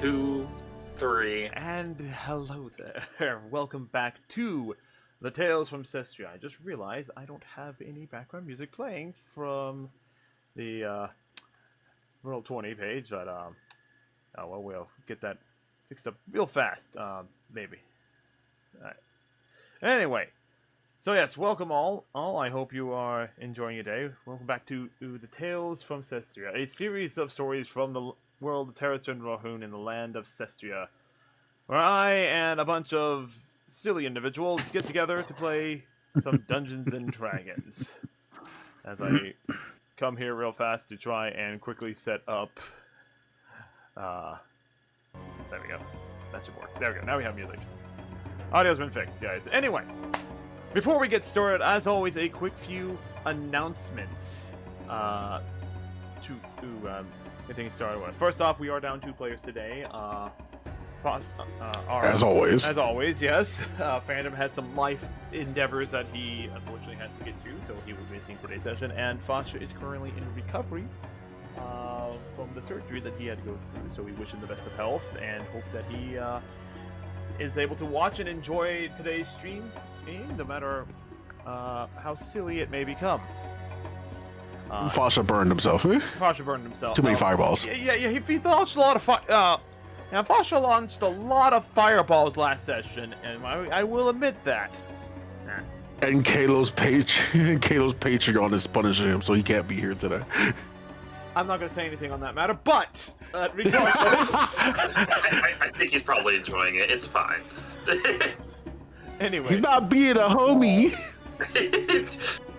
2, 3. And hello there. Welcome back to the Tales from Cestria. I just realized I don't have any background music playing from the Roll20 page, but oh well, we'll get that fixed up real fast, maybe. Alright. Anyway, so yes, welcome all. I hope you are enjoying your day. Welcome back to the Tales from Cestria, a series of stories from the world of Terras Venrohyun in the land of Cestria, where I and a bunch of silly individuals get together to play some Dungeons and Dragons. As I come here real fast to try and quickly set up. There we go. That should work. There we go. Now we have music. Audio's been fixed, guys. Anyway, before we get started, as always, a quick few announcements to get things started with. First off, we are down 2 players today. As always, yes. Phantom has some life endeavors that he unfortunately has to get to, so he will be missing today's session. And Fasha is currently in recovery from the surgery that he had to go through, so we wish him the best of health and hope that he is able to watch and enjoy today's stream, no matter how silly it may become. Fasha burned himself. Fasha burned himself. Too many fireballs. Yeah, he launched a lot of Fasha launched a lot of fireballs last session, and I will admit that. And Kalo's Patreon is punishing him, so he can't be here today. I'm not going to say anything on that matter, but regardless, I think he's probably enjoying it. It's fine. Anyway, he's not being a homie.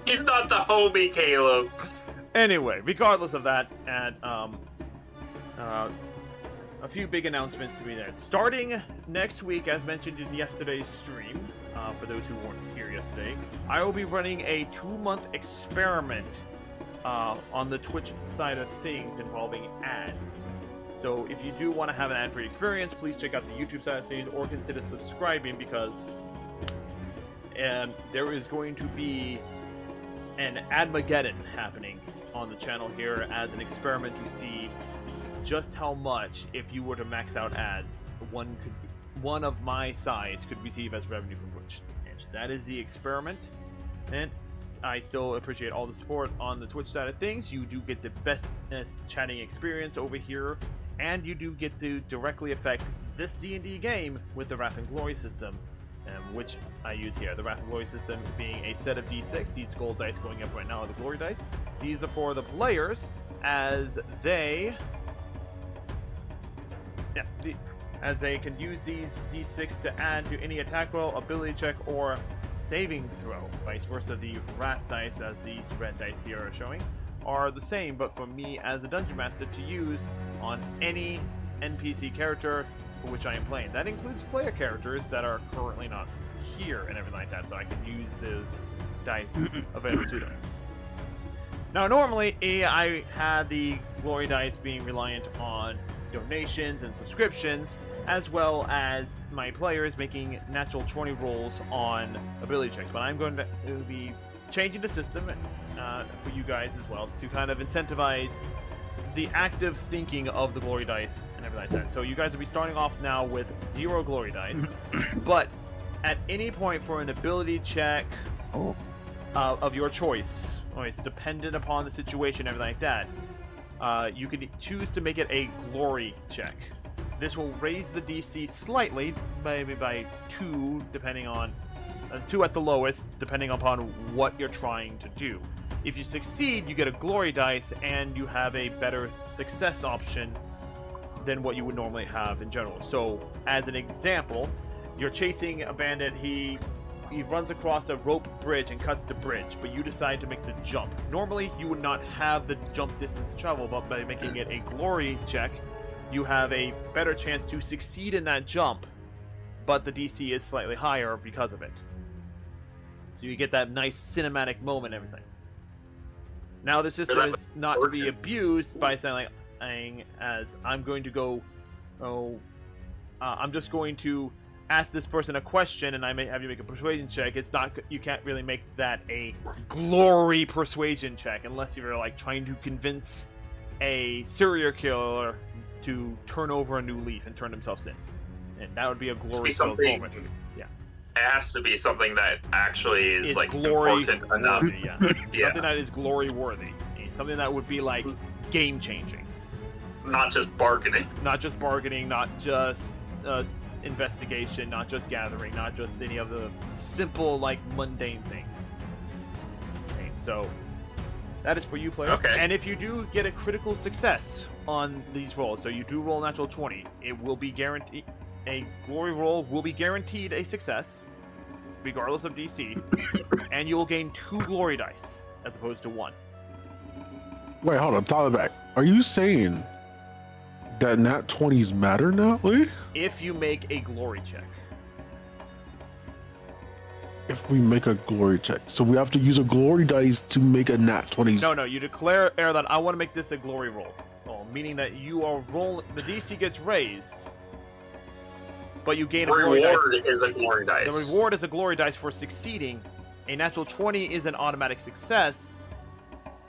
He's not the homie, Caleb. Anyway, regardless of that, and a few big announcements to be there. Starting next week, as mentioned in yesterday's stream, for those who weren't here yesterday, I will be running a 2-month experiment on the Twitch side of things involving ads. So if you do want to have an ad-free experience, please check out the YouTube side of things or consider subscribing, because there is going to be an Admageddon happening on the channel here as an experiment to see just how much, if you were to max out ads, one of my size could receive as revenue from Twitch. And that is the experiment. And I still appreciate all the support on the Twitch side of things. You do get the best chatting experience over here, and you do get to directly affect this D&D game with the Wrath and Glory system, which I use here. The Wrath and Glory system being a set of D6. These gold dice going up right now are the Glory dice. These are for the players as they can use these D6 to add to any attack roll, ability check, or saving throw. Vice versa, the Wrath dice, as these red dice here are showing, are the same, but for me as a Dungeon Master to use on any NPC character for which I am playing. That includes player characters that are currently not here and everything like that, so I can use those dice available to them. Now, normally, I had the Glory dice being reliant on donations and subscriptions, as well as my players making natural 20 rolls on ability checks. But I'm going to be changing the system for you guys as well to kind of incentivize the active thinking of the Glory dice and everything like that. So you guys will be starting off now with 0 Glory dice, but at any point for an ability check of your choice, or it's dependent upon the situation, everything like that, you can choose to make it a Glory check. This will raise the DC slightly, maybe by 2, depending on 2 at the lowest, depending upon what you're trying to do. If you succeed, you get a Glory dice, and you have a better success option than what you would normally have in general. So, as an example, you're chasing a bandit. He runs across a rope bridge and cuts the bridge, but you decide to make the jump. Normally, you would not have the jump distance to travel, but by making it a Glory check, you have a better chance to succeed in that jump, but the DC is slightly higher because of it. So you get that nice cinematic moment and everything. Now, the system is not to be abused by saying, as I'm going to go, I'm just going to ask this person a question and I may have you make a persuasion check. It's not, you can't really make that a Glory persuasion check unless you're like trying to convince a serial killer to turn over a new leaf and turn themselves in, and that would be a glory something. moment. Yeah, It has to be something that actually is it's like glory important enough. worthy, yeah. Yeah. Something that is glory worthy, something that would be like game changing, Not just bargaining. not just bargaining, not just investigation, not just gathering, not just any of the simple like mundane things. Okay, so that is for you players. Okay. And if you do get a critical success on these rolls, so you do roll a natural 20, it will be guaranteed. A glory roll will be guaranteed a success, regardless of DC, and you will gain 2 glory dice as opposed to 1. Wait, hold on, dial it back. Are you saying that nat 20s matter now, Lee? If you make a glory check. If we make a glory check, so we have to use a glory dice to make a nat 20s. No, you declare that I want to make this a glory roll. Meaning that you are rolling, the DC gets raised, but you gain a glory dice. Reward is a glory dice. The reward is a glory dice for succeeding. A natural 20 is an automatic success,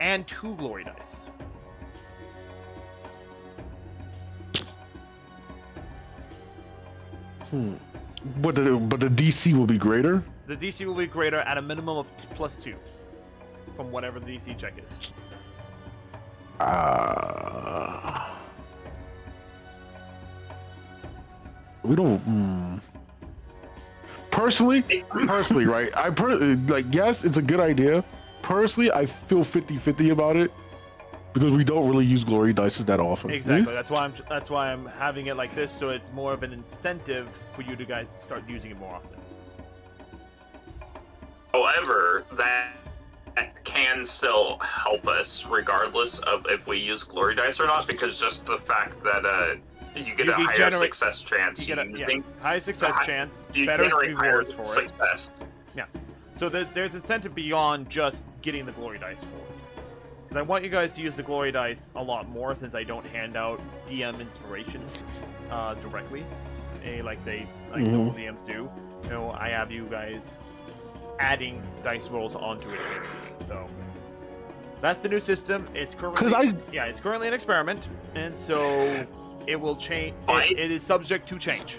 and 2 glory dice. But the DC will be greater. The DC will be greater at a minimum of +2 from whatever the DC check is. We don't. Personally, right? Like, yes, it's a good idea. Personally, I feel 50-50 about it because we don't really use glory dice that often. Exactly. That's why I'm having it like this, so it's more of an incentive for you to guys start using it more often. However, that can still help us regardless of if we use glory dice or not, because just the fact that you get a higher success chance. You get higher success chance, you better generate rewards higher for success. it. Yeah. So there's incentive beyond just getting the glory dice for it. Because I want you guys to use the glory dice a lot more, since I don't hand out DM inspiration directly, like normal DMs do. You know, I have you guys adding dice rolls onto it here. So that's the new system. It's currently it's currently an experiment, and so it will change. It is subject to change.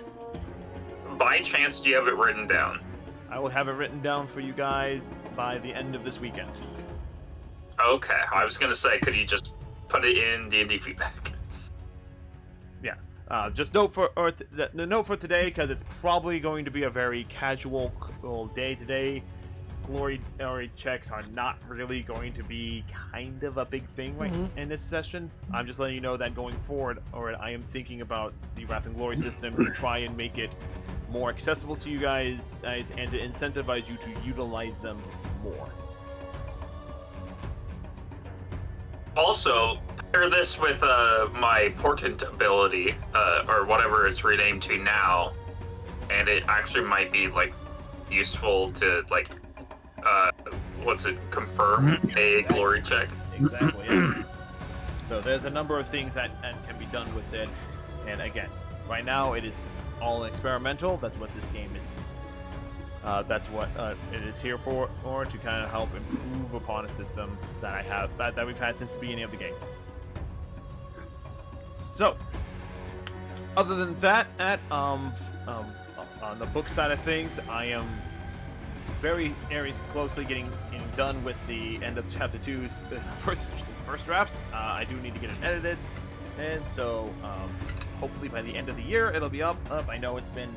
By chance, do you have it written down? I will have it written down for you guys by the end of this weekend. Okay, I was gonna say, could you just put it in D&D feedback? Yeah. Just note for the note for today, because it's probably going to be a very casual day today. Glory checks are not really going to be kind of a big thing in this session. I'm just letting you know that going forward, I am thinking about the Wrath and Glory system to try and make it more accessible to you guys and to incentivize you to utilize them more. Also, pair this with my portent ability, or whatever it's renamed to now, and it actually might be like useful to like confirm a glory check. Exactly. Yeah. So there's a number of things that can be done with it, and again, right now it is all experimental. That's what this game is. That's what it is here for, or to kind of help improve upon a system that we've had since the beginning of the game. So, other than that, on the book side of things, I am very closely getting done with the end of Chapter 2's first draft. I do need to get it edited, and so hopefully by the end of the year it'll be up. I know it's been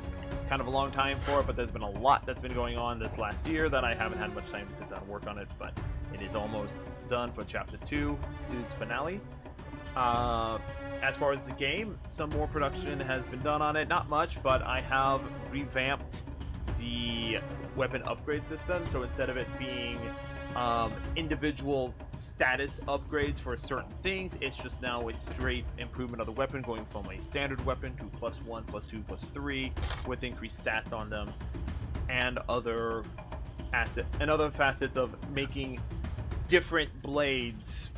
kind of a long time for it, but there's been a lot that's been going on this last year that I haven't had much time to sit down and work on it, but it is almost done for Chapter 2's finale. As far as the game, some more production has been done on it. Not much, but I have revamped the weapon upgrade system, so instead of it being individual status upgrades for certain things, it's just now a straight improvement of the weapon, going from a standard weapon to +1, +2, +3 with increased stats on them, and other facets of making different blades,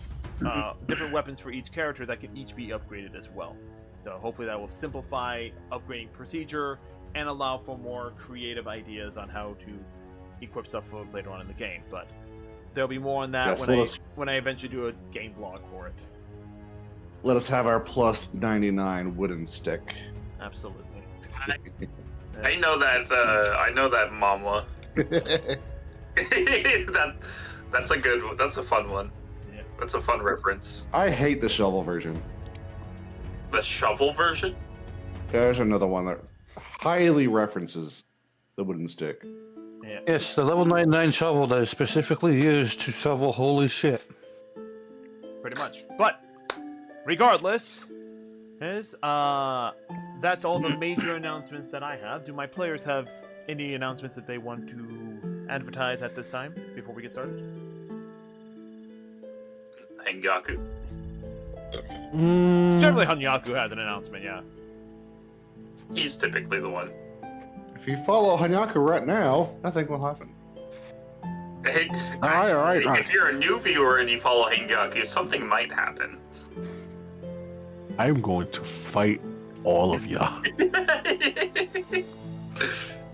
different weapons for each character that can each be upgraded as well. So hopefully that will simplify upgrading procedure and allow for more creative ideas on how to equip stuff for later on in the game. But there'll be more on that when I eventually do a game vlog for it. let us have our plus 99 wooden stick. Absolutely. I know that Mama. That's a good one. That's a fun one. Yeah. That's a fun reference. I hate the shovel version. The shovel version? There's another one that highly references the wooden stick. Yeah. It's the level 99 shovel that is specifically used to shovel holy shit. Pretty much. But regardless, that's all the major announcements that I have. Do my players have any announcements that they want to advertise at this time before we get started? Hengaku. It's generally Hanyaku has an announcement, yeah. He's typically the one. If you follow Hanyaku right now, nothing will happen. Hey, All right. If you're a new viewer and you follow Hengaku, something might happen. I'm going to fight all of y'all.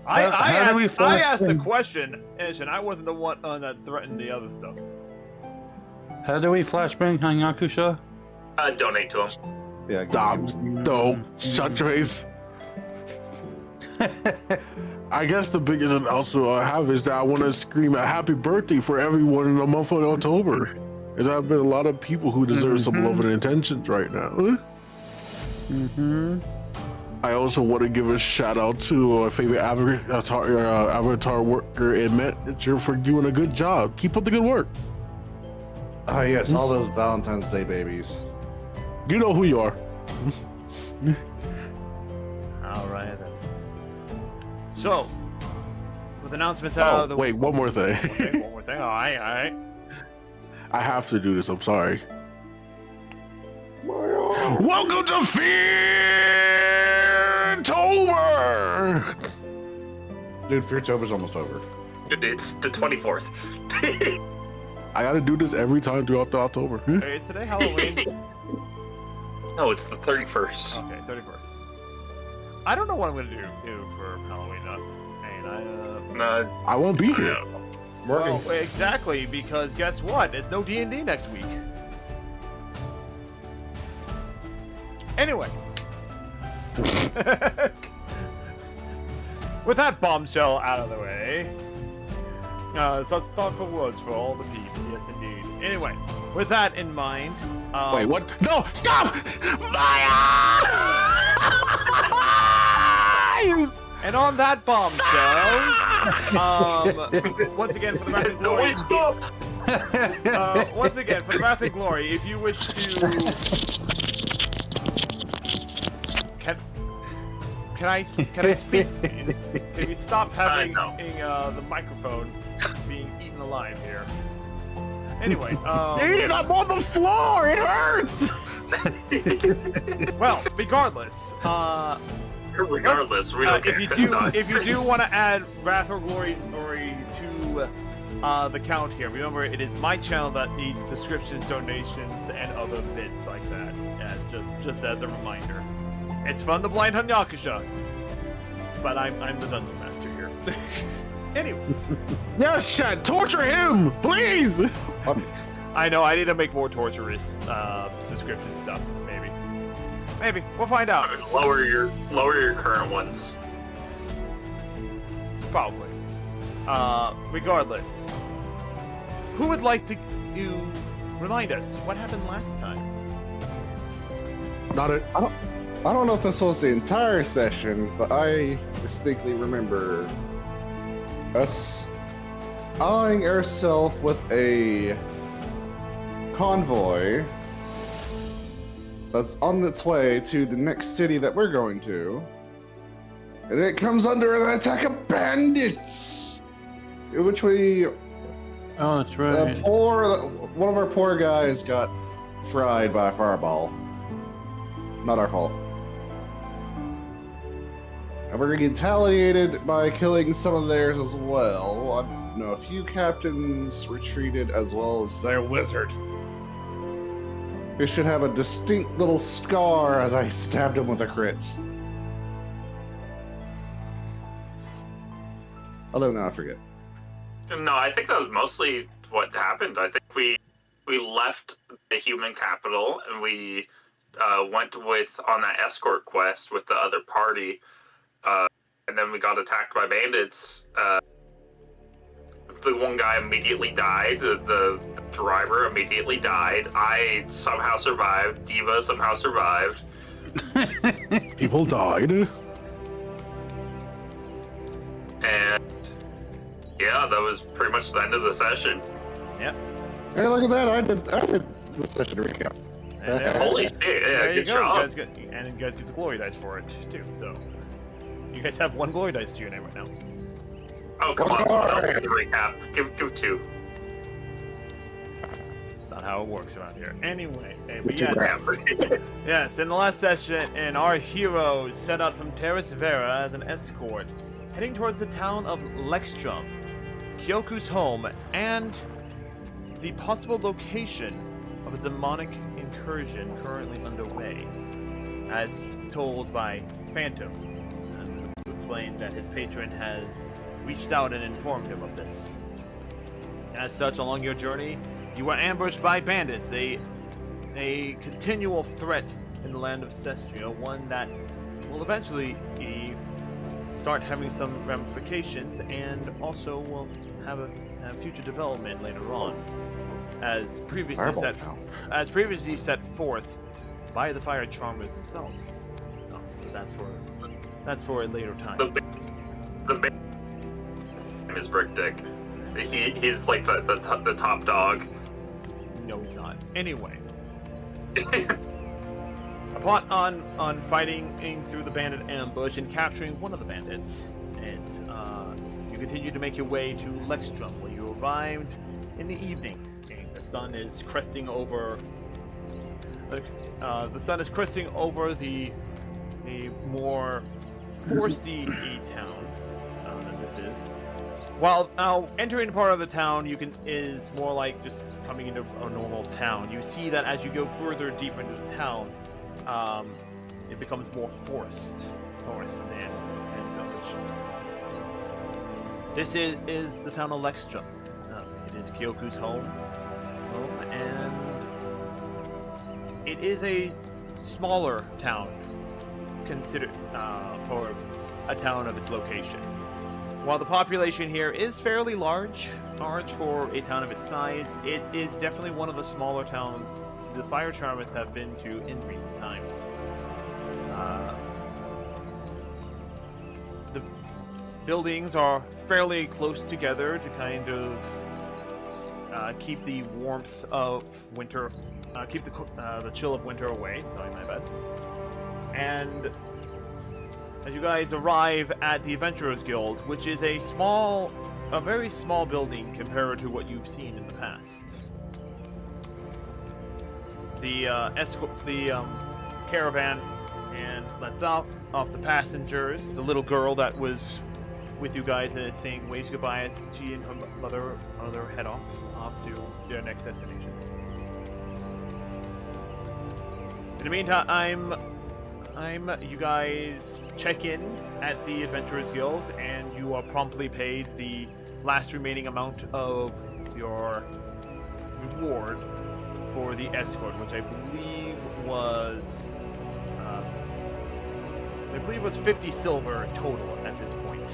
I asked the Flashbang? question, Ish, and I wasn't the one that threatened the other stuff. How do we flashbang Hanyakusha? Donate to him. Yeah, Stop. No. Shut your face. I guess the biggest announcement I have is that I want to scream a happy birthday for everyone in the month of October. Because there have been a lot of people who deserve some love and attention right now. Mm-hmm. I also want to give a shout out to my favorite avatar worker and manager for doing a good job. Keep up the good work. Ah, yes, all those Valentine's Day babies. You know who you are. Alright then. So, with announcements out of the wait, one more thing. Okay, one more thing. Alright. I have to do this. I'm sorry. Welcome to Feartober! Dude, Feartober's almost over. It's the 24th. I gotta do this every time throughout the October. Hey, is today Halloween? No, it's the 31st. Okay, 31st. I don't know what I'm gonna do for Halloween. I won't be here. Working. Well, exactly, because guess what? It's no D&D next week. Anyway. With that bombshell out of the way, such thoughtful words for all the peeps. Yes, indeed. Anyway, with that in mind... Wait, what? No! Stop! My eyes! And on that bombshell, once again for the Wrath and Glory, once again for the Wrath and Glory, if you wish to, can I speak, please? Can we stop having the microphone being eaten alive here? Anyway, Eat it up on the floor! It hurts! well, regardless, Regardless, we don't care. if you do want to add Wrath or Glory to the count here, remember it is my channel that needs subscriptions, donations, and other bits like that. Just as a reminder, it's fun to blind hunt Yakusha, but I'm the dungeon master here. Anyway, Yes, Chad, torture him, please. I know I need to make more torturous subscription stuff. Maybe we'll find out. Lower your current ones. Probably. Regardless, who would like to remind us what happened last time? Not it. I don't know if this was the entire session, but I distinctly remember us allying ourselves with a convoy that's on its way to the next city that we're going to, and it comes under an attack of bandits, which we Oh, that's right. one of our poor guys got fried by a fireball. Not our fault. And we're retaliated by killing some of theirs as well. I know a few captains retreated as well as their wizard. He should have a distinct little scar as I stabbed him with a crit. Other than that, I forget. No, I think that was mostly what happened. I think we left the human capital and we went on that escort quest with the other party, and then we got attacked by bandits. The one guy immediately died. The driver immediately died. I somehow survived. Diva somehow survived. People died. And yeah, that was pretty much the end of the session. Yep. Hey, look at that! I did the session recap. Holy shit! Yeah, There you good go. job. And you guys get the glory dice for it too. So you guys have 1 glory dice to your name right now. Oh come on! Someone else get the recap. Give 2. That's not how it works around here. Anyway, but Yeah. yes, in the last session, and our heroes set out from Terras Venrohyun as an escort, heading towards the town of Lextrum, Kyoku's home, and the possible location of a demonic incursion currently underway, as told by Phantom, who explained that his patron has reached out and informed him of this. As such, along your journey, you were ambushed by bandits, a continual threat in the land of Cestria, one that will eventually start having some ramifications and also will have a future development later on, as previously set forth by the Fire Charmers themselves. But that's for a later time. The name is Brick Dick. He's like the top dog. No, he's not. Anyway, upon fighting through the bandit ambush and capturing one of the bandits, you continue to make your way to Lextrum, where you arrived in the evening. The sun is cresting over. The sun is cresting over the more foresty town than this is. While entering part of the town, is more like just coming into a normal town. You see that as you go further deeper into the town, it becomes more forest and village. This is the town of Lextrum. It is Kyoku's home, and it is a smaller town considered for a town of its location. While the population here is fairly large for a town of its size, it is definitely one of the smaller towns the Fire Charmers have been to in recent times. The buildings are fairly close together to kind of keep the warmth of winter, keep the chill of winter away. Sorry, my bad. And as you guys arrive at the Adventurers Guild, which is a very small building compared to what you've seen in the past. The caravan and lets off the passengers. The little girl that was with you guys in a thing waves goodbye as she and her mother head off to their next destination. In the meantime, you guys check in at the Adventurers Guild, and you are promptly paid the last remaining amount of your reward for the escort, which I believe was 50 silver total at this point.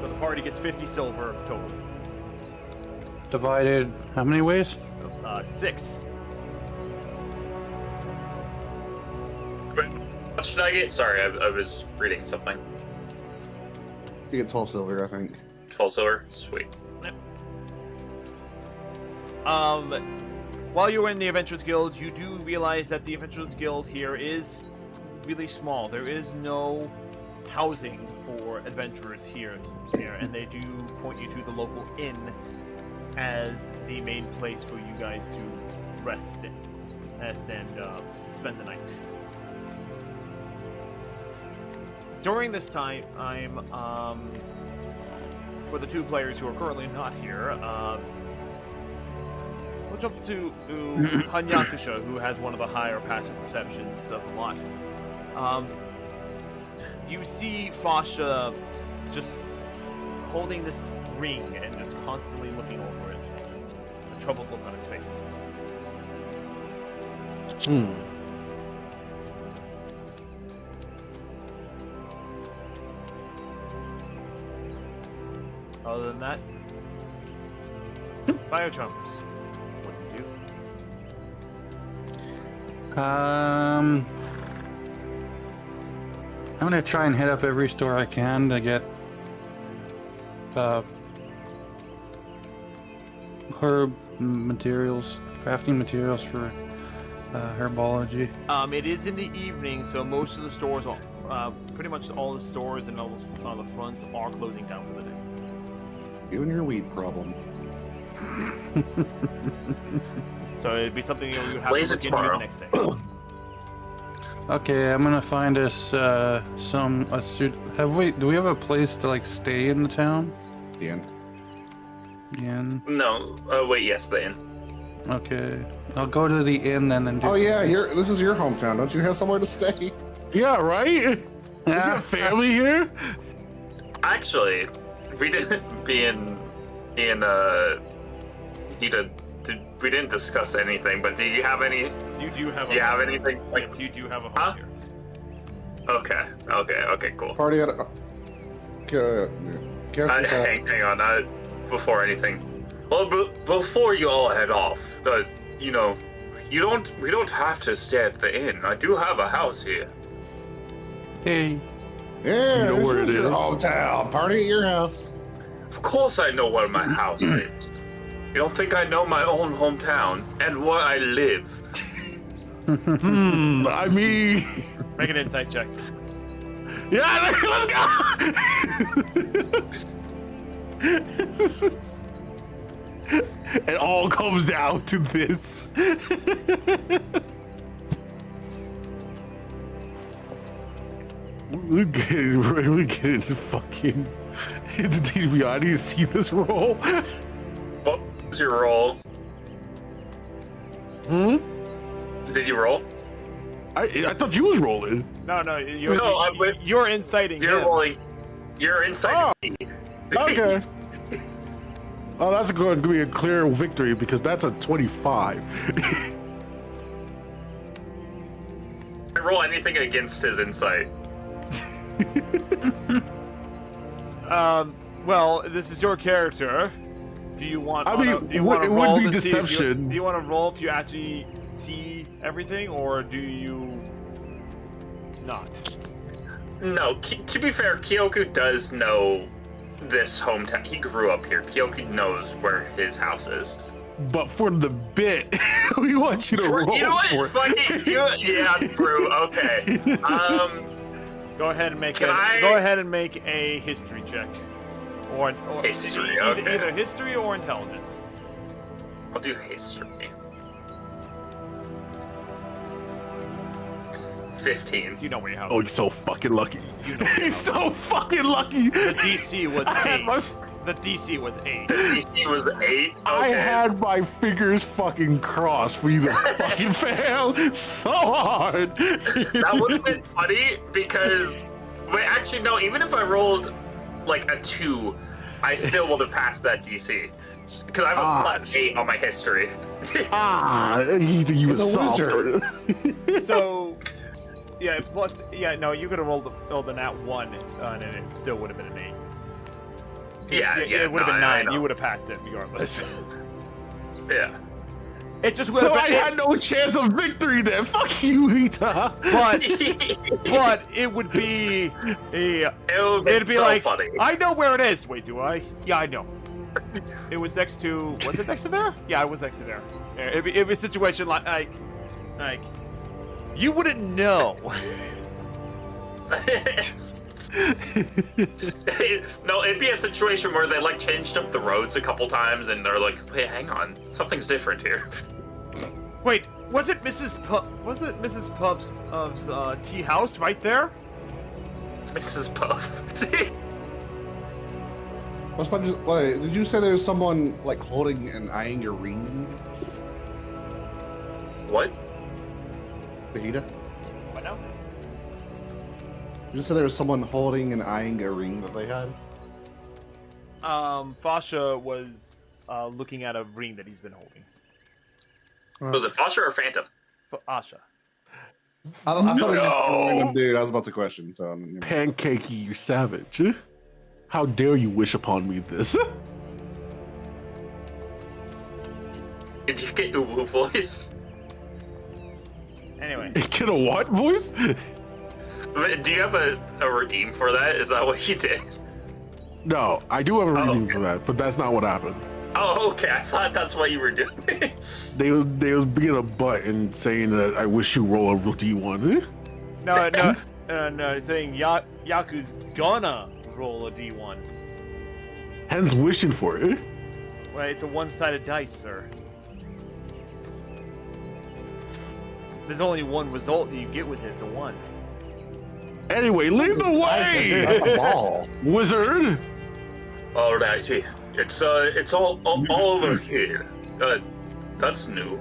So the party gets 50 silver total. Divided how many ways? 6. What should I get? Sorry, I was reading something. You get 12 silver, I think. 12 silver? Sweet. Yep. While you're in the Adventurers Guild, you do realize that the Adventurers Guild here is really small. There is no housing for adventurers here, and they do point you to the local inn as the main place for you guys to rest and spend the night. During this time, for the 2 players who are currently not here, we'll jump to Hanyakusha, who has one of the higher passive perceptions of the lot. You see Fasha just holding this ring and just constantly looking over it, a troubled look on his face. Hmm. Other than that, fire trumpers. What do you do? I'm gonna try and hit up every store I can to get herb materials, crafting materials for herbology. It is in the evening, so most of the stores, pretty much all the stores and all the fronts are closing down for the day. You and your weed problem. So it'd be something you would have Blaze to it look into the tomorrow. next day. Okay, I'm gonna find us do we have a place to like stay in the town? Dan. Inn. No. Wait. Yes, the inn. Okay, I'll go to the inn then and do. Oh yeah, this is your hometown. Don't you have somewhere to stay? Yeah, right? You got family here? Actually, we didn't we didn't discuss anything. But do you have any? You do have. Do you have anything? Like, Yes, you do have a home Huh? here. Okay, cool. Party at. Hang on. Before anything, well, before you all head off, we don't have to stay at the inn. I do have a house here. Hey. Yeah, You know where this it your is? hometown. Party at your house. Of course, I know where my house is. You don't think I know my own hometown and where I live? I mean, Make an insight check. yeah, let's go. It all comes down to this. We get into fucking into DB. I need to see this roll. What was your roll? Hmm? Did you roll? I thought you was rolling. No, you're No, you're inciting You're him. rolling. You're inside me. Okay. Oh, that's going to be a clear victory because that's a 25. Roll anything against his insight. Well, this is your character. Do you want? I mean, do you want to it would roll be to see if deception. do you want to roll if you actually see everything, or do you not? No, to be fair, Kyoku does know this hometown. He grew up here. Kyoku knows where his house is. But for the bit, we want you to roll You know what? for Fuck it. Yeah, true. Okay. Go ahead and make Can a I- go ahead and make a history check, or History, either, okay. either history or intelligence. I'll do history. 15. You know where your house Oh, is. you're so fucking lucky. You know where your He's house so is. fucking lucky. The DC was I had 8. my- The DC was 8. He was 8. Okay. I had my fingers fucking crossed for you to fucking fail so hard. That would have been funny because, wait, actually no. Even if I rolled like a 2, I still would have passed that DC because I have a plus 8 on my history. He was He's a soft. loser. So, yeah, plus, yeah, no, you could have rolled the nat 1, and it still would have been an 8. Yeah, It would have been no, I 9. know. You would have passed it regardless. Yeah. It just would So have I been. had no chance of victory then. Fuck you, Ita. But it would be a. It'd be so like, funny. I know where it is. Wait, do I? Yeah, I know. It was next to. Was it next to there? Yeah, it was next to there. It'd be a situation like, you wouldn't know. No, it'd be a situation where they like changed up the roads a couple times, and they're like, "Hey, hang on, something's different here." Wait, was it Mrs. Puff's tea house right there? Mrs. Puff. Wait, did you say there's someone like holding and eyeing your ring, What? Vegeta? What now? Did you say there was someone holding and eyeing a ring that they had? Fasha was looking at a ring that he's been holding. Was it Foster or Phantom? For Asha. I thought it was just a No. random dude I was about to question. So Pancakey, you savage. How dare you wish upon me this? Did you get Uwu voice? Anyway. Get a what voice? Do you have a redeem for that? Is that what you did? No, I do have a reason for that, but that's not what happened. Oh, okay. I thought that's what you were doing. They was being a butt and saying that I wish you roll a D1. No, he's saying Yaku's gonna roll a D1. Hence wishing for it. Well, it's a one-sided dice, sir. There's only one result that you get with it. It's a 1. Anyway, lead the way, That's a ball. wizard. Alrighty. It's all over here. That's new.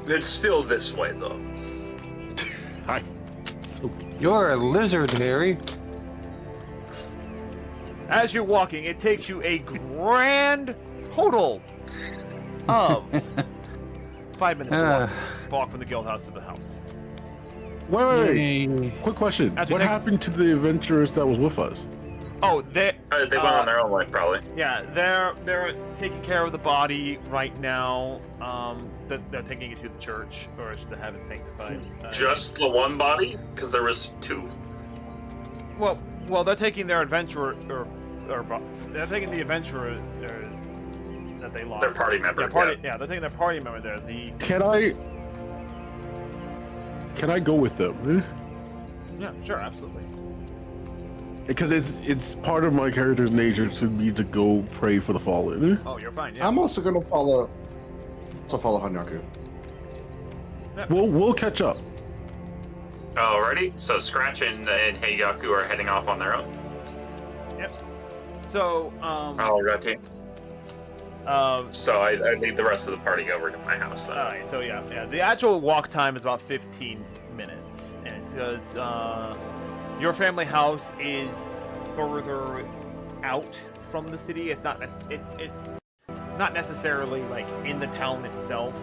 It's still this way though. You're a lizard, Harry. As you're walking, it takes you a grand total of 5 minutes to walk from the guild house to the house. Wait, Yay. quick question. After What happened to the adventurers that was with us? Oh, they They went on their own way, probably. Yeah, they're taking care of the body right now. They're taking it to the church, or should they have it sanctified? Just the one body? Because there was 2. Well, they're taking their adventurer, or they're taking the adventurer that they lost. Their party member. Yeah, they're taking their party member there. Can I go with them? Yeah, sure, absolutely. Because it's part of my character's nature to go pray for the fallen. Oh, you're fine. Yeah. I'm also gonna follow Hanyaku. We'll catch up. Alrighty. So Scratch and Heiyaku are heading off on their own. Yep. So, Alrighty. So I lead the rest of the party over to my house then. Alright, so yeah. The actual walk time is about 15 minutes. And it's because, your family house is further out from the city. It's not not necessarily like in the town itself,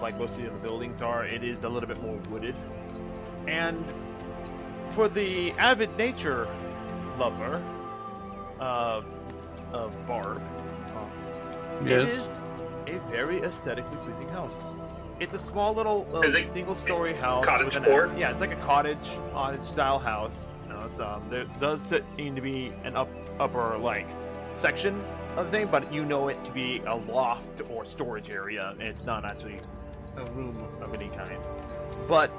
like most of the other buildings are. It is a little bit more wooded. And for the avid nature lover, Barb, Yes. it is a very aesthetically pleasing house. It's a small little single-story house. Cottage with core? Yeah, it's like a cottage-style house. There does seem to be an upper like section of the thing, but you know it to be a loft or storage area. It's not actually a room of any kind. But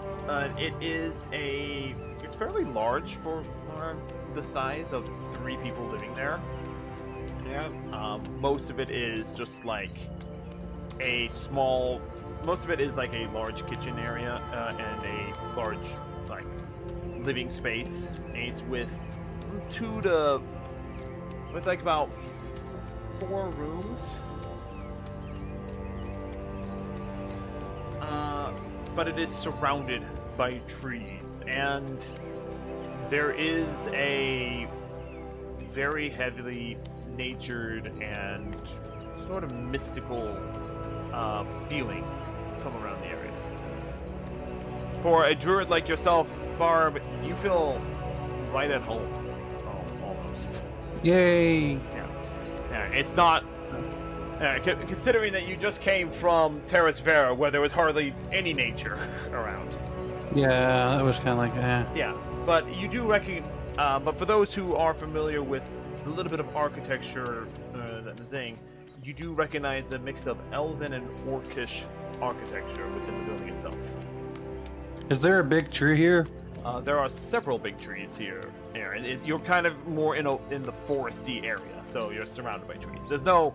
it's fairly large for the size of 3 people living there. Yeah. Most of it is just like most of it is like a large kitchen area and a large like living space with like about 4 rooms. But it is surrounded by trees, and there is a very heavily natured and sort of mystical feeling from around the area. For a druid like yourself, Barb, you feel right at home, almost. Yay! Yeah, it's not. Considering that you just came from Terras Venrohyun, where there was hardly any nature around. Yeah, that was kind of like, Yeah, but you do recognize. But for those who are familiar with a little bit of architecture that I'm saying, you do recognize the mix of elven and orcish architecture within the building itself. Is there a big tree here? There are several big trees here. You're kind of more in the foresty area, so you're surrounded by trees. There's no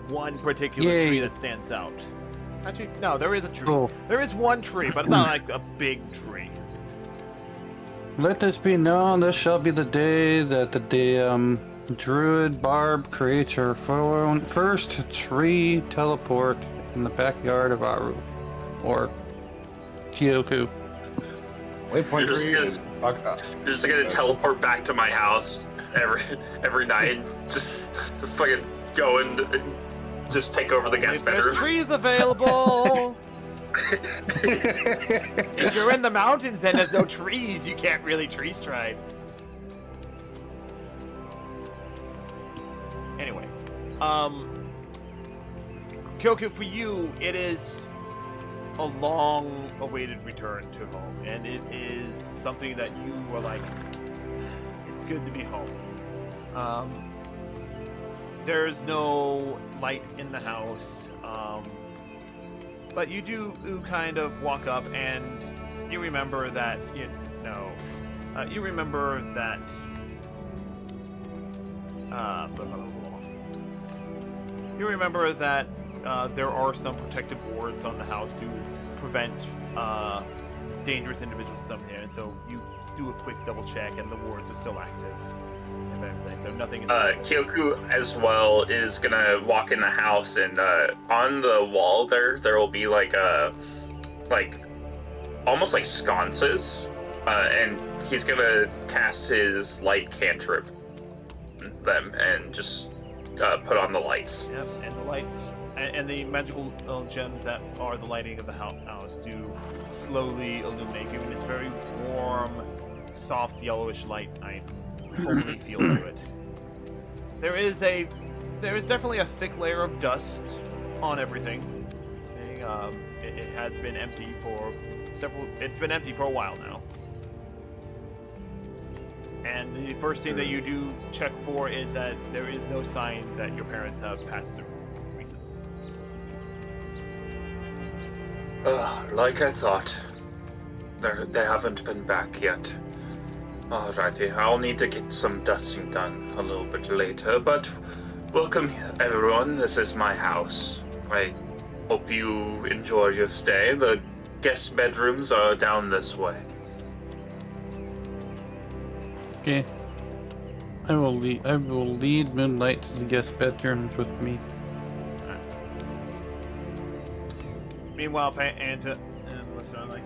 one particular tree that stands out. Actually, no, there is a tree. Cool. There is one tree, but it's not like a big tree. Let this be known, this shall be the day that the druid Barb creates her first tree teleport in the backyard of Aru. Or Kyoku. Waypoint tree. You're just gonna teleport back to my house every night. Just fucking go and just take over the guest If there's bedroom. trees available. If you're in the mountains and there's no trees, you can't really tree stride. Anyway, Kyoku, for you, it is a long-awaited return to home, and it is something that you were like, it's good to be home. There's no light in the house, but you do kind of walk up, and you remember that, you remember that, you remember that there are some protective wards on the house to prevent dangerous individuals coming in, and so you do a quick double check, and the wards are still active. So nothing is. Kyoku as well is gonna walk in the house, and on the wall there will be like almost like sconces, and he's gonna cast his light cantrip them and just put on the lights. Yep, and the lights and the magical gems that are the lighting of the house do slowly illuminate, giving this very warm, soft yellowish light. I totally feel to it. There is definitely a thick layer of dust on everything. It has been empty for it's been empty for a while now. And the first thing that you do check for is that there is no sign that your parents have passed through recently. Like I thought. They haven't been back yet. Alrighty, I'll need to get some dusting done a little bit later, but welcome everyone, this is my house. I hope you enjoy your stay. The guest bedrooms are down this way. Okay. I will lead Moonlight to the guest bedrooms with me. Right. Meanwhile, Anta looks around like,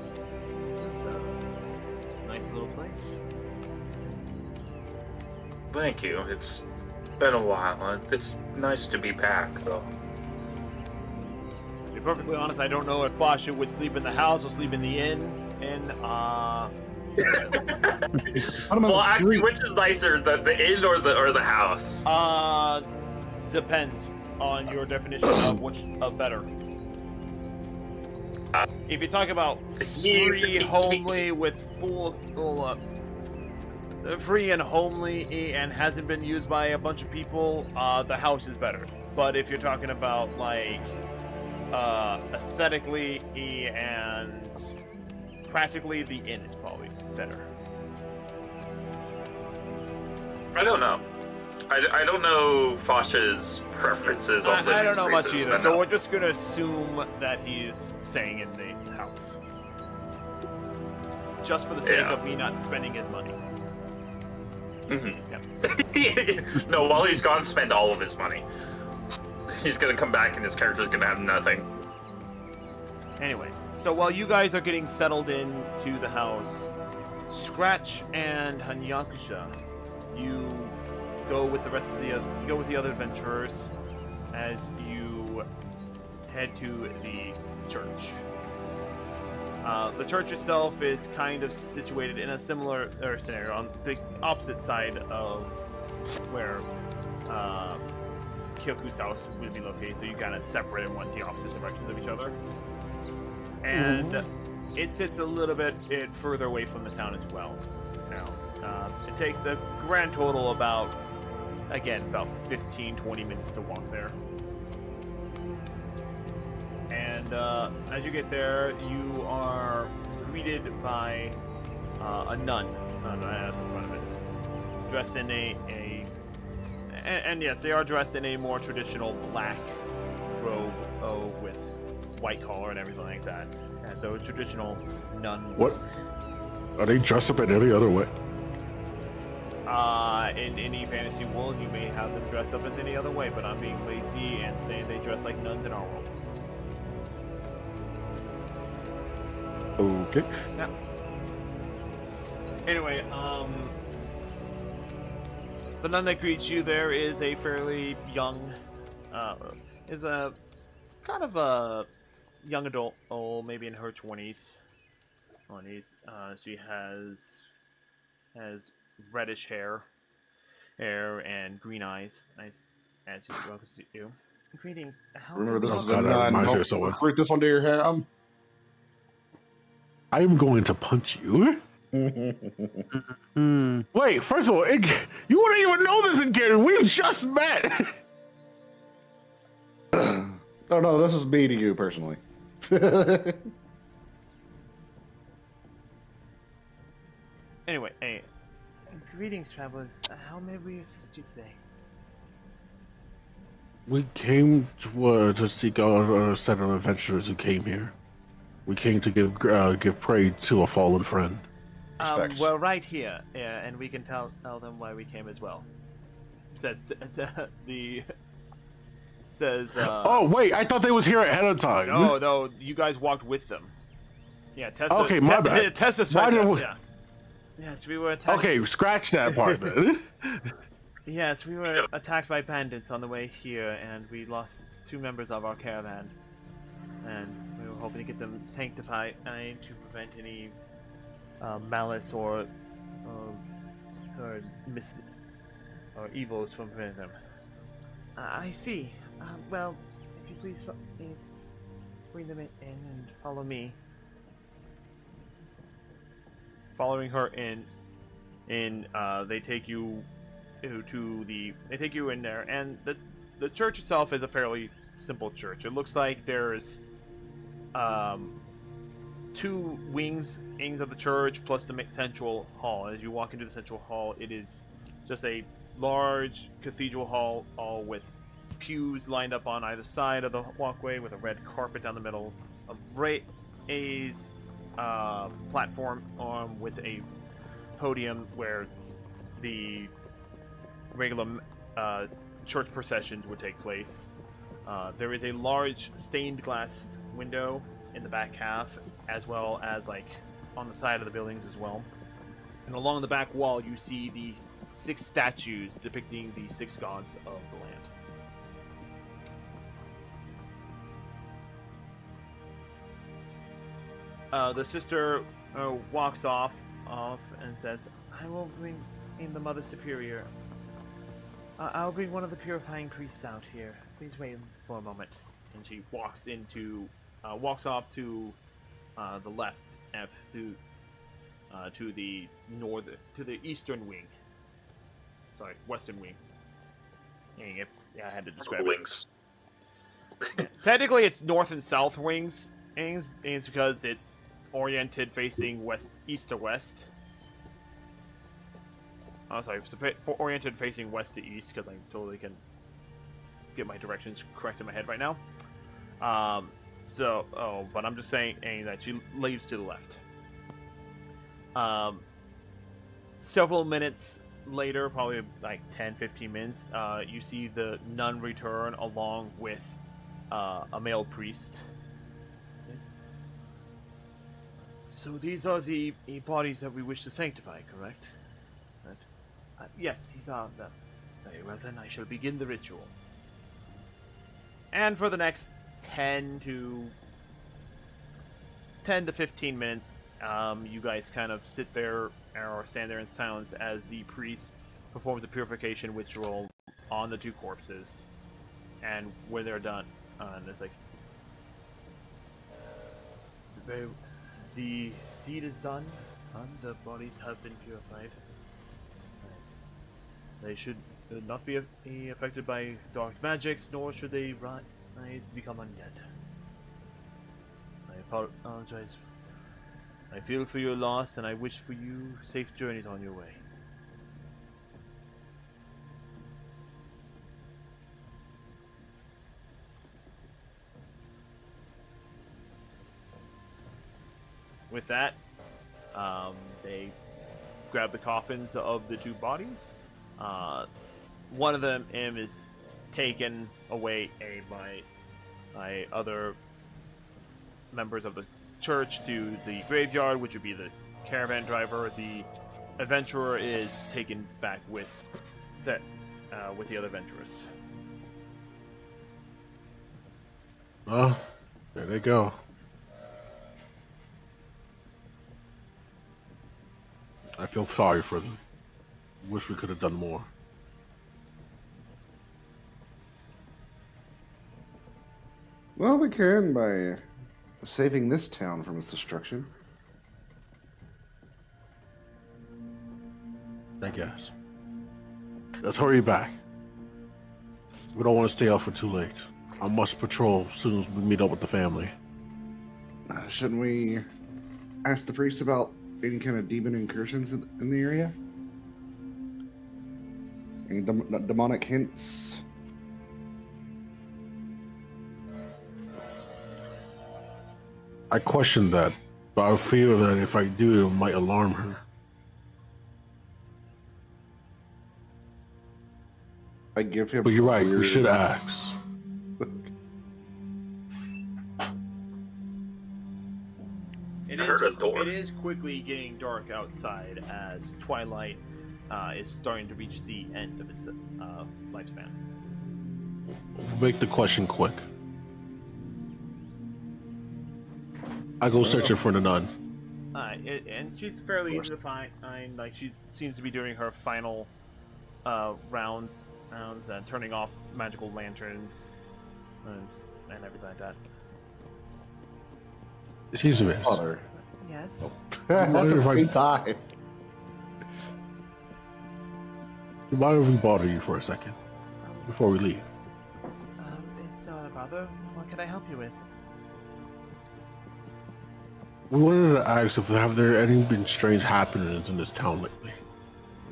this is a nice little place. Thank you. It's been a while. It's nice to be back, though. To be perfectly honest, I don't know if Fasha would sleep in the house or sleep in the inn. Well, actually, which is nicer, the inn or the house? Depends on your definition of which better. If you talk about free, homely, with full free and homely, and hasn't been used by a bunch of people, the house is better. But if you're talking about like aesthetically and practically, the inn is probably better. I don't know. I don't know Fasha's preferences on I don't know much spaces either, so we're just gonna assume that he's staying in the house. Just for the sake of me not spending his money. Mm-hmm. Yep. No, while he's gone, spend all of his money. He's gonna come back and his character's gonna have nothing. Anyway, so while you guys are getting settled into the house, Scratch and Hanyakusha, you go with the other adventurers as you head to the church. The church itself is kind of situated in a similar scenario on the opposite side of where Kyoku's house would be located, so you kind of separate and went the opposite directions of each other. And it sits a little bit further away from the town as well. Now, it takes a grand total about 15-20 minutes to walk there. And as you get there, you are greeted by a nun at the front of it, dressed in and yes, they are dressed in a more traditional black robe with white collar and everything like that. And so a traditional nun. What? Are they dressed up in any other way? In any fantasy world, you may have them dressed up as any other way, but I'm being lazy and saying they dress like nuns in our world. Okay. Yeah. Anyway, the nun that greets you there is a fairly young, is a kind of a young adult, oh, maybe in her 20s. She has reddish hair and green eyes, nice as she welcomes you. Greetings. How may Remember, we this Oh is help a God, that nun. reminds me of Don't someone. recruit this one to your ham. I am going to punch you. Hmm. Wait, first of all, you wouldn't even know this again. We just met. Oh no, this is me to you personally. Anyway, hey, greetings, travelers. How may we assist you today? We came to seek out a set of adventurers who came here. We came to give prey to a fallen friend. Respect. Well, right here, and we can tell them why we came as well. Says the says. Oh wait, I thought they was here ahead of time. No, you guys walked with them. Yeah, Tessa. Okay, my bad. Tessa's Why right there. did we- Yeah. Yes, we were attacked. Okay, scratch that part then. Yes, we were attacked by bandits on the way here, and we lost 2 members of our caravan. And we were hoping to get them sanctified to prevent any malice or evils from preventing them. I see. Well, if you please bring them in and follow me. Following her in, they take you in there, and the church itself is a fairly simple church. It looks like there's 2 wings of the church plus the central hall. As you walk into the central hall, it is just a large cathedral hall, all with pews lined up on either side of the walkway with a red carpet down the middle, a raised platform with a podium where the regular church processions would take place. There is a large stained glass window in the back half, as well as on the side of the buildings as well. And along the back wall, you see the 6 statues depicting the 6 gods of the land. The sister walks off and says, "I will bring in the Mother Superior. I'll bring one of the purifying priests out here. Please wait for a moment." And she walks off to the left, to the eastern wing. Sorry, western wing. Yeah, I had to describe Wings. it. Technically, it's north and south wings. It's because it's oriented facing east to west. Oh, sorry, oriented facing west to east, because I totally can get my directions correct in my head right now. But I'm just saying that she leaves to the left. Several minutes later, probably 10-15 minutes, you see the nun return along with a male priest. So these are the bodies that we wish to sanctify, correct? Yes, these are them. Very well, then I shall begin the ritual. And for the next 10 to 15 minutes, you guys kind of sit there or stand there in silence as the priest performs a purification ritual on the 2 corpses. And when they're done, it's the deed is done, and the bodies have been purified. They should not be affected by dark magics, nor should they rise to become undead. I apologize. I feel for your loss, and I wish for you safe journeys on your way. With that, they grab the coffins of the 2 bodies. One of them is taken away by other members of the church to the graveyard, which would be the caravan driver. The adventurer is taken back with the other adventurers. There they go. I feel sorry for them. Wish we could have done more. Well, we can by saving this town from its destruction. I guess. Let's hurry back. We don't want to stay out for too late. I must patrol as soon as we meet up with the family. Shouldn't we ask the priest about any kind of demon incursions in the area? Any demonic hints? I question that, but I feel that if I do, it might alarm her. I give him. But you're right, we weird- should ask. I heard a door. It is quickly getting dark outside as twilight is starting to reach the end of its lifespan. Make the question quick. I go searching for the nun. And she's fairly easy to find. Like she seems to be doing her final rounds and turning off magical lanterns and everything like that. Excuse me. Father. Yes. Every time. Why don't we bother you for a second before we leave? It's not a bother. What can I help you with? We wanted to ask if have there any been strange happenings in this town lately.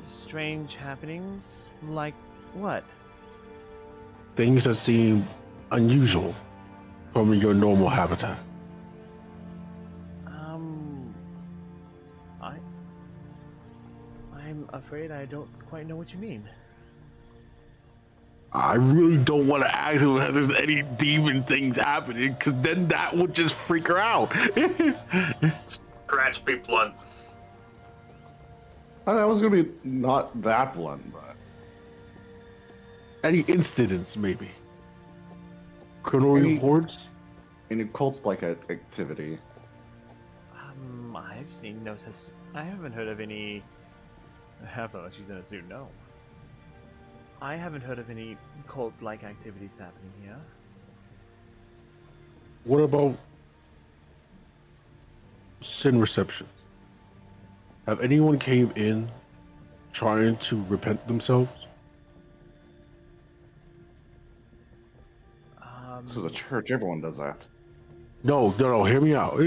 Strange happenings? Like what? Things that seem unusual from your normal habitat. I'm afraid I don't quite know what you mean. I really don't want to ask him if there's any demon things happening, because then that would just freak her out. Scratch be blunt. I know, I was gonna be not that blunt, but Any incidents, maybe? Criminal Any- reports? any cult-like activity. I've seen no such. I haven't heard of any. She's in a suit. No. I haven't heard of any cult-like activities happening here. What about sin reception? Have anyone came in trying to repent themselves? This is a church. Everyone does that. No, hear me out.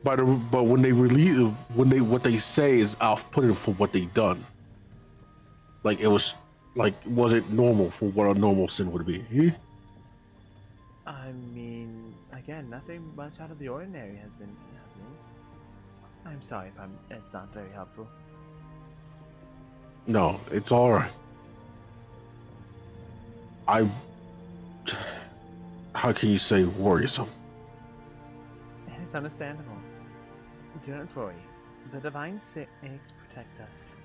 But when they release, what they say is off-putting for what they done. Like it was, was it normal for what a normal sin would be? I mean, again, nothing much out of the ordinary has been happening. I'm sorry if it's not very helpful. No, it's all right. How can you say worrisome? It's understandable. Do not worry. The divine snakes protect us.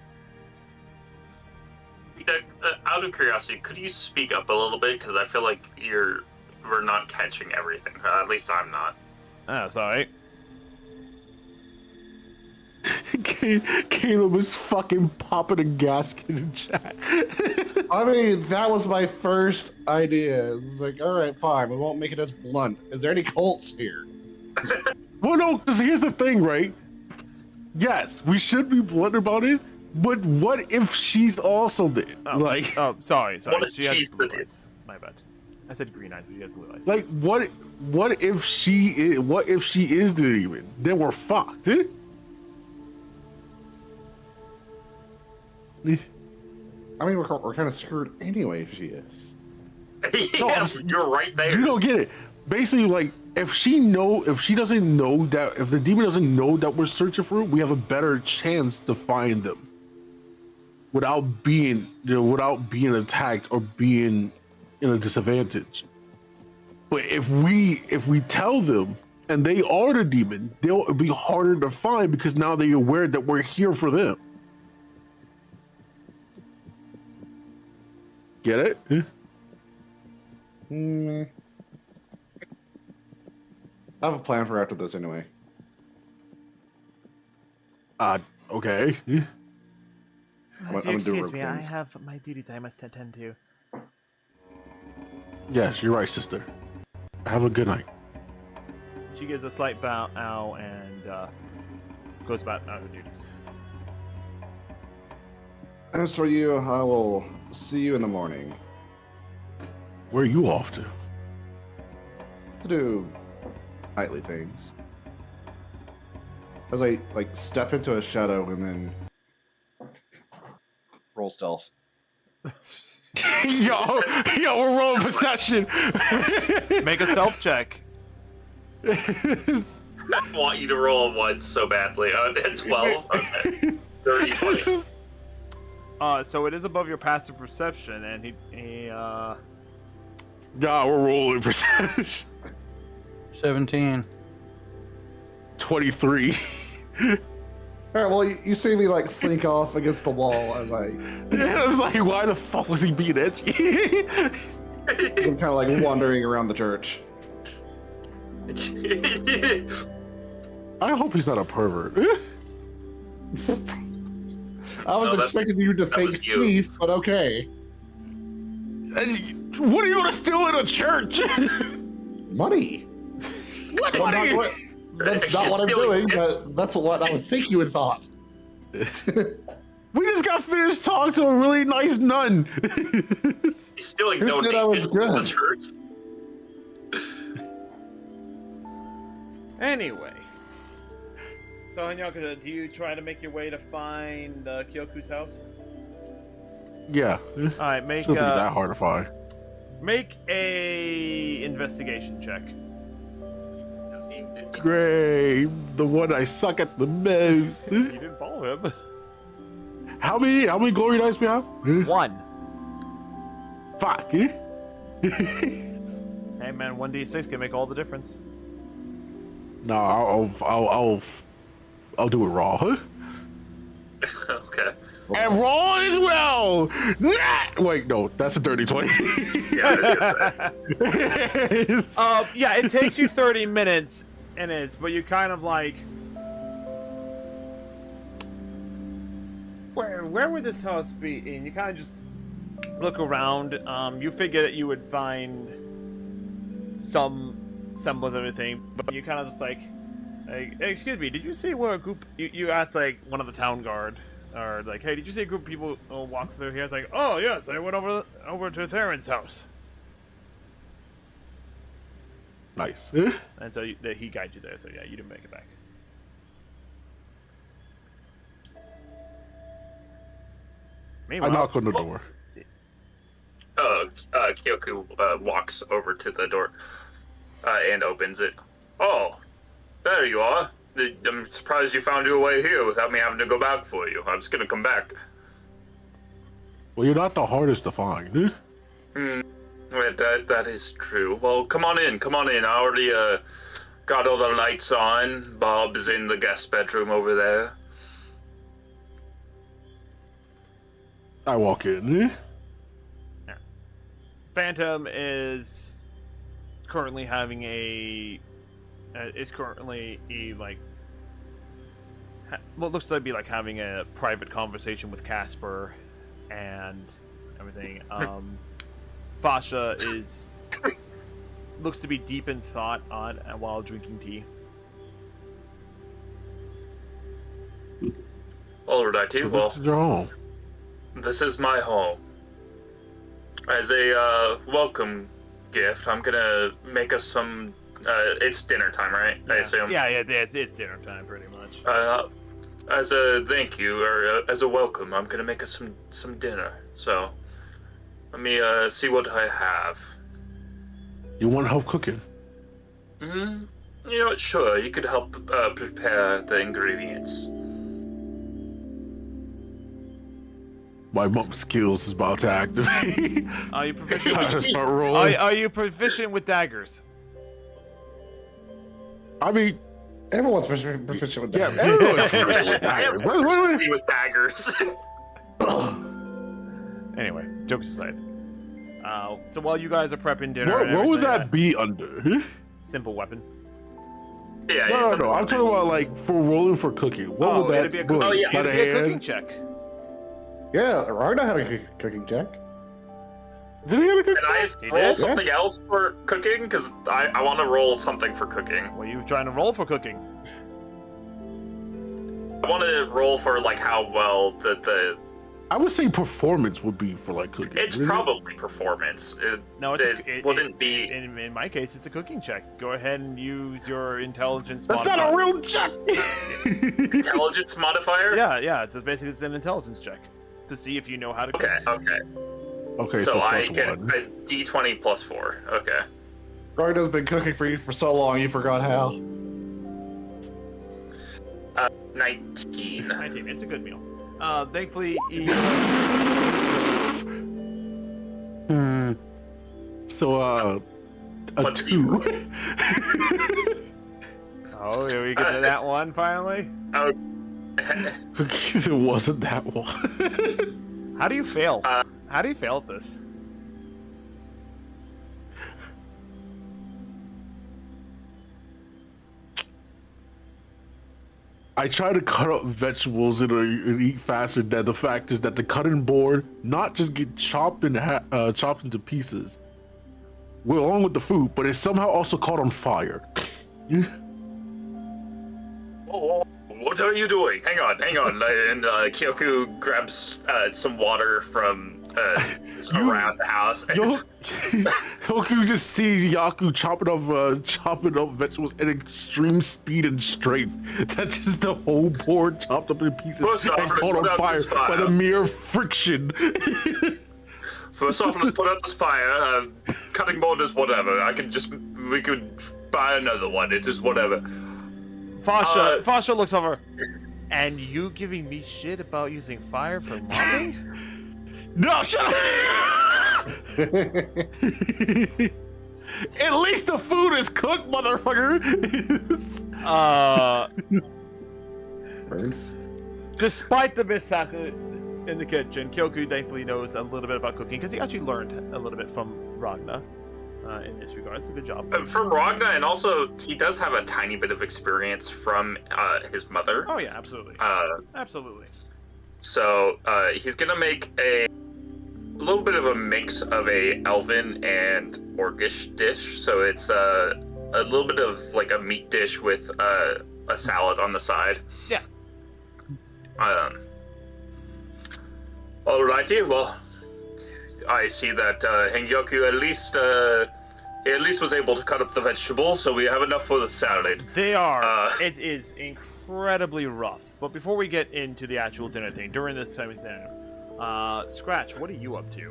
Out of curiosity, could you speak up a little bit? Because I feel like we're not catching everything. At least I'm not. Oh, sorry. Caleb was fucking popping a gasket in chat. I mean, that was my first idea. It's like, all right, fine, we won't make it as blunt. Is there any cults here? Well, no, because here's the thing, right? Yes, we should be blunt about it, but what if she's also there? Oh, sorry. What if She has she's blue the- eyes. My bad. I said green eyes, but you have blue eyes. like what if she is the demon? Then we're fucked. Eh? I mean, we're kind of screwed anyway if she is. Yeah, you're right there. You don't get it. Basically, like if doesn't know that, if the demon doesn't know that we're searching for it, we have a better chance to find them without being attacked or being in a disadvantage. But if we tell them and they are the demon, they'll be harder to find because now they're aware that we're here for them. Get it? Hmm. I have a plan for after this anyway. Okay. I'm If you gonna do excuse rogue me, I things. have my duties I must attend to. Yes, you're right, sister. Have a good night. She gives a slight bow and goes about her duties. As for you, I will see you in the morning Where are you off to? to do nightly things. As I like step into a shadow and then roll stealth. yo, we're rolling perception. Make a stealth check. I want you to roll a 1 so badly. 12? Okay. 30, 20. So it is above your passive perception, and he Nah, we're rolling perception. 17. 23. Alright, well, you see me like slink off against the wall as I. I was like, why the fuck was he being edgy? I'm kind of like wandering around the church. I hope he's not a pervert. I was No, expecting you to that fake was you. thief, but okay. And what are you gonna steal in a church? Money. What Well, money? that's not what I'm doing, but that's what I would think you had thought. We just got finished talking to a really nice nun. He's stealing Who said I was donations from the good? church. Anyway. So, Hanyaka, do you try to make your way to find Kyoku's house? Yeah. Alright, make Shouldn't be that hard to find. make a investigation check. Great. The one I suck at the most. You didn't follow him. How many glory dice we have? 1. Fuck. Hey man, 1d6 can make all the difference. No, I'll do it raw. Huh? Okay. And raw as well. Wait, no, that's a dirty 20. Yeah, it is. Yeah, it takes you 30 minutes, but you kind of like, where would this house be? And you kind of just look around. You figure that you would find some semblance of anything, but you kind of just like, excuse me, did you see where a group? You asked like one of the town guard, or like, hey, did you see a group of people walk through here? It's like, oh yes, I went over to Theron's house. Nice. And so he guides you there, so yeah, you didn't make it back. I Meanwhile, knock on the door. Kyoku walks over to the door and opens it. Oh, there you are. I'm surprised you found your way here without me having to go back for you. I was gonna come back. Well, you're not the hardest to find. That is true. Well, come on in. I already got all the lights on. Bob is in the guest bedroom over there. I walk in. Phantom is currently having what looks to be like having a private conversation with Casper and everything. Fasha looks to be deep in thought while drinking tea. Alrighty, So well, this is your home. this is my home. As a welcome gift, I'm gonna make us some. It's dinner time, right? I assume. Yeah, it's dinner time pretty much. As a thank you or as a welcome, I'm gonna make us some dinner. So let me see what I have. You want help cooking? You know what? Sure, you could help prepare the ingredients. My monk skills is about to activate. Are you proficient? Gotta start rolling. Are you proficient with daggers? I mean, Everyone's proficient with yeah, that. everyone's proficient with daggers. Proficiency with daggers. Anyway, jokes aside. So while you guys are prepping dinner, and What would everything, that be under? simple weapon. Yeah, No, it's no, no. I'm talking about like for rolling for cooking. What would that? it'd be a cooking, Oh, yeah. it'd be a cooking check. Yeah, Ragnar had a cooking check. Did he have a good Can I He roll did? something else for cooking? Because I want to roll something for cooking. What are you trying to roll for cooking? I want to roll for like how well the I would say performance would be for like cooking. it's wouldn't it? probably performance. No, It wouldn't be. In my case, it's a cooking check. Go ahead and use your intelligence That's modifier. not a real check. Intelligence modifier? Yeah. Basically it's an intelligence check to see if you know how to cook. Okay. Okay, So I plus get one. a d20 plus 4. Okay. Ragnar's been cooking for you for so long, you forgot how. 19. 19. It's a good meal. Thankfully, So a What's 2. oh, here we get to that one finally. Cookies, it wasn't that one. How do you fail? How do you fail at this? I try to cut up vegetables and eat faster. That the fact is that the cutting board not just get chopped chopped into pieces, along with the food, but it's somehow also caught on fire. Oh, what are you doing? Hang on. And Kyoku grabs some water from around the house. Yoku just sees Yaku chopping up vegetables at extreme speed and strength. That's just the whole board chopped up in pieces First off, and let's caught put on out fire this fire. by the mere friction. First off, let's put out this fire. Cutting board is whatever. We could buy another one. It is whatever. Fasha looks over. And you giving me shit about using fire for mopping? No, shut up! At least the food is cooked, motherfucker. Despite the mishaps in the kitchen, Kyoku thankfully knows a little bit about cooking because he actually learned a little bit from Ragna in this regard. So good job. From Ragna, and also he does have a tiny bit of experience from his mother. Oh yeah, absolutely. Absolutely. So he's gonna make a little bit of a mix of a elven and orcish dish. So it's a little bit of like a meat dish with a salad on the side. Yeah. Alrighty. Well, I see that Hengyoku at least was able to cut up the vegetables, so we have enough for the salad. They are. It is incredibly rough. But before we get into the actual dinner thing, during this time of dinner, Scratch, what are you up to?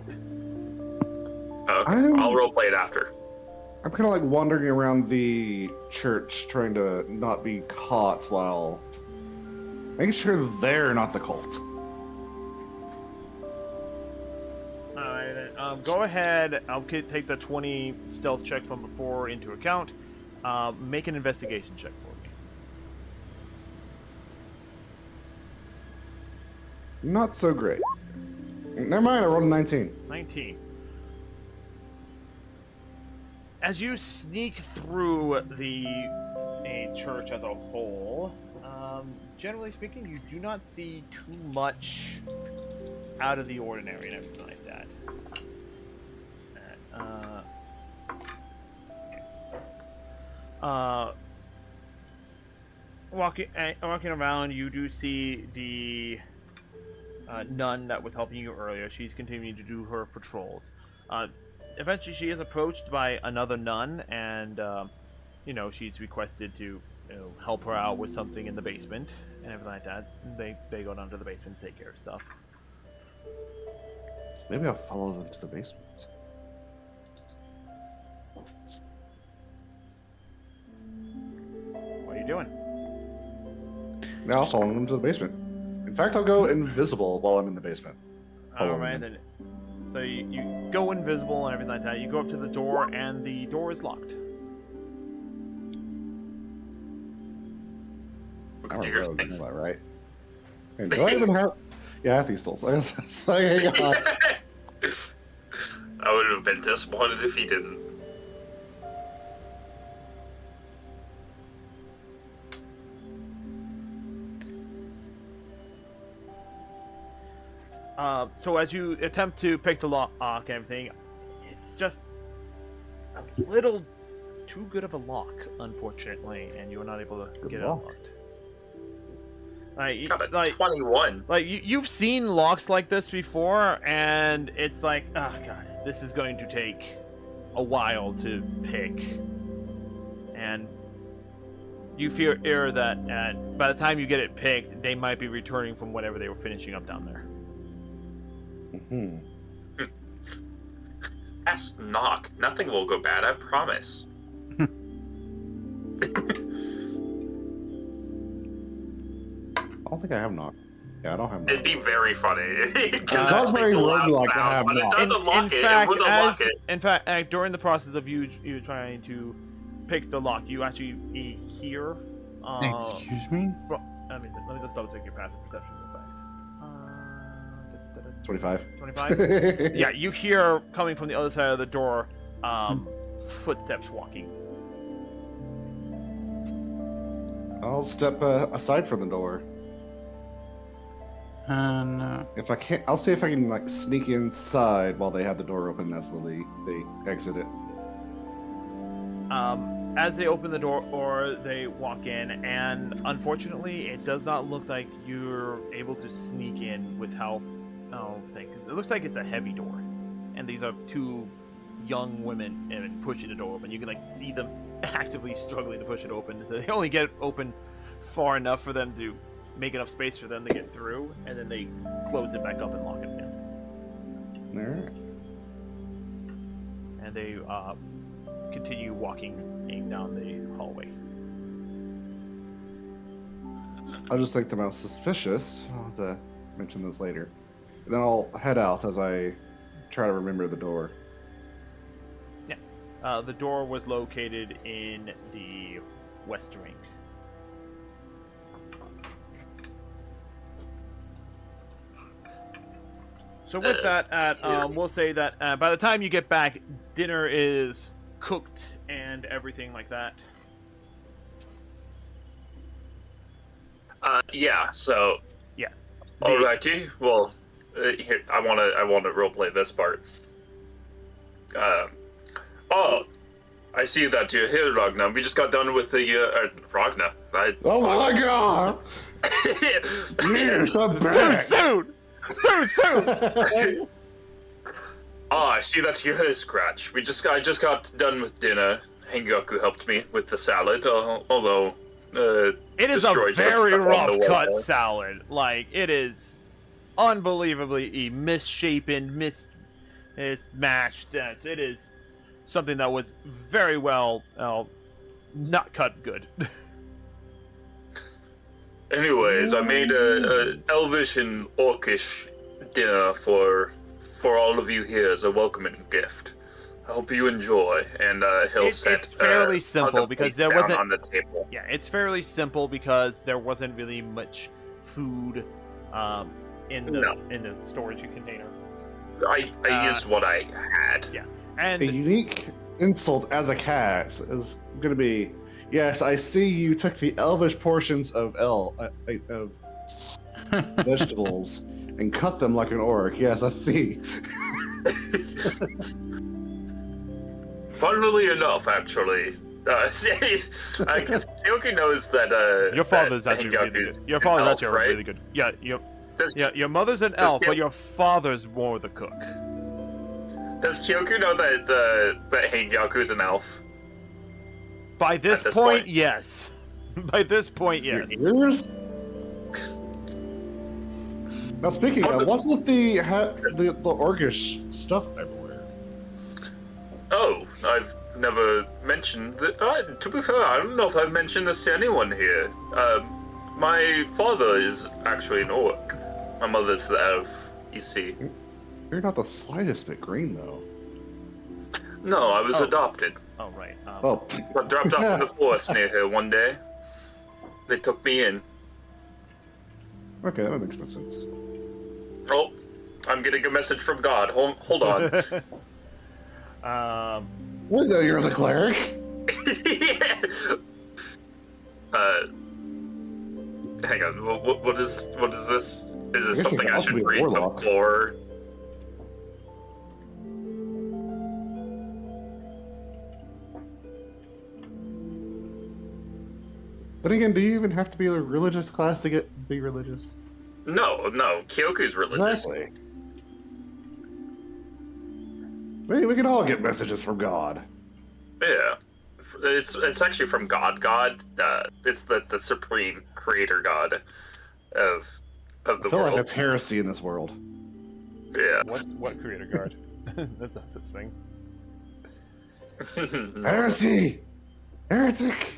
Okay, I'll roleplay it after. I'm kind of like wandering around the church, trying to not be caught while making sure they're not the cult. Alright, then, go ahead. I'll take the 20 stealth check from before into account. Make an investigation check for me. Not so great. Never mind, I rolled a 19. 19. As you sneak through the church as a whole, generally speaking, you do not see too much out of the ordinary and everything like that. Walking around, you do see the nun that was helping you earlier. She's continuing to do her patrols. Eventually, she is approached by another nun, and she's requested to help her out with something in the basement and everything like that. They go down to the basement to take care of stuff. Maybe I'll follow them to the basement. What are you doing? Now I'll follow them to the basement. In fact, I'll go invisible while I'm in the basement. Alright, then. So you go invisible and everything like that. You go up to the door, and the door is locked. I'm a rogue, you know that, right? Hey, do I even have... Yeah, I have these tools. Hang on. I would have been disappointed if he didn't. So as you attempt to pick the lock and everything, it's just a little too good of a lock, unfortunately, and you're not able to get it lock. unlocked. Like, Got a 21. Like you've seen locks like this before, and it's like, oh god, this is going to take a while to pick, and you fear that by the time you get it picked, they might be returning from whatever they were finishing up down there. Ask knock. Nothing will go bad, I promise. I don't think I have knock. Yeah, I don't have knock. It'd be very funny. sounds very roguelike to have but it knock. doesn't lock it. fact, It wouldn't lock it. in fact, during the process of you trying to pick the lock, you actually hear. Excuse me? Let me just double check your passive perception effects. 25. 25? Yeah, you hear coming from the other side of the door, footsteps walking. I'll step aside from the door. And If I can't, I'll see if I can like sneak inside while they have the door open as they exit it. As they open the door, or they walk in, and unfortunately, it does not look like you're able to sneak in with health. Because it looks like it's a heavy door, and these are two young women and pushing the door open. You can like see them actively struggling to push it open. So they only get it open far enough for them to make enough space for them to get through, and then they close it back up and lock it again. Alright. And they continue walking down the hallway. I'll just think them out suspicious. I'll have to mention this later. And then I'll head out as I try to remember the door. The door was located in the west wing. So with that, we'll say that by the time you get back, dinner is cooked and everything like that. Yeah. So. Yeah. Alrighty. Well, here I want to roleplay this part. Oh, I see that you're here, Ragnar. We just got done with the Ragnar. Oh my god! Yes, I'm Too back! soon! Too soon! I see that you're here, Scratch. I just got done with dinner. Hengyaku helped me with the salad, although It is a destroyed some very stuff on rough the cut wall. salad. Like, it is unbelievably misshapen, mismatched. It is something that was very well not cut good. Anyways, I made a elvish and orcish dinner for all of you here as a welcoming gift. I hope you enjoy, and he'll set. It's fairly simple other because plates there down wasn't on the table. Yeah, it's fairly simple because there wasn't really much food in the storage container. I used what I had. Yeah, A and unique insult as a cat is going to be, yes, I see you took the elvish portions of vegetables and cut them like an orc. Yes, I see. Funnily enough, actually, because Yoki knows that your father's that actually really Hengyaku's good. Your an father's elf, actually right? really good. Yeah, Does, your mother's an elf, but your father's more the cook. Does Kyoku know that that Hengyaku's an elf? By this At this point, point. yes. By this point, yes. Your ears? Now speaking of, what's with the orcish stuff everywhere? Oh, I've never mentioned that. To be fair, I don't know if I've mentioned this to anyone here. My father is actually an orc. My mother's the elf, you see. You're not the slightest bit green, though. No, I was Oh. adopted. Oh, right. Oh, Got dropped off in the forest near here one day. They took me in. okay, that makes more sense. Oh, I'm getting a message from God. Hold on. Well, no, you're the cleric. Hang on. What is this? Is this I guess you something could I also should be a read warlock. before? Then again, do you even have to be a religious class to be religious? No, Kyoku's religious. Exactly. Maybe we can all get messages from God. Yeah. It's actually from God. God, it's the supreme creator God of I the feel world. like that's heresy in this world. Yeah. What creator guard? That's no such thing. No. Heresy! Heretic!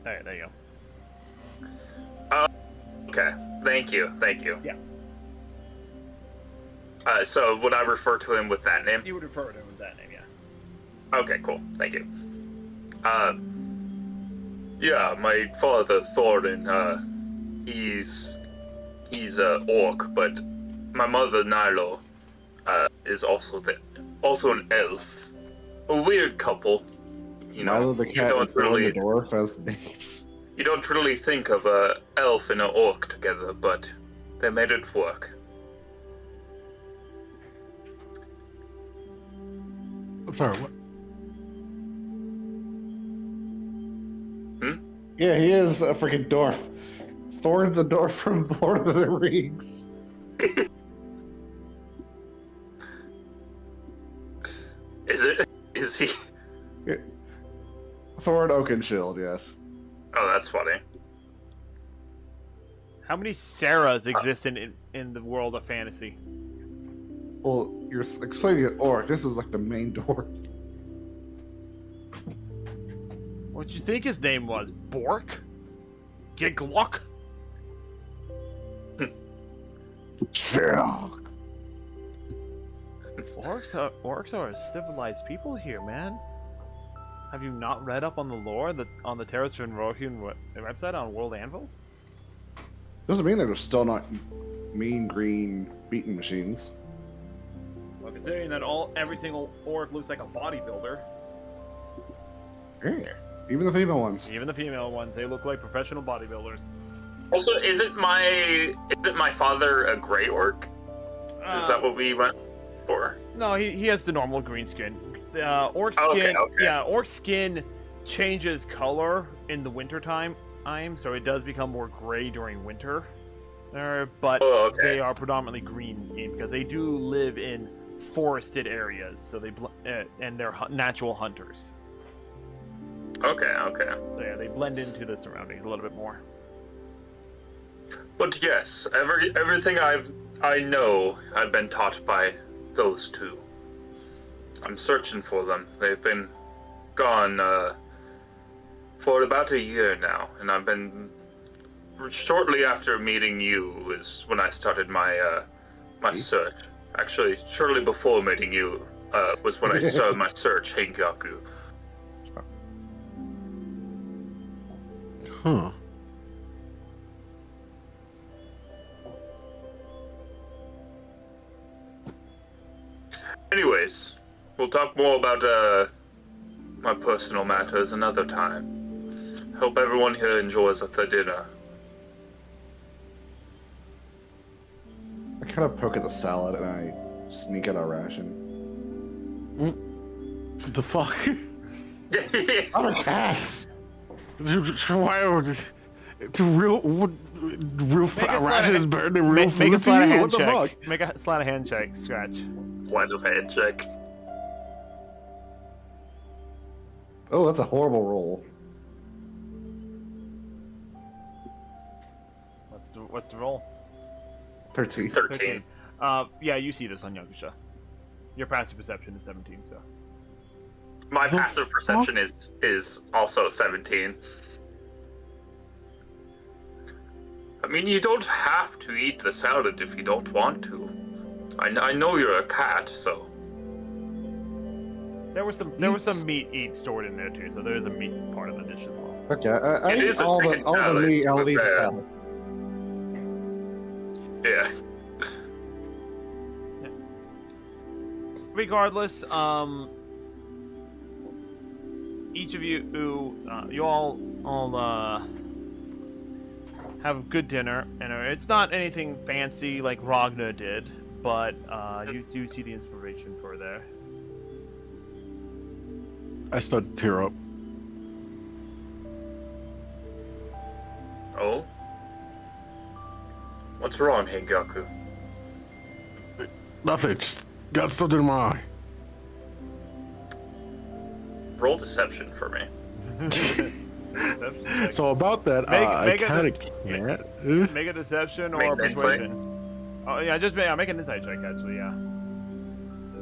Alright, there you go. Okay. Thank you. Yeah. So would I refer to him with that name? You would refer to him with that name, yeah. Okay, cool. Thank you. Yeah, my father Thorin, he's a orc, but my mother Nilo, is also an elf. A weird couple. You know, Milo the cat and Thorin the dwarf as names. You don't really think of a elf and an orc together, but they made it work. I'm sorry, what? Yeah, he is a freaking dwarf. Thorin's a dwarf from Lord of the Rings. Is he? Yeah. Thorin Oakenshield, yes. Oh, that's funny. How many Sarahs exist in the world of fantasy? Well, you're explaining it orc. This is like the main dwarf. What'd you think his name was? Bork? Giglock? Yeah. Orcs are civilized people here, man. Have you not read up on the lore on the Terras Venrohyun website on World Anvil? Doesn't mean they're still not mean green beating machines. Well, considering that every single orc looks like a bodybuilder. Yeah. Even the female ones. Even the female ones, they look like professional bodybuilders. Also, isn't my father a gray orc? Is that what we went for? No, he has the normal green skin. Orc skin, Okay. yeah, orc skin changes color in the wintertime, so it does become more gray during winter. But they are predominantly green because they do live in forested areas, so and they're natural hunters. Okay. So yeah, they blend into the surroundings a little bit more. But yes, everything I know, I've been taught by those two. I'm searching for them. They've been gone for about a year now, and I've been shortly after meeting you is when I started my search. Actually, shortly before meeting you was when I started my search, Hengaku. Huh. Anyways, we'll talk more about my personal matters another time. Hope everyone here enjoys their dinner. I kind of poke at the salad and I sneak out a ration. What the fuck? I'm a cat! Why would it's real ration is better than real food Make a to sleight of you? hand What the check. fuck? Make a sleight of hand check. Scratch. Sleight of hand check. Oh, that's a horrible roll. What's the roll? 13. 13. Yeah, you see this on Yakusha. Your passive perception is 17, so. My passive perception is also 17. I mean, you don't have to eat the salad if you don't want to. I know you're a cat, so. There was some meat stored in there too, so there is a meat part of the dish as well. Okay, I eat all the meat, I'll leave the salad. Yeah. Regardless, each of you, you all have a good dinner, and it's not anything fancy like Ragnar did, but you do see the inspiration for there. I start to tear up. Oh? What's wrong, Hengaku? Nothing. Just got something in my eye. Roll deception for me. Deception check. So about that, I kind of can't. Make a deception Make or an insight? persuasion. Oh yeah, make an insight check actually. Yeah.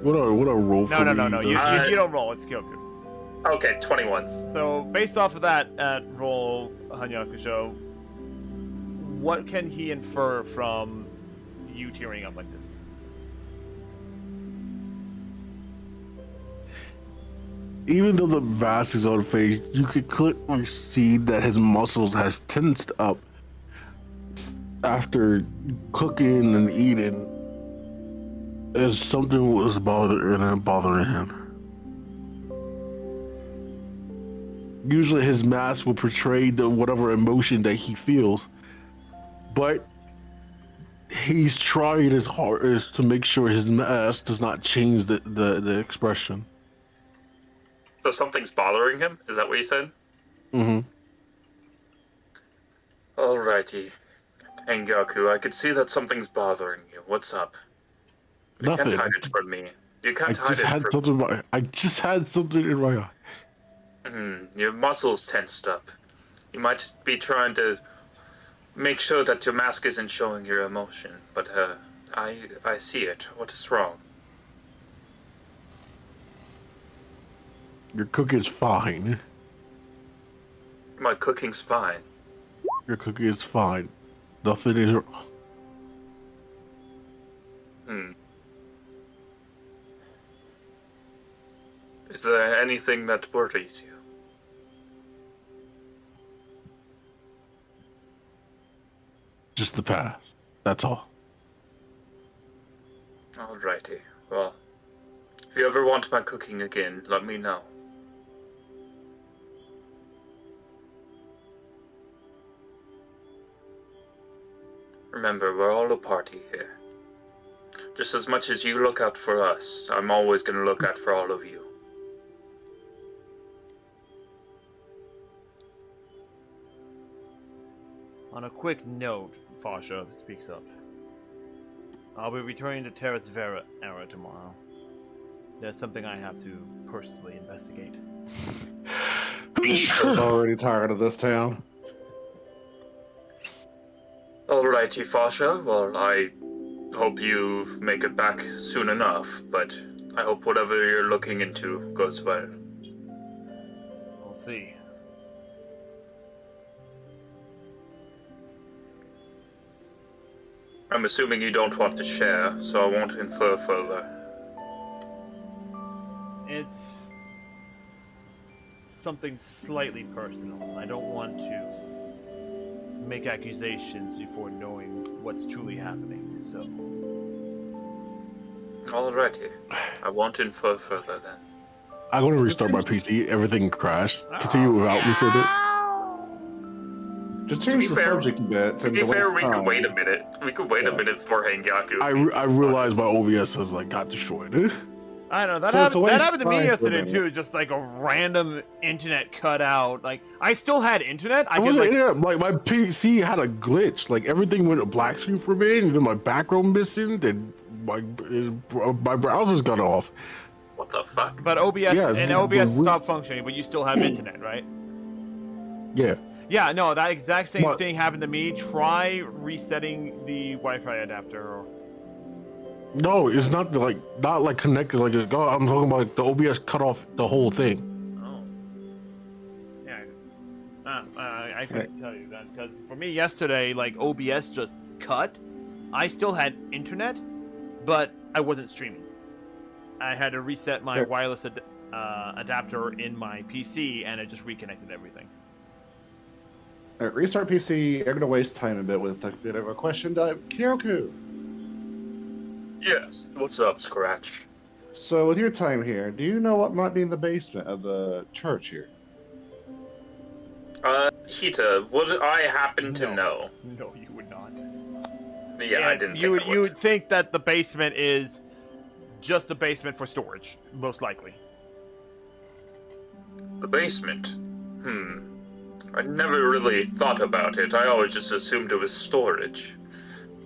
What a roll for No. me, You though? don't roll. It's Kyoku. Okay, 21. So based off of that roll, Hanyakusho, what can he infer from you tearing up like this? Even though the mask is on his face, you could clearly see that his muscles has tensed up after cooking and eating, as something was bothering him. Usually his mask will portray whatever emotion that he feels, but he's trying his hardest to make sure his mask does not change the expression. So something's bothering him? Is that what you said? Mm-hmm. Alrighty. Hengaku, I could see that something's bothering you. What's up? You Nothing. can't hide it from me. You can't hide it from me. I just had something in my eye. Your muscles tensed up. You might be trying to make sure that your mask isn't showing your emotion, but I see it. What is wrong? Your cooking's fine. My cooking's fine. Your cooking is fine. Nothing is wrong. Is there anything that worries you? Just the past. That's all. Alrighty. Well, if you ever want my cooking again, let me know. Remember, we're all a party here. Just as much as you look out for us, I'm always going to look out for all of you. On a quick note, Fasha speaks up. I'll be returning to Terras Venrohyun tomorrow. There's something I have to personally investigate. I'm already tired of this town. Alrighty, Fasha. Well, I hope you make it back soon enough, but I hope whatever you're looking into goes well. We'll see. I'm assuming you don't want to share, so I won't infer further. It's something slightly personal. I don't want to make accusations before knowing what's truly happening, so... Alrighty. I won't infer further then. I'm gonna restart my PC. Everything crashed. Continue without me for a bit. Just To be change the fair- subject a bit. To be fair, we could wait a minute. We could wait a minute for Hengaku. I realized my OBS has got destroyed. I don't know, So it's a waste that happened to me of time yesterday for too, just like a random internet cutout. Like, I still had internet, I I could like... like my PC had a glitch. Like everything went a black screen for me, and then my background missing. Then my browser's got off. What the fuck? But OBS, Yeah, and it's- OBS we- stopped functioning, but you still have internet, right? Yeah. Yeah, no, that exact same What? thing happened to me. Try resetting the Wi-Fi adapter. Or... No, it's not like connected. Like I'm talking about the OBS cut off the whole thing. Oh. Yeah. I couldn't tell you that, because for me yesterday, like, OBS just cut. I still had internet, but I wasn't streaming. I had to reset my wireless adapter in my PC, and it just reconnected everything. Alright, restart PC. I'm gonna waste time a bit with a bit of a question to Kyoku. Yes. What's up, Scratch? So, with your time here, do you know what might be in the basement of the church here? Hita, would I happen to No. know? No, you would not. Yeah, I didn't You think I would. would think that the basement is just a basement for storage, most likely. The basement? I never really thought about it. I always just assumed it was storage.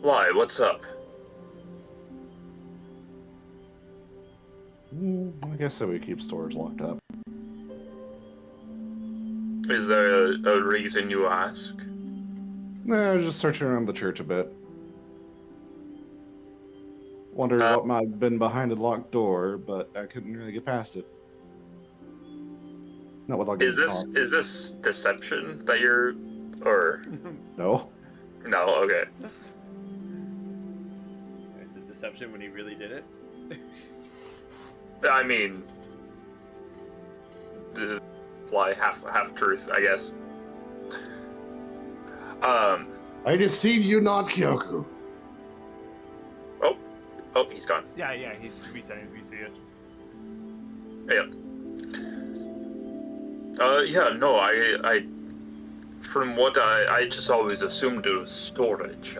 Why? What's up? I guess that we keep storage locked up. Is there a reason you ask? Nah, just searching around the church a bit. Wondered what might have been behind a locked door, but I couldn't really get past it. Not without getting caught. Is this deception that you're, or No. no? Okay. Is it deception when he really did it? I mean, lie, half truth, I guess. I deceive you not, Kyoku. Oh, he's gone. Yeah, he's resetting VCS. Yeah. Yeah, no, I from what I just always assumed it was storage.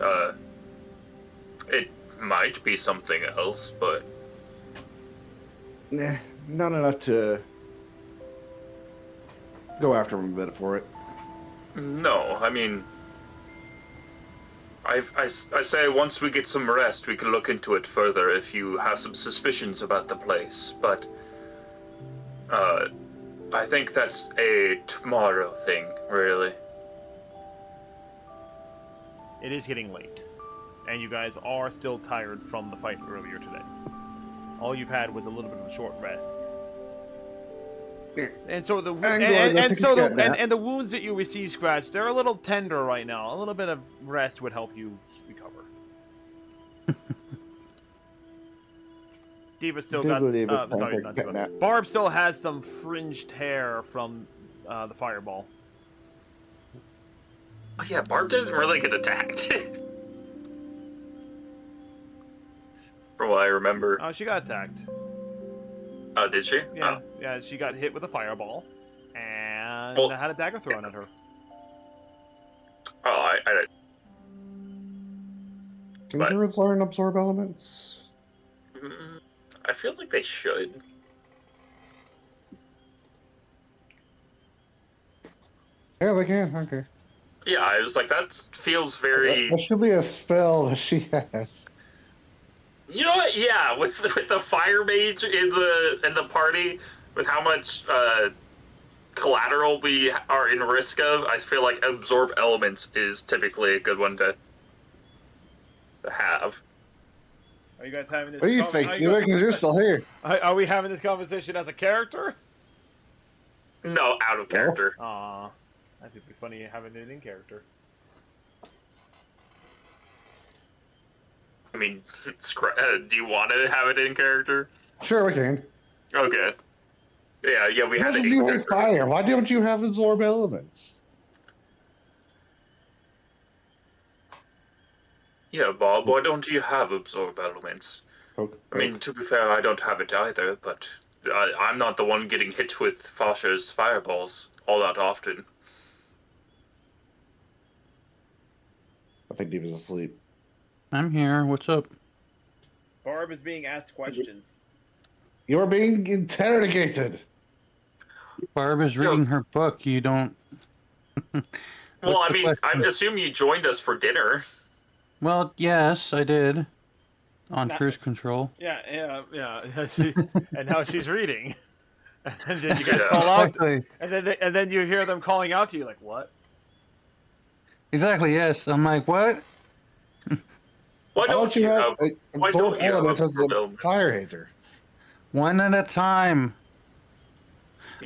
It might be something else, but Nah, not enough to go after him a bit for it. no, I mean, I say once we get some rest, we can look into it further if you have some suspicions about the place, but, I think that's a tomorrow thing, really. It is getting late, and you guys are still tired from the fight earlier today. All you've had was a little bit of a short rest. And so the and the wounds that you receive, Scratch, they're a little tender right now. A little bit of rest would help you recover. Diva still got. Sorry, not Diva. Barb still has some fringed hair from the fireball. Oh yeah, Barb didn't really get attacked. From what I remember. Oh, she got attacked. Oh, did she? Yeah, Oh. yeah, she got hit with a fireball, and Well, had a dagger thrown at her. Oh, I Can but- druids learn absorb elements? I feel like they should. Yeah, they can. Okay. Yeah, I was like, that feels very. That should be a spell that she has. You know what? Yeah, with the fire mage in the party, with how much collateral we are in risk of, I feel like absorb elements is typically a good one to have. Are you guys having this? What do you think? You think you're still here? Are we having this conversation as a character? No, out of character. Aw, that would be funny having it in character. I mean, do you want to have it in character? Sure, we can. Okay. Yeah, we How had it does in you character. hate fire? Why don't you have absorb elements? Yeah, Bob, why don't you have absorb elements? Okay. I mean, to be fair, I don't have it either, but I'm not the one getting hit with Fasha's fireballs all that often. I think Diva's asleep. I'm here. What's up? Barb is being asked questions. You're being interrogated. Barb is reading her book. You don't. Well, What's I the mean, I question? assume you joined us for dinner. Well, yes, I did. On Nah. cruise control. Yeah. And now she's reading. And then you guys Yeah. call out, Exactly. and then you hear them calling out to you like, "What?" Exactly. Yes. I'm like, what? Why Why don't you have? why absorb don't you have elements as absorb a elements? fire hater? One at a time.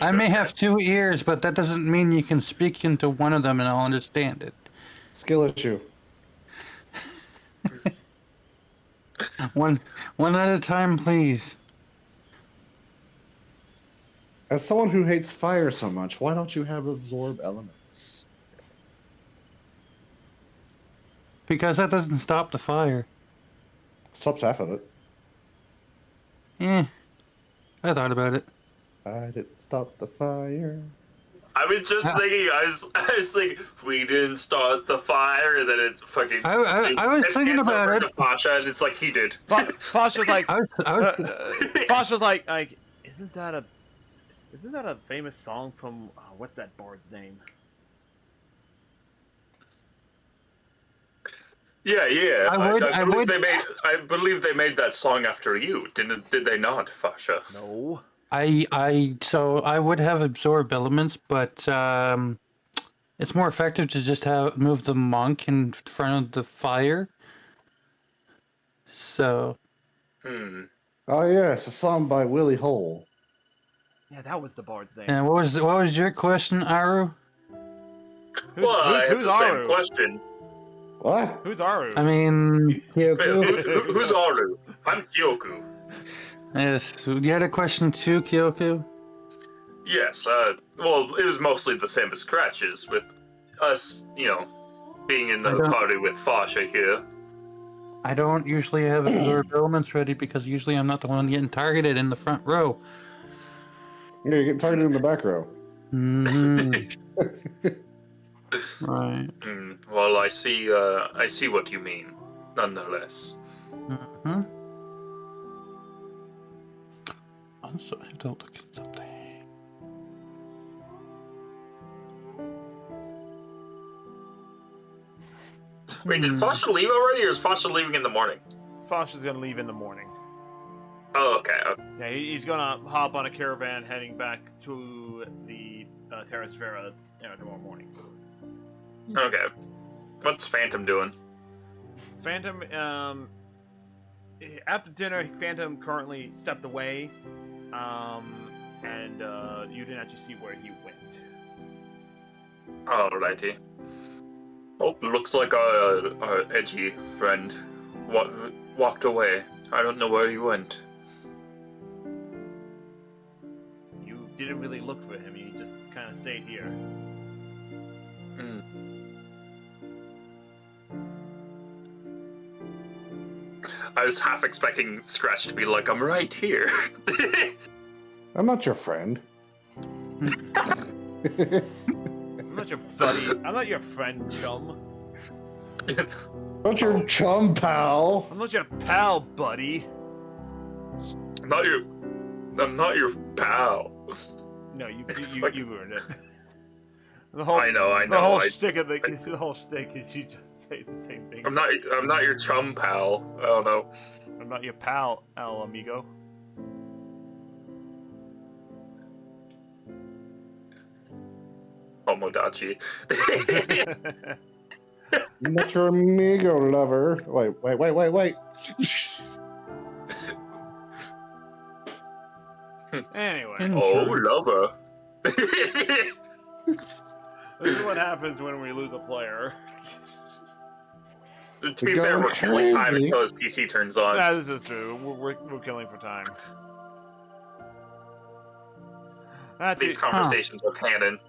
I may have 2 ears, but that doesn't mean you can speak into one of them and I'll understand it. Skill issue. One at a time, please. As someone who hates fire so much, why don't you have absorb elements? Because that doesn't stop the fire. Stops half of it. I thought about it. I didn't stop the fire. I was just thinking. I was thinking we didn't start the fire, and then it fucking. I was thinking about over it. to Fasha, and it's like he did. Fasha's like, I was Fasha's like, isn't that a famous song from what's that bard's name? Yeah. I believe they made that song after you. Did they not, Fasha? No. So I would have absorb elements, but it's more effective to just move the monk in front of the fire. So. Oh yes, a song by Willie Hole. Yeah, that was the bard's name. And what was your question, Aru? I had the Aru? same question. What? Who's Aru? I mean, Kyoku. Who's Aru? I'm Kyoku. Yes, you had a question too, Kyoku? Yes, well, it was mostly the same as Scratch's, with us, being in the party with Fasha here. I don't usually have absorb elements ready because usually I'm not the one getting targeted in the front row. Yeah, you're getting targeted in the back row. Right. Well, I see what you mean, nonetheless. Also, I have to look at something. Wait, did Fasha leave already, or is Fasha leaving in the morning? Fasha's gonna leave in the morning. Oh, okay. Yeah, he's gonna hop on a caravan heading back to the Terras Venrohyun tomorrow morning. Okay. What's Phantom doing? Phantom, after dinner, Phantom currently stepped away, and you didn't actually see where he went. Alrighty. Oh, looks like our edgy friend walked away. I don't know where he went. You didn't really look for him. You just kind of stayed here. I was half expecting Scratch to be like, I'm right here. I'm not your friend. I'm not your buddy. I'm not your friend, chum. Not your chum, pal. I'm not your pal, buddy. I'm not your pal. No, you ruined it. I know. The whole shtick is you just say the same thing. I'm not your chum pal. I don't know. I'm not your pal, el amigo. Tomodachi. Not your amigo lover. Wait. Anyway. Oh, lover. This is what happens when we lose a player. To be fair, we're killing time until his PC turns on. Nah, this is true. We're killing for time. These conversations are canon.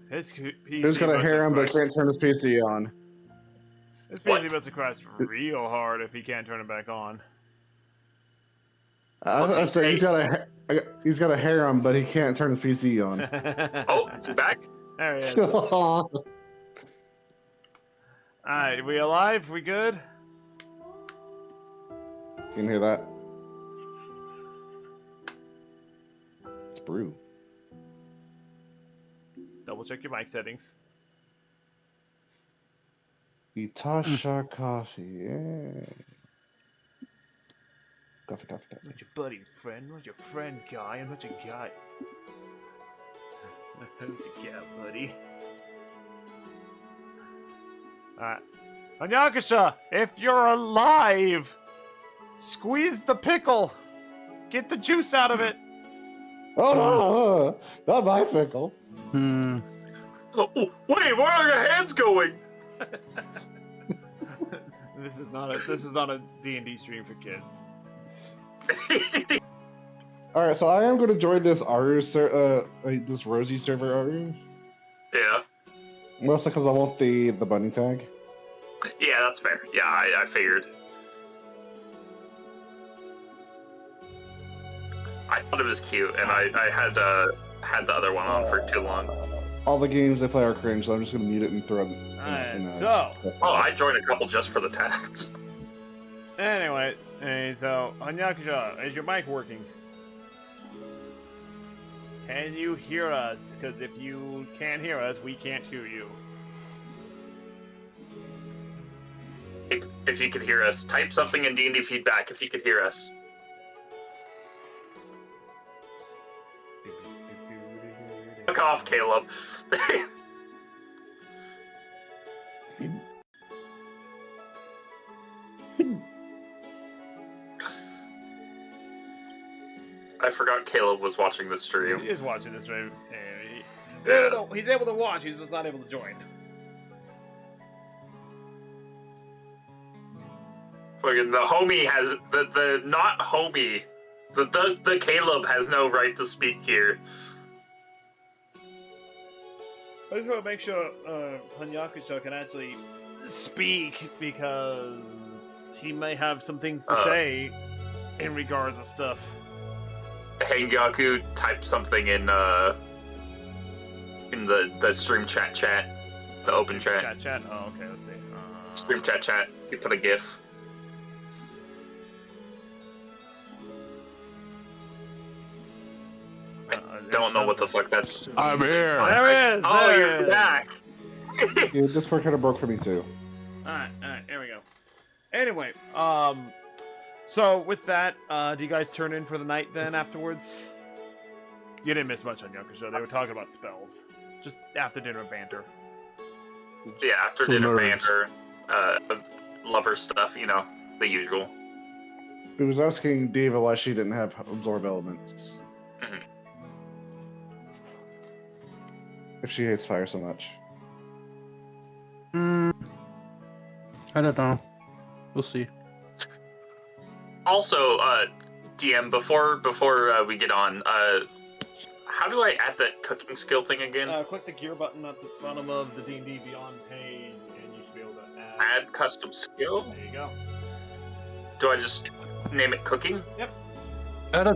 His PC Who's gonna hear him but can't turn his PC on? His PC must have crashed real hard if he can't turn it back on. I say he's got a harem, but he can't turn his PC on. Oh, is he back? There he is. Alright, we alive? We good? You can hear that? It's brew. Double check your mic settings. Itasha coffee, yeah. Coffee. I'm not your buddy, friend. I'm not your friend, guy. I'm not your guy. I'm not your guy, buddy. Alright. Anyakasha, if you're alive, squeeze the pickle. Get the juice out of it. Oh no, not my pickle. Oh, wait, where are your hands going? This is not a D&D stream for kids. All right, so I am going to join this this Rosie server, Aru. Yeah. Mostly because I want the bunny tag. Yeah, that's fair. Yeah, I figured. I thought it was cute, and I had the other one on for too long. All the games I play are cringe, so I'm just gonna mute it and throw them. Alright, so Oh, I joined a couple just for the tags. anyway, so Hanyakusha, is your mic working? Can you hear us? Because if you can't hear us, we can't hear you. If you could hear us, type something in D&D feedback if you could hear us. Fuck off, Caleb. I forgot Caleb was watching the stream. He is watching this stream. Yeah. He's able to watch, he's just not able to join. Fucking the homie has the not homie. The Caleb has no right to speak here. I just want to make sure Hanyakusha can actually speak because he may have some things to say in regards of stuff. Hengaku type something in the stream chat, the open chat. Chat. Oh, okay. Let's see. Stream chat. You put a GIF. I don't know what the fuck that's. I'm here. There he is. Oh, there you're he is. back. Dude, Discord kind of broke for me too. Alright, there we go. Anyway, so with that, do you guys turn in for the night then afterwards? You didn't miss much on Yakusho. They were talking about spells. Just after dinner banter. Yeah, after So dinner nerds. banter, lover stuff, you know, the usual. He was asking Diva why she didn't have absorb elements. Mhm. If she hates fire so much. I don't know. We'll see. Also, DM, before we get on, how do I add that cooking skill thing again? Click the gear button at the bottom of the D&D Beyond page, and you should be able to add... Add custom skill? There you go. Do I just name it cooking? Yep. Out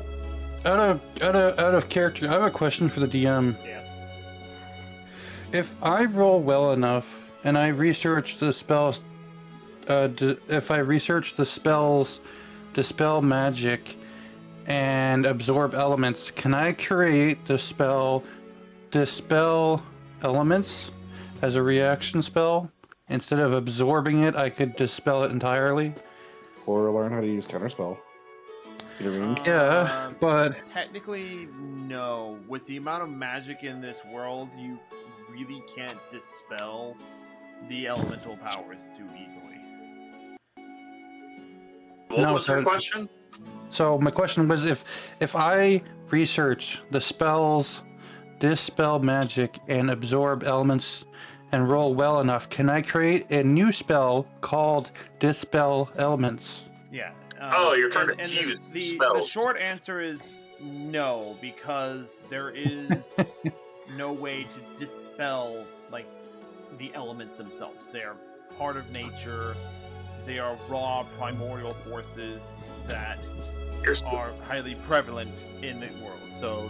of character, I have a question for the DM. Yes. If I roll well enough and I research the spells, if I research the spells, dispel magic, and absorb elements, can I create the spell dispel elements as a reaction spell? Instead of absorbing it, I could dispel it entirely. Or learn how to use counterspell. You know what I mean? Yeah, but Technically, no. With the amount of magic in this world, you really can't dispel the elemental powers too easily. What No, was your so- question? so my question was if I research the spells, dispel magic, and absorb elements and roll well enough, can I create a new spell called dispel elements? Yeah. Oh, you're trying to and fuse the spells. short answer is no, because there is no way to dispel like the elements themselves. They are part of nature. They are raw primordial forces that Your, are highly prevalent in the world. So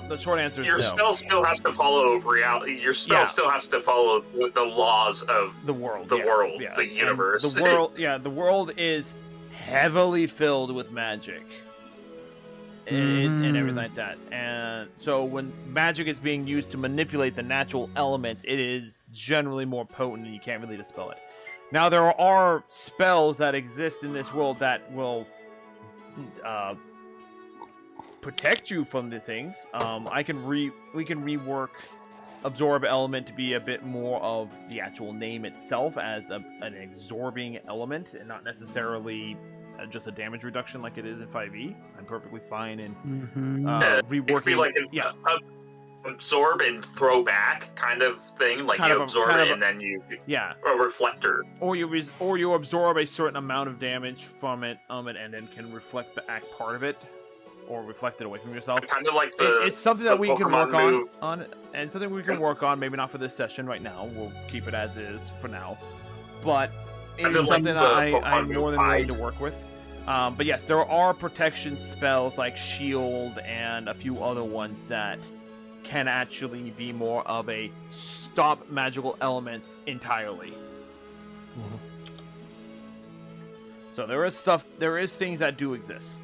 the short answer is your no. spell still has to follow reality. Your spell Yeah. still has to follow the laws of The world. the yeah, world, yeah. the And universe. The world, yeah, the world is heavily filled with magic. And everything like that. And so when magic is being used to manipulate the natural elements, it is generally more potent and you can't really dispel it. Now there are spells that exist in this world that will protect you from the things. We can rework absorb element to be a bit more of the actual name itself as an absorbing element and not necessarily just a damage reduction like it is in 5e. I'm perfectly fine in It could be reworking. like an absorb and throw back kind of thing. Like Kind you of a- absorb kind it of and then you yeah, a reflector. or you absorb a certain amount of damage from it, and then can reflect back part of it, or reflect it away from yourself. Kind of like the It's something that the we can Pokemon work move. on, and something we can work on. Maybe not for this session right now. We'll keep it as is for now, but it Kind is of like something the that Pokemon I'm more move than willing to Hide. work with. But yes, there are protection spells like Shield and a few other ones that can actually be more of a stop magical elements entirely. So there is things that do exist.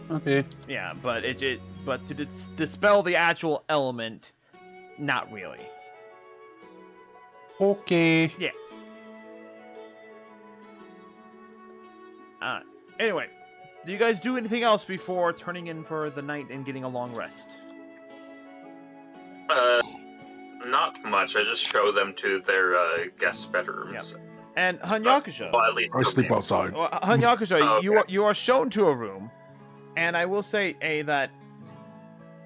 Okay. Yeah, but but to dispel the actual element, not really. Okay. Yeah. Anyway, do you guys do anything else before turning in for the night and getting a long rest? Not much. I just show them to their guest bedrooms. Yeah. And Hanyakusha, Well, at least I sleep outside. Hanyakusha, Oh, okay. you are shown to a room, and I will say that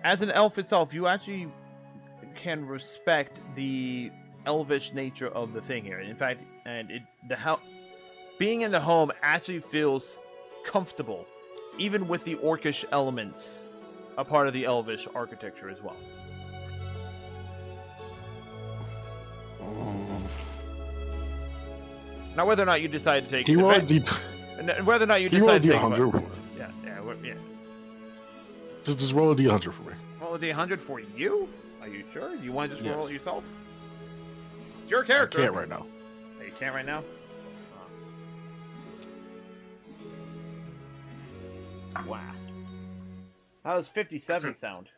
as an elf itself, you actually can respect the elvish nature of the thing here. In fact, being in the home actually feels comfortable, even with the orcish elements, a part of the elvish architecture as well. Now, whether or not you decide to take He rolled whether or not you he rolled decide a to take D100. yeah. Just roll a D100 for me. Roll a D100 for you? Are you sure? You want to just Yes. roll it yourself? It's your I character. can't right now. Oh, you can't right now? Wow. How does 57 sound?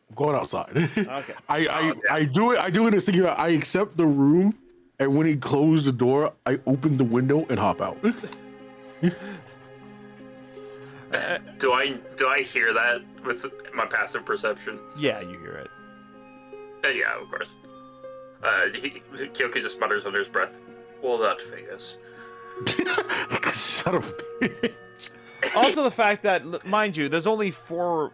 I'm going outside. Okay. I do it as thinking about I accept the room, and when he closed the door, I open the window and hop out. Do I hear that with my passive perception? Yeah, you hear it. Yeah, of course. Kyoki just mutters under his breath. Well, that figures. Son of a bitch. Also, the fact that, mind you, there's only 4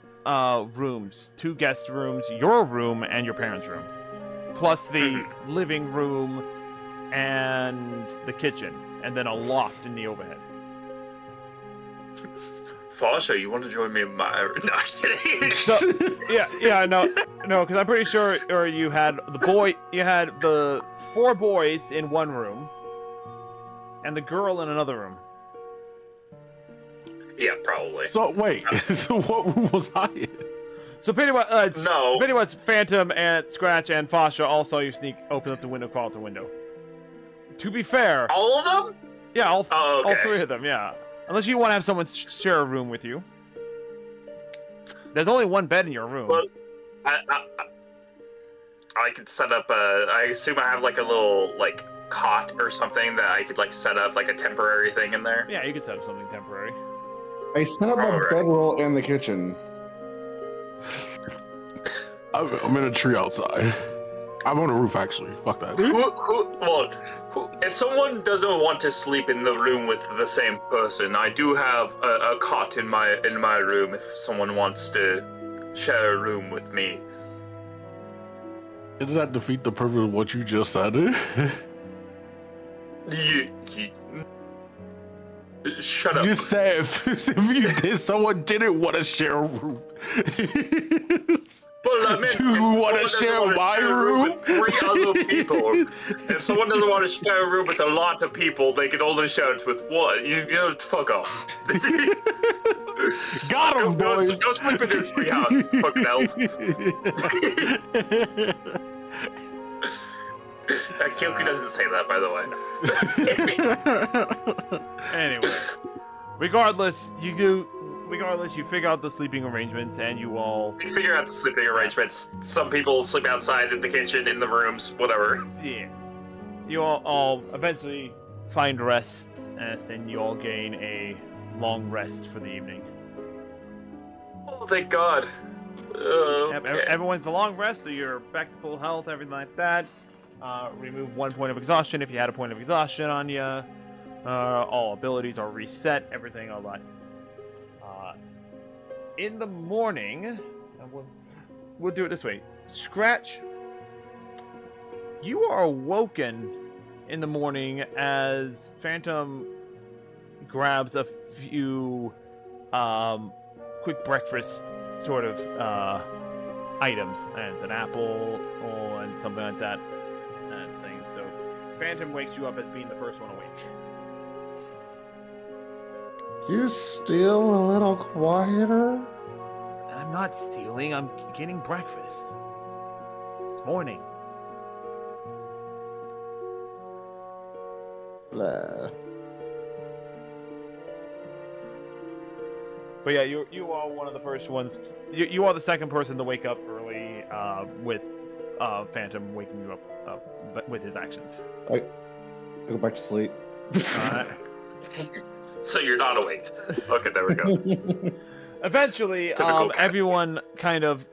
rooms, 2 guest rooms, your room, and your parents' room, plus the living room and the kitchen, and then a loft in the overhead. Fasha, you want to join me in my... No, I'm kidding. So, no, because I'm pretty sure, or you had the 4 boys in one room, and the girl in another room. Yeah, probably. So wait, so what room was I in? So pretty much, No. pretty much Phantom and Scratch and Fasha all saw you open up the window, crawl out the window. To be fair, All of them? yeah, all Oh, okay. 3 of them, yeah. Unless you want to have someone share a room with you. There's only 1 bed in your room. Well, I could set up I assume I have like a little like cot or something that I could like set up like a temporary thing in there. Yeah, you could set up something temporary. I set up a Alright. bedroll in the kitchen. I'm in a tree outside. I'm on the roof actually. Fuck that. If someone doesn't want to sleep in the room with the same person, I do have a cot in my room if someone wants to share a room with me. Does that defeat the purpose of what you just said? Shut up. You said if you did, someone didn't want to share a room. Well, I meant, You if wanna someone doesn't share wanna my share a room? with 3 other people? If someone doesn't want to share a room with a lot of people, they can only share it with 1. You know, fuck off. Got him, boys. Go sleep in your treehouse, fucking elf. Kyoku doesn't say that, by the way. Anyway, regardless, you figure out the sleeping arrangements, and you all, We figure out the sleeping arrangements. Some people sleep outside in the kitchen, in the rooms, whatever. yeah, you all eventually find rest, and then you all gain a long rest for the evening. Oh, thank God. Okay. Everyone's a long rest, so you're back to full health, everything like that. Remove 1 point of exhaustion if you had a point of exhaustion on you. All abilities are reset, everything, all that. In the morning, we'll do it this way. Scratch, you are awoken in the morning as Phantom grabs a few quick breakfast sort of items, and it's an apple and something like that. And saying so, Phantom wakes you up as being the first one awake. You still a little quieter? I'm not stealing. I'm getting breakfast. It's morning. Blah. But yeah, you are one of the first ones. You are the second person to wake up early with Phantom waking you up but with his actions. I go back to sleep. So you're not awake. Okay, there we go. Eventually, Typical cat. everyone kind of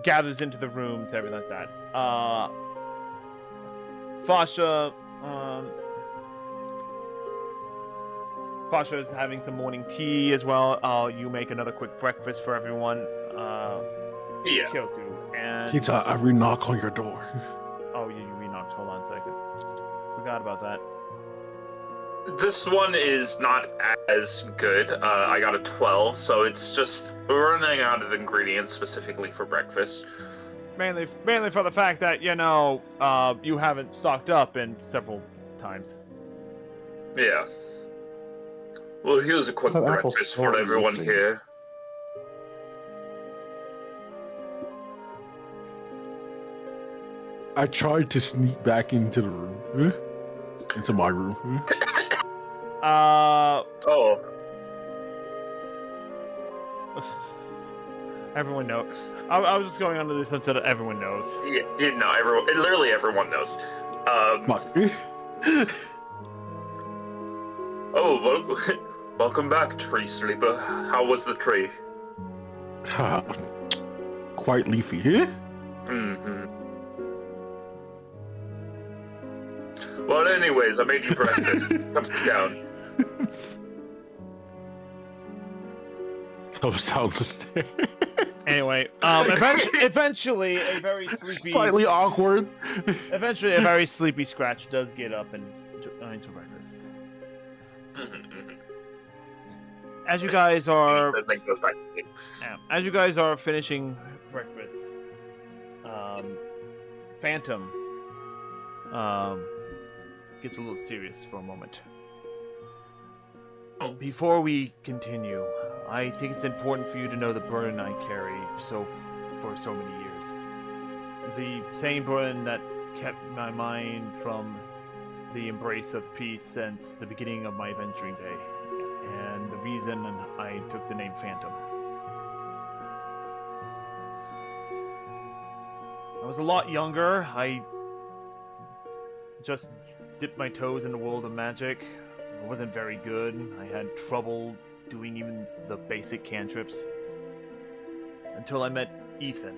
gathers into the rooms, everything like that. Fasha is having some morning tea as well. You make another quick breakfast for everyone. Yeah. Kyoku and Kita, I re-knock on your door. oh, you re-knocked. Hold on a second. Forgot about that. This one is not as good. I got a 12, so it's just we're running out of ingredients specifically for breakfast. Mainly for the fact that you haven't stocked up in several times. Yeah. Well, here's a quick That apple's breakfast so for everyone easy. here. I tried to sneak back into the room. Into my room. Oh, Everyone knows. I was just going on to this so that everyone knows. yeah, no, literally everyone knows. Welcome back, tree sleeper. How was the tree? Quite leafy here. Mm-hmm. Well, anyways, I made you breakfast. Come sit down. Comes down the stairs. Anyway, eventually a very sleepy, Slightly awkward. Eventually, a very sleepy Scratch does get up and joins for breakfast. As you guys are, Then goes back to sleep. as you guys are finishing breakfast, Phantom gets a little serious for a moment. Before we continue, I think it's important for you to know the burden I carry for so many years. The same burden that kept my mind from the embrace of peace since the beginning of my adventuring day, and the reason I took the name Phantom. I was a lot younger. I just dipped my toes in the world of magic. I wasn't very good. I had trouble doing even the basic cantrips. Until I met Ethan.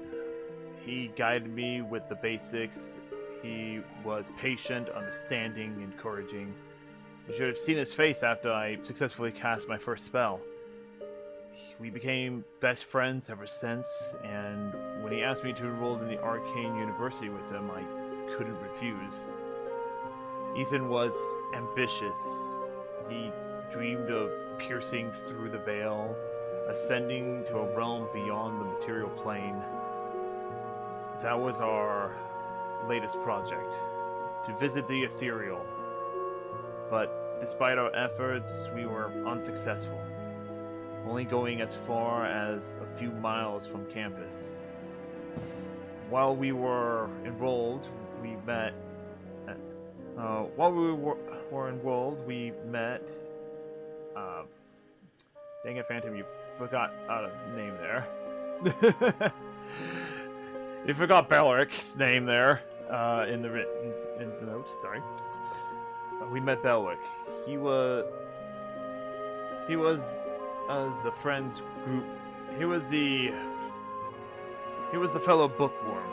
He guided me with the basics. He was patient, understanding, encouraging. You should have seen his face after I successfully cast my first spell. We became best friends ever since, and when he asked me to enroll in the Arcane University with him, I couldn't refuse. Ethan was ambitious. He dreamed of piercing through the veil, ascending to a realm beyond the material plane. That was our latest project, to visit the ethereal. But despite our efforts, we were unsuccessful, only going as far as a few miles from campus. While we were enrolled, we met. Dang it, Phantom, you forgot a name there. You forgot Belric's name there in the note. Sorry. We met Belric. He was as a friend's group. He was the fellow bookworm.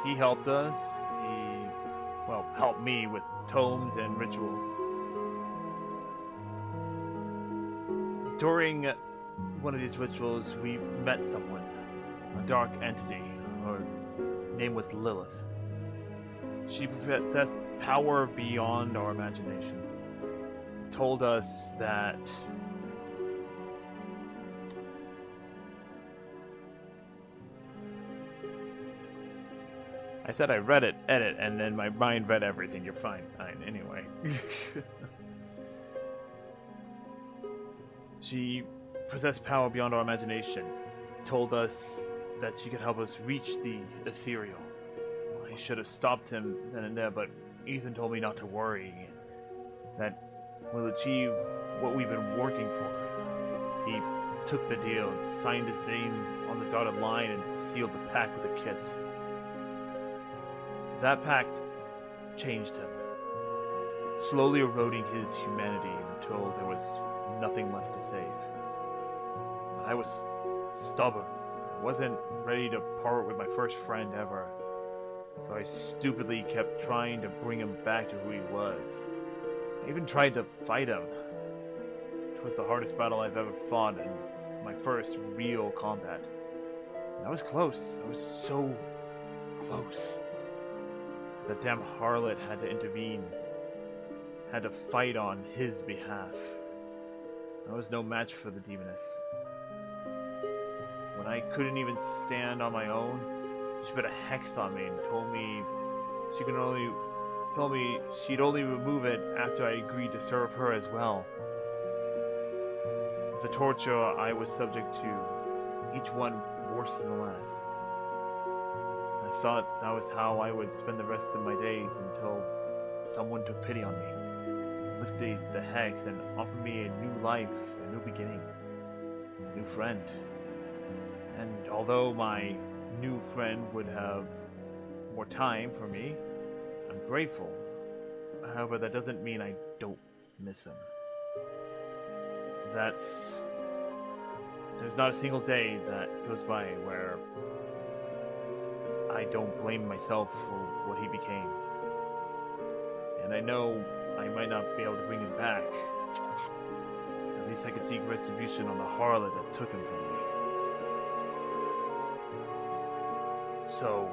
He helped us. He helped me with tomes and rituals. During one of these rituals, we met someone, a dark entity. Her name was Lilith. She possessed power beyond our imagination. Told us that I said I read it, edit, and then my mind read everything. You're fine. Anyway. She possessed power beyond our imagination. told us that she could help us reach the ethereal. I should have stopped him then and there, but Ethan told me not to worry, that we'll achieve what we've been working for. He took the deal and signed his name on the dotted line and sealed the pact with a kiss. That pact changed him, slowly eroding his humanity until there was nothing left to save. But I was stubborn. I wasn't ready to part with my first friend ever, so I stupidly kept trying to bring him back to who he was. I even tried to fight him. It was the hardest battle I've ever fought and my first real combat. And I was close. I was so close. The damn harlot had to intervene. Had to fight on his behalf. I was no match for the demoness. When I couldn't even stand on my own, she put a hex on me and told me she'd only remove it after I agreed to serve her as well. The torture I was subject to, each one worse than the last. I thought that was how I would spend the rest of my days until someone took pity on me, lifted the hex, and offered me a new life, a new beginning, a new friend. And although my new friend would have more time for me, I'm grateful. However, that doesn't mean I don't miss him. There's not a single day that goes by where I don't blame myself for what he became. And I know I might not be able to bring him back. At least I could seek retribution on the harlot that took him from me. So,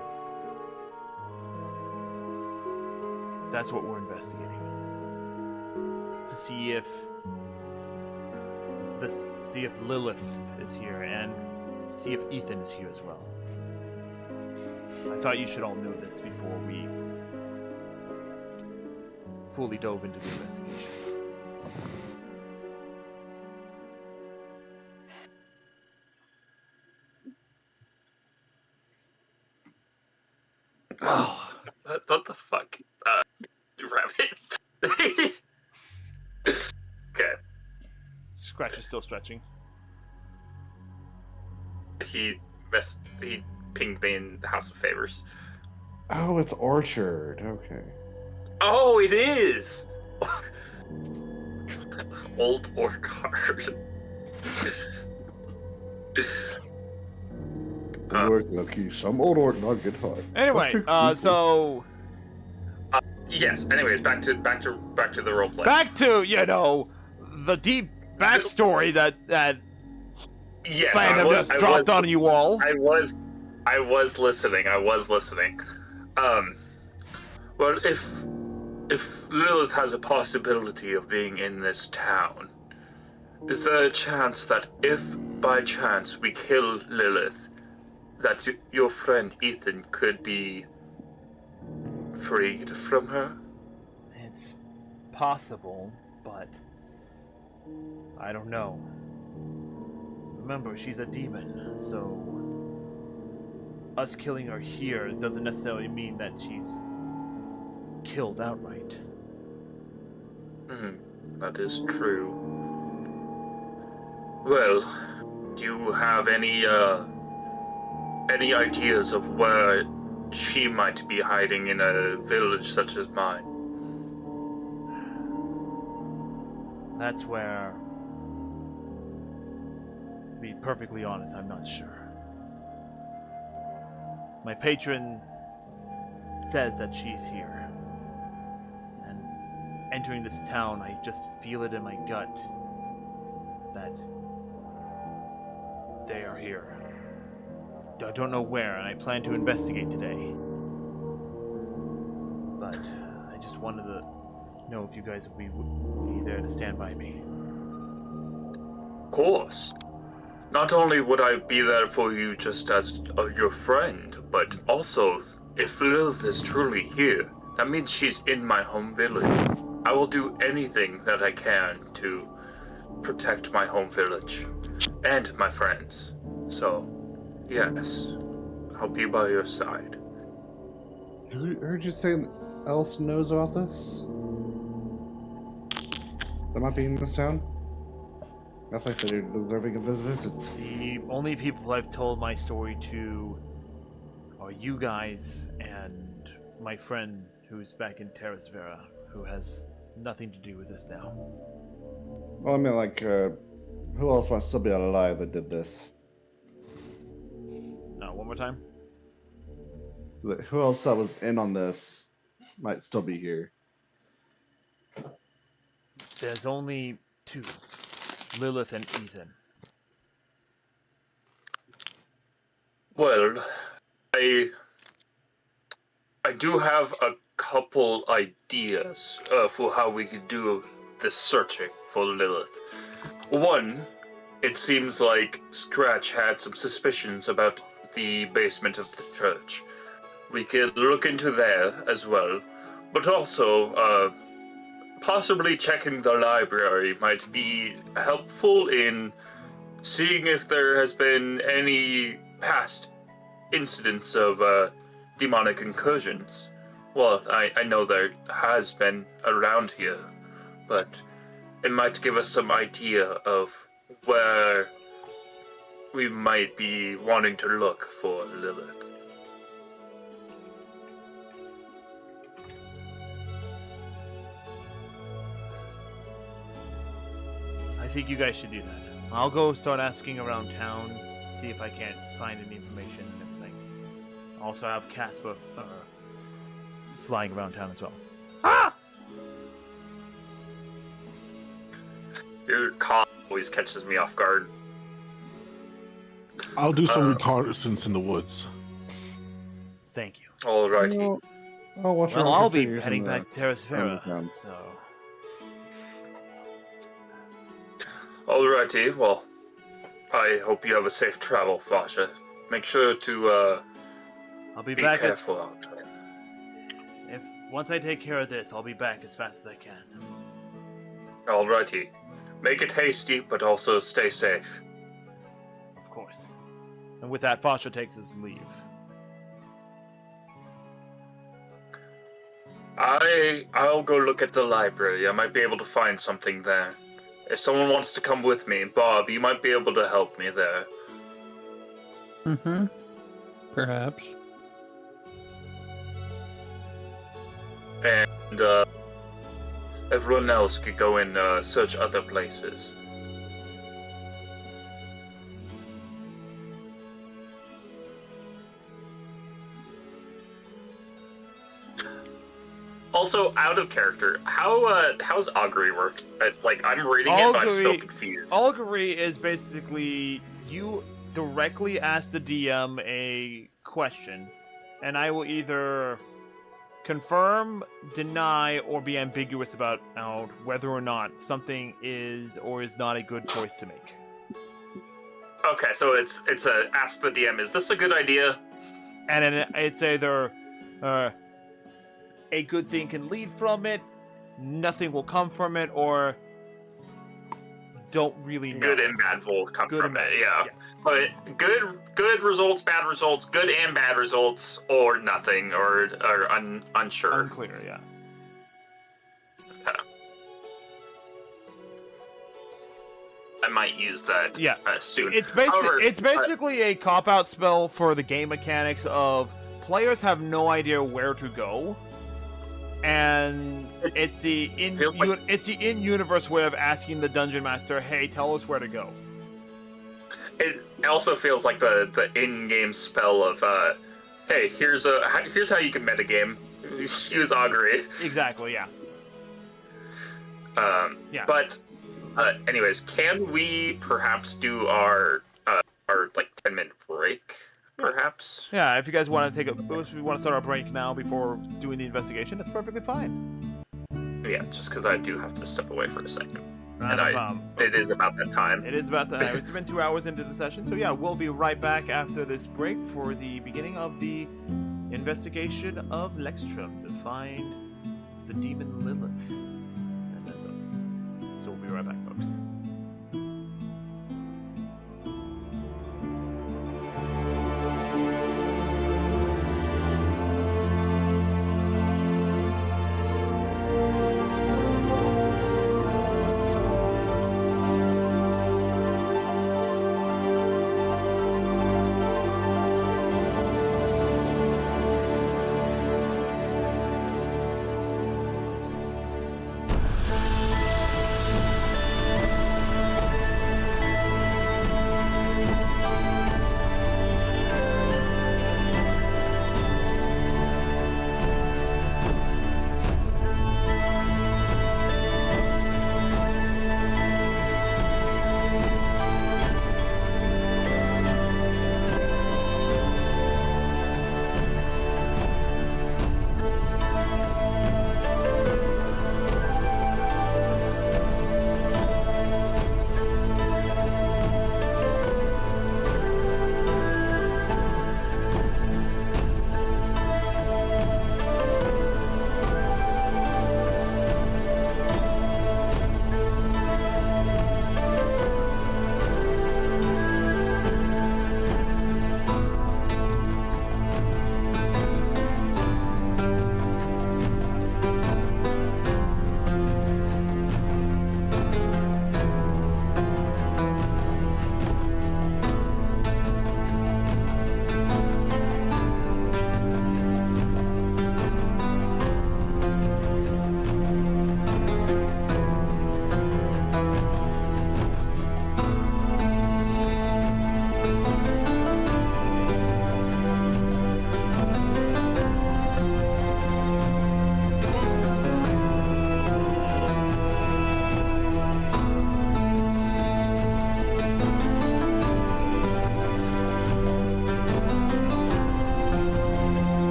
that's what we're investigating. To see if Lilith is here, and see if Ethan is here as well. I thought you should all know this before we fully dove into the investigation. What the fuck? Rabbit. Okay. Scratch is still stretching. He pinged me in the House of Favors. Oh, it's Orchard. Okay. Oh, it is! Old Orchard. Work lucky. Some old orc not get hard. Anyway, so yes. Anyways, back to the roleplay. back to the deep backstory that Yes, fandom just dropped on you all. I was listening. Well, if Lilith has a possibility of being in this town, is there a chance that if by chance we kill Lilith, that your friend Ethan could be freed from her? It's possible, but I don't know. Remember, she's a demon, so us killing her here doesn't necessarily mean that she's killed outright. That is true. Well, do you have any ideas of where she might be hiding in a village such as mine? That's where, to be perfectly honest, I'm not sure. My patron says that she's here. And entering this town, I just feel it in my gut that they are here. I don't know where, and I plan to investigate today. But I just wanted to know if you guys would be there to stand by me. Of course. Not only would I be there for you just as your friend, but also, if Lilith is truly here, that means she's in my home village. I will do anything that I can to protect my home village and my friends. So, Yes, I'll be by your side. Heard you say else knows about this? That might be in this town? I think they're deserving of this visit. The only people I've told my story to are you guys and my friend who's back in Terras Venrohyun, who has nothing to do with this now. Well, I mean, like, who else might still be alive that did this? One more time. Who else that was in on this might still be here? There's only two, Lilith and Ethan. Well, I do have a couple ideas for how we could do this searching for Lilith. One, it seems like Scratch had some suspicions about the basement of the church. We could look into there as well, but also possibly checking the library might be helpful in seeing if there has been any past incidents of demonic incursions. Well, I know there has been around here, but it might give us some idea of where we might be wanting to look for Lilith. I think you guys should do that. I'll go start asking around town, see if I can't find any information and everything. I also have Casper flying around town as well. Ah! Your cough always catches me off guard. I'll do some reconnaissance in the woods. Thank you. Alrighty. Well, I'll watch Well, our I'll be figures heading in back to Terras Venrohyun, town. so... Alrighty, well, I hope you have a safe travel, Fasha. Make sure to I'll be be back careful out there. Once I take care of this, I'll be back as fast as I can. Alrighty. Make it hasty, but also stay safe. Of course. And with that, Fasha takes his leave. I'll go look at the library. I might be able to find something there. If someone wants to come with me, Bob, you might be able to help me there. Mm-hmm. Perhaps. And everyone else could go and search other places. Also, out of character, how's augury work? I'm reading it, but I'm still confused. Augury is basically you directly ask the DM a question, and I will either confirm, deny, or be ambiguous about whether or not something is or is not a good choice to make. Okay, so it's a ask the DM, is this a good idea? And then it's either a good thing can lead from it, nothing will come from it, or don't really know. Good and bad will come Good from and it, bad, yeah. But good results, bad results, good and bad results, or nothing, or unsure. Unclear, yeah. I might use that soon. It's However, basically a cop-out spell for the game mechanics of players have no idea where to go, and it's the in-universe way of asking the dungeon master, "Hey, tell us where to go." It also feels like the in-game spell of, "Hey, here's how you can metagame. Use augury." Exactly, yeah. Yeah. But, anyways, can we perhaps do our 10-minute break? Perhaps. Yeah, if you guys want to if we want to start our break now before doing the investigation, that's perfectly fine. Yeah, just because I do have to step away for a second. Not a problem. It is about that time. It is about that time. It's been 2 hours into the session, so yeah, we'll be right back after this break for the beginning of the investigation of Lextrum to find the demon Lilith. And that's up. So we'll be right back, folks.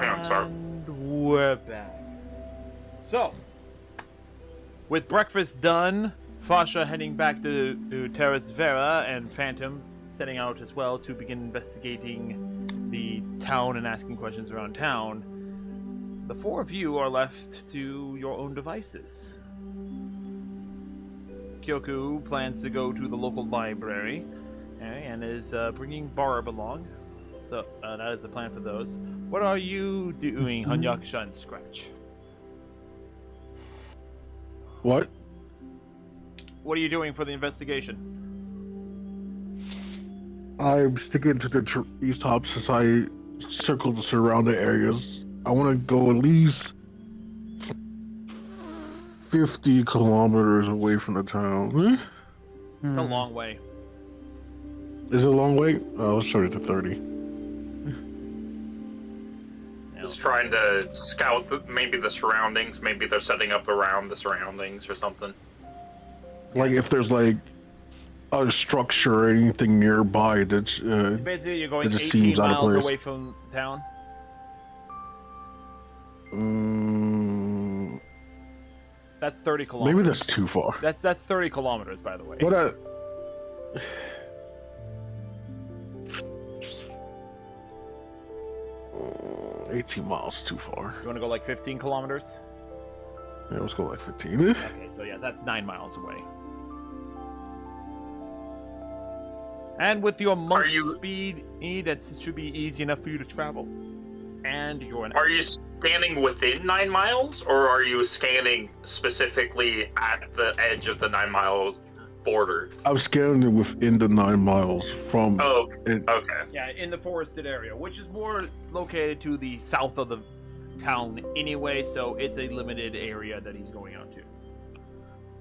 I'm sorry. we're back. So, with breakfast done, Fasha heading back to Terras Vera and Phantom setting out as well to begin investigating the town and asking questions around town. The four of you are left to your own devices. Kyoku plans to go to the local library and is bringing Barb along. So that is the plan for those. What are you doing, Hanyakusha and Scratch? What? What are you doing for the investigation? I'm sticking to the east tops as I circle the surrounding areas. I want to go at least 50 kilometers away from the town. It's a long way. Is it a long way? Let's start at the 30. Just trying to scout maybe the surroundings. Maybe they're setting up around the surroundings or something. Like if there's like a structure or anything nearby that's Basically, you're going it just 18 seems out of miles place. away from town. That's 30 kilometers. Maybe that's too far. That's 30 kilometers, by the way. What 18 miles too far. You want to go like 15 kilometers? Yeah, let's go like 15. Okay, so yeah, that's 9 miles away. And with your monk speed, that should be easy enough for you to travel. And you're Are you scanning within 9 miles, or are you scanning specifically at the edge of the 9-mile border? I'm scanning within the 9 miles from. Oh, okay. Yeah, in the forested area, which is more located to the south of the town anyway, so it's a limited area that he's going out to.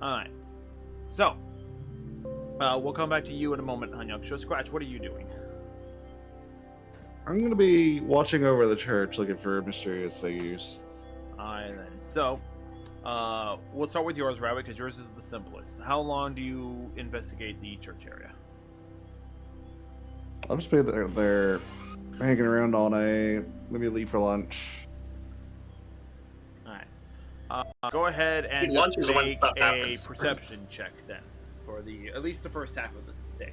Alright. So, we'll come back to you in a moment, Hanyakusha. Scratch, what are you doing? I'm gonna be watching over the church looking for mysterious figures. Alright then. So, we'll start with yours, Rabbit, because yours is the simplest. How long do you investigate the church area? I'll just be there hanging around all night. Maybe leave for lunch. Alright. Go ahead and Lunch just is when make stuff a happens. perception check then, for at least the first half of the day.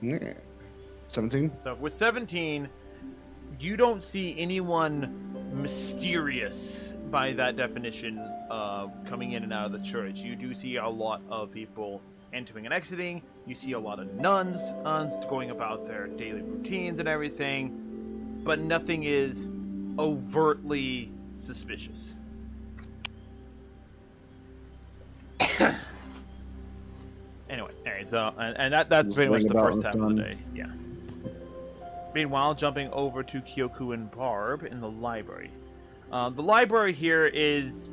Yeah. 17? So with 17, you don't see anyone mysterious by that definition coming in and out of the church. You do see a lot of people entering and exiting. You see a lot of nuns going about their daily routines and everything, but nothing is overtly suspicious. Anyway, so and that's pretty much the first half of the day. Yeah. Meanwhile, jumping over to Kyoku and Barb in the library. The library here is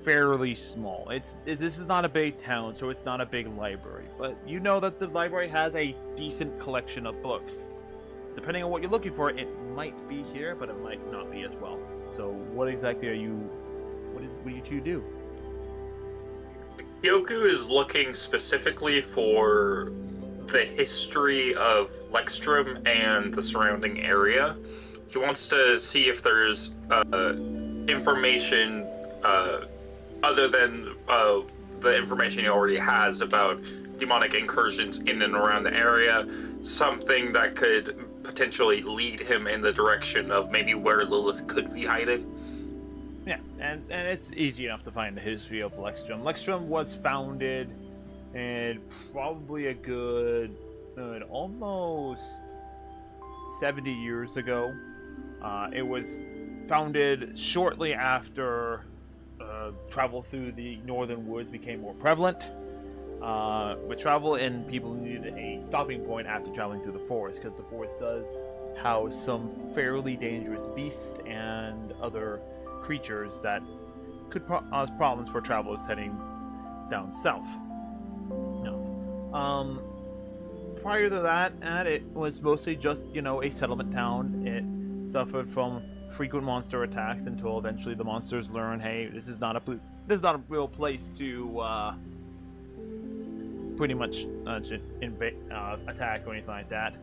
fairly small. This is not a big town, so it's not a big library. But you know that the library has a decent collection of books. Depending on what you're looking for, it might be here, but it might not be as well. So, what exactly are you? What do you two do? Yoku is looking specifically for the history of Lextrum and the surrounding area. He wants to see if there's information other than the information he already has about demonic incursions in and around the area, something that could potentially lead him in the direction of maybe where Lilith could be hiding. Yeah, and it's easy enough to find the history of Lextrum. Lextrum was founded in probably a good almost 70 years ago. It was founded shortly after travel through the northern woods became more prevalent. With travel, and people needed a stopping point after traveling through the forest, because the forest does house some fairly dangerous beasts and other creatures that could cause problems for travelers heading down south. Prior to that, it was mostly just, a settlement town. It suffered from frequent monster attacks until eventually the monsters learn, hey, this is not a real place to pretty much attack or anything like that.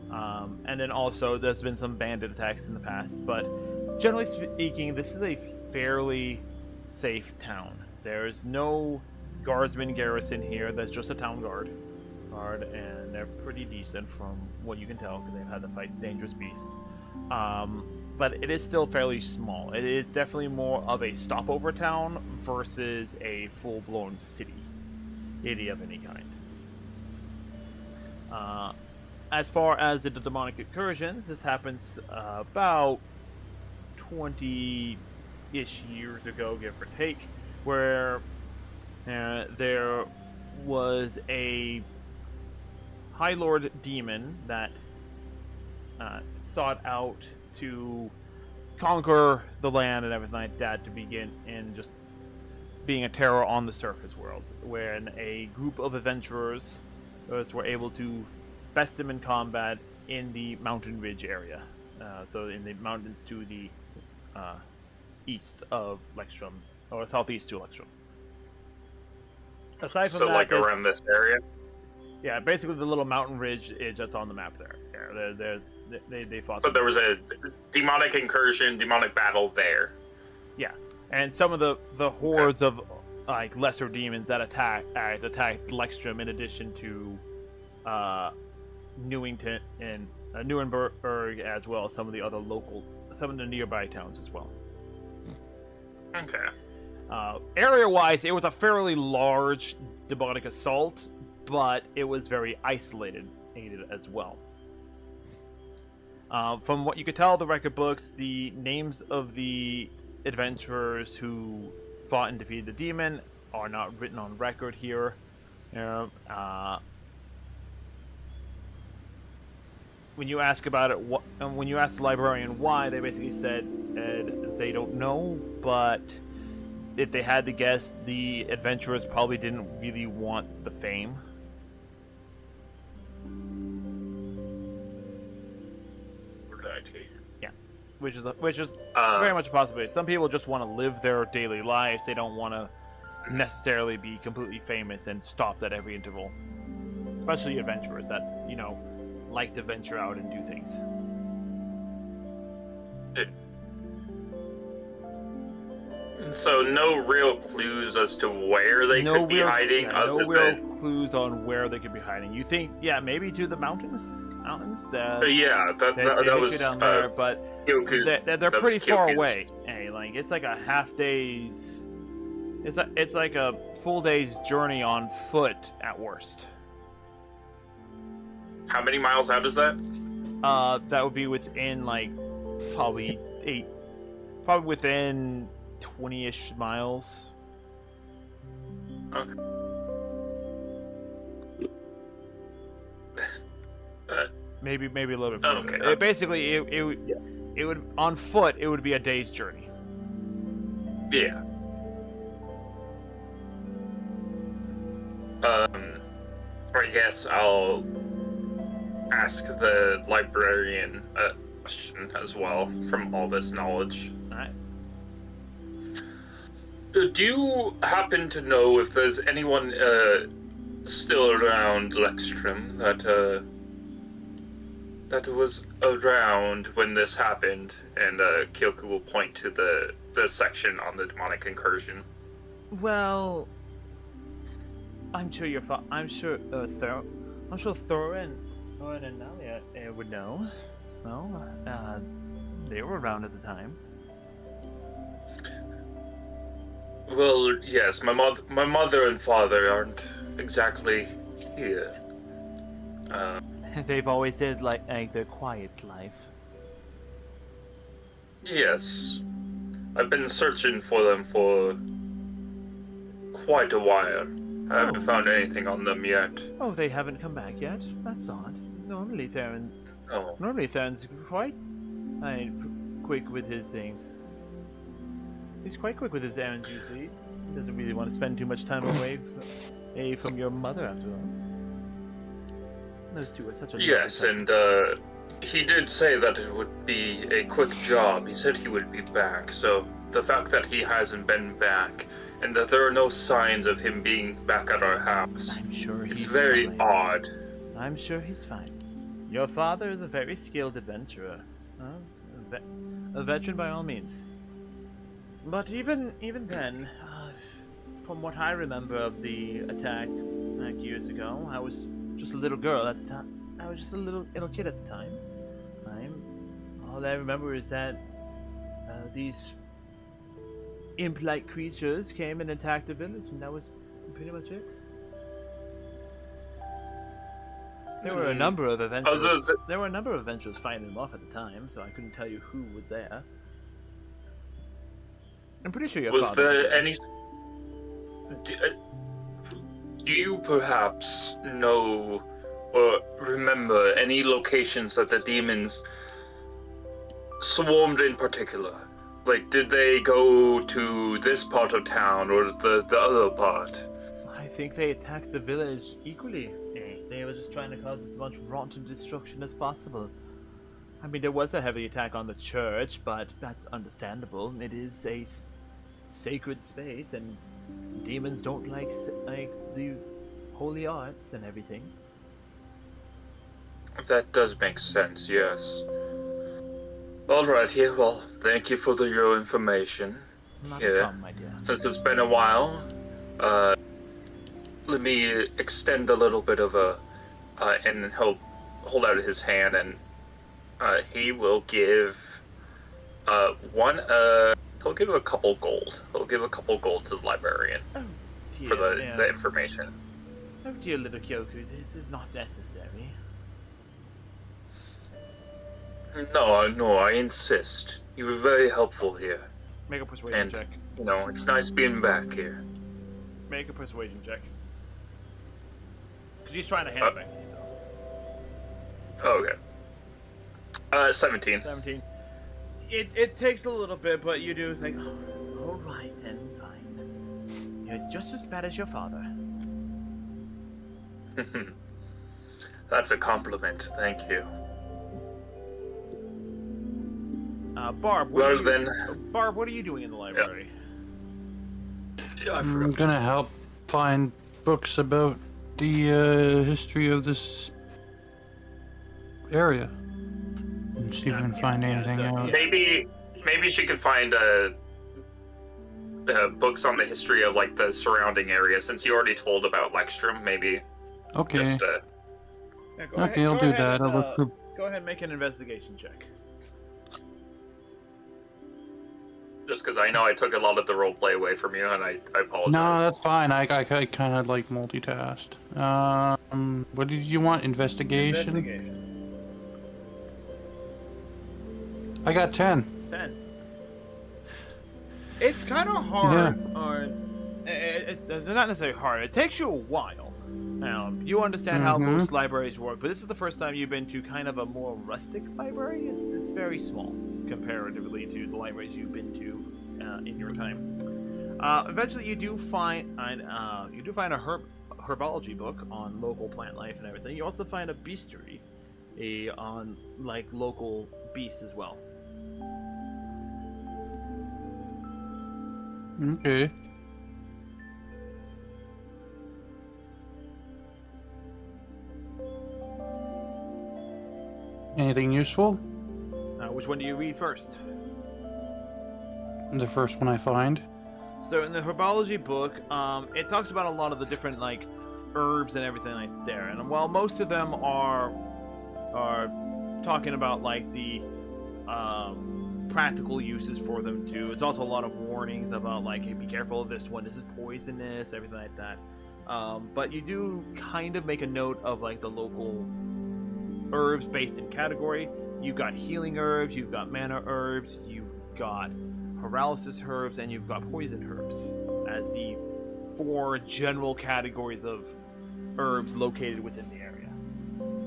And then also, there's been some bandit attacks in the past, but generally speaking, this is a fairly safe town. There's no guardsman garrison here. There's just a town guard, and they're pretty decent from what you can tell because they've had to fight dangerous beasts. But it is still fairly small. It is definitely more of a stopover town versus a full-blown city of any kind. As far as the demonic incursions, this happens about 20-ish years ago, give or take, where there was a High Lord demon that sought out to conquer the land and everything like that to begin in just being a terror on the surface world, when a group of adventurers were able to best him in combat in the mountain ridge area, so in the mountains to the east of Lextrum, or southeast to Lextrum. Aside from so that, like around this area? Yeah, basically the little mountain ridge is that's on the map there. They fought. So there was a demonic incursion, demonic battle there. Yeah, and some of the hordes of like lesser demons that attacked Lextrum, in addition to Newington and Nuremberg, as well as some of the nearby towns as well. Okay. Area-wise, it was a fairly large demonic assault, but it was very isolated as well. From what you could tell, the record books, the names of the adventurers who fought and defeated the demon are not written on record here. When you ask about it, when you ask the librarian why, they basically said they don't know, but if they had to guess, the adventurers probably didn't really want the fame. Yeah, which is very much a possibility. Some people just want to live their daily lives. They don't want to necessarily be completely famous and stopped at every interval. Especially adventurers that, like to venture out and do things. So no real clues as to where they could be hiding? Yeah, no real clues on where they could be hiding. You think, maybe to the mountains? Yeah, that was down there, but they're pretty far away. Hey, like it's like a half day's. It's like a full day's journey on foot at worst. How many miles out is that? That would be within probably within 20-ish miles. Okay. Maybe a little bit further. Okay. Basically, it would on foot. It would be a day's journey. Yeah. I guess I'll ask the librarian a question as well from all this knowledge. Alright. Do you happen to know if there's anyone still around Lextrum that was around when this happened? And Kyoku will point to the section on the demonic incursion. Well, I'm sure Thorin and Nalia would know. Well, they were around at the time. Well, yes, my mother and father aren't exactly here. They've always lived like their quiet life. Yes. I've been searching for them for quite a while. I haven't found anything on them yet. Oh, they haven't come back yet? That's odd. Normally Theron's quite quick with his things. He's quite quick with his errands usually. He doesn't really want to spend too much time away from your mother after all. Those two are such a Yes, and he did say that it would be a quick job. He said he would be back, so the fact that he hasn't been back and that there are no signs of him being back at our house. I'm sure he's It's very fine. odd. I'm sure he's fine. Your father is a very skilled adventurer. A veteran by all means. But even then, from what I remember of the attack like years ago, I was just a little girl at the time. I was just a little kid at the time. All I remember is that these imp-like creatures came and attacked the village, and that was pretty much it. There were a number of adventurers. There were a number of adventurers fighting them off at the time, so I couldn't tell you who was there. I'm pretty sure your Was father. there any? Do you perhaps know or remember any locations that the demons swarmed in particular? Like, did they go to this part of town or the other part? I think they attacked the village equally. They were just trying to cause as much rotten destruction as possible. I mean, there was a heavy attack on the church, but that's understandable. It is a sacred space, and demons don't like the holy arts and everything. That does make sense, yes. Alrighty, well, thank you for your information. Not a problem, my dear. Since it's been a while, let me extend a little bit of and he'll hold out his hand, and he will give he'll give a couple gold. He'll give a couple gold to the librarian Dear, for the information. Oh dear little Kyoku, this is not necessary. No, I insist. You were very helpful here. Make a persuasion And, check. it's nice being back here. Make a persuasion check. Because he's trying to hand it back to you, so. Okay. 17. 17. It takes a little bit, but you do think, oh, alright then, fine. You're just as bad as your father. That's a compliment, thank you. Barb, Barb, what are you doing in the library? Yeah, I I'm forgot. gonna help find books about the history of this area. And see if I can find anything out. Maybe she could find books on the history of like the surrounding area. Since you already told about Lextrum, maybe Okay. just Yeah, Okay, I'll do that. I'll look through. Go ahead and make an investigation check. just because I know I took a lot of the roleplay away from you, and I apologize. No, that's fine. I kind of like multitasked. What did you want? Investigation? Investigation. I got 10. 10. It's kind of hard, or it's not necessarily hard. It takes you a while. You understand how most libraries work, but this is the first time you've been to kind of a more rustic library. It's very small comparatively to the libraries you've been to in your time. Eventually, you do find a herbology book on local plant life and everything. You also find a bestiary, on like local beasts as well. Okay. Anything useful? Which one do you read first? The first one I find. So in the herbology book, it talks about a lot of the different like herbs and everything like there. And while most of them are talking about like the practical uses for them too, it's also a lot of warnings about like, hey, be careful of this one. This is poisonous, everything like that. But you do kind of make a note of like the local herbs based in category. You've got healing herbs, you've got mana herbs, you've got paralysis herbs, and you've got poison herbs as the 4 general categories of herbs located within the area.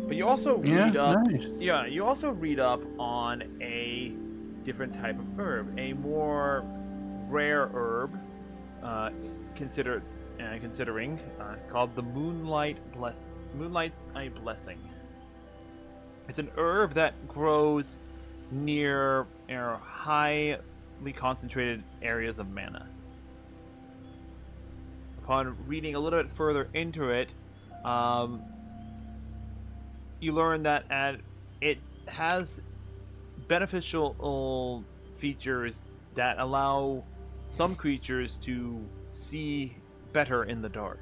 But you also read you also read up on a different type of herb, a more rare herb, considering called the Moonlight Blessing. It's an herb that grows near highly concentrated areas of mana. upon reading a little bit further into it, you learn that it has beneficial features that allow some creatures to see better in the dark.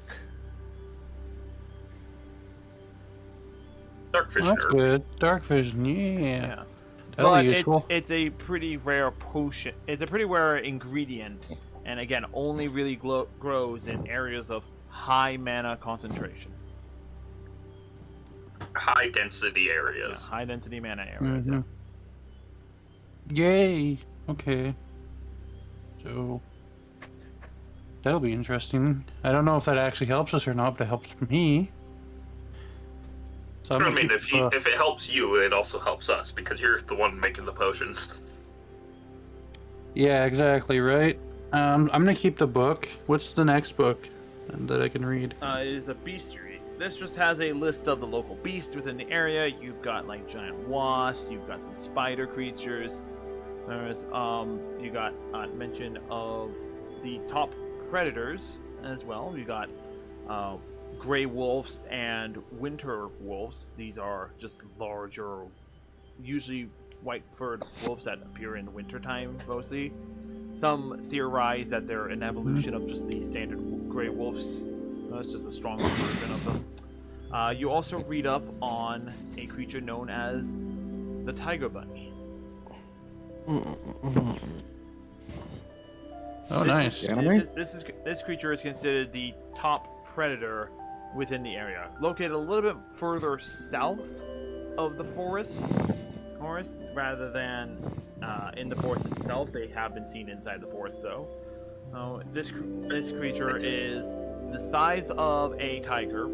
Dark vision. That's good. Dark vision, yeah. That'll But be useful. it's a pretty rare potion. It's a pretty rare ingredient, and again, only really grows in areas of high mana concentration. High density Yeah, areas. high density mana areas. Mhm. Yay. Okay. So that'll be interesting. I don't know if that actually helps us or not, but it helps me. So I'm I gonna mean, keep, if it helps you, it also helps us because you're the one making the potions. yeah, exactly right. I'm gonna keep the book. What's the next book that I can read? It is a bestiary. This just has a list of the local beasts within the area. You've got like giant wasps. You've got some spider creatures. There's you got mention of the top predators as well. You got gray wolves and winter wolves. These are just larger, usually white-furred wolves that appear in wintertime mostly. Some theorize that they're an evolution of just the standard gray wolves. It's just a stronger version of them. You also read up on a creature known as the tiger bunny. Oh, nice. This creature is considered the top predator within the area. Located a little bit further south of the forest rather than in the forest itself. They have been seen inside the forest, though. This creature is the size of a tiger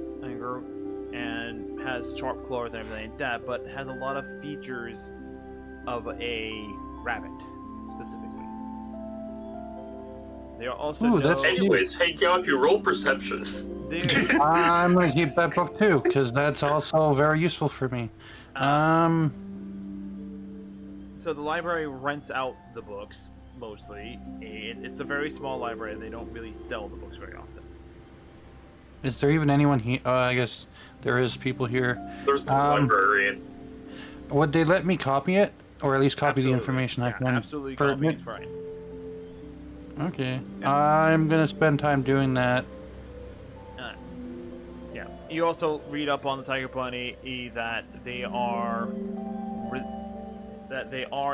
and has sharp claws and everything like that, but has a lot of features of a rabbit, specifically. They are also Ooh, that's Anyways, hey, Gyaku, roll perception. I'm gonna keep that book too, because that's also very useful for me. So the library rents out the books, mostly. It's a very small library. They don't really sell the books very often. Is there even anyone here? I guess there is people here. There's the librarian. Would they let me copy it, or at least copy Absolutely. the information I can? Absolutely, copy is fine. Okay, I'm gonna spend time doing that. Yeah. You also read up on the tiger bunny that they are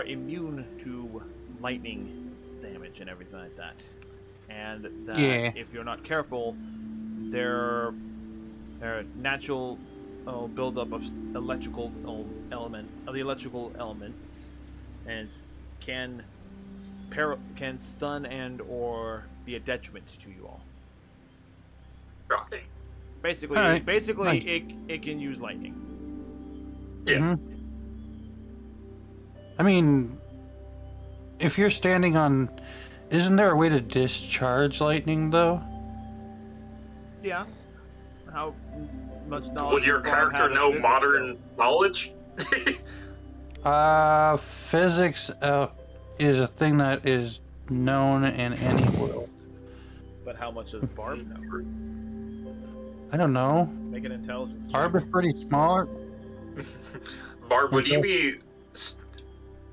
immune to lightning damage and everything like that, and that if you're not careful, their natural buildup of the electrical elements and can stun and or be a detriment to you all. Shocking. Basically, Alright, nice. it can use lightning. Yeah. Mhm. I mean, if you're standing on, isn't there a way to discharge lightning though? Yeah. How much knowledge? Would your does Bob character have of know physics, modern knowledge? Physics is a thing that is known in any world. though? But how much does Barb know? I don't know. Make an intelligence check. Barb is pretty smart. Barb, would you Okay. be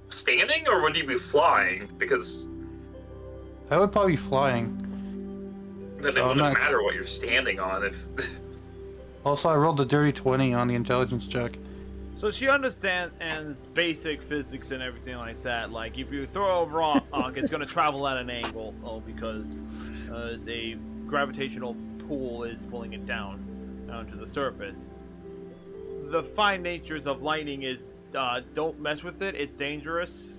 standing or would you be flying? Because I would probably be flying. then it Oh, wouldn't nice. matter what you're standing on if. Also, I rolled a dirty 20 on the intelligence check. So she understands basic physics and everything like that. Like, if you throw a rock, it's going to travel at an angle, because a gravitational pull is pulling it down to the surface. The fine natures of lightning is don't mess with it. It's dangerous.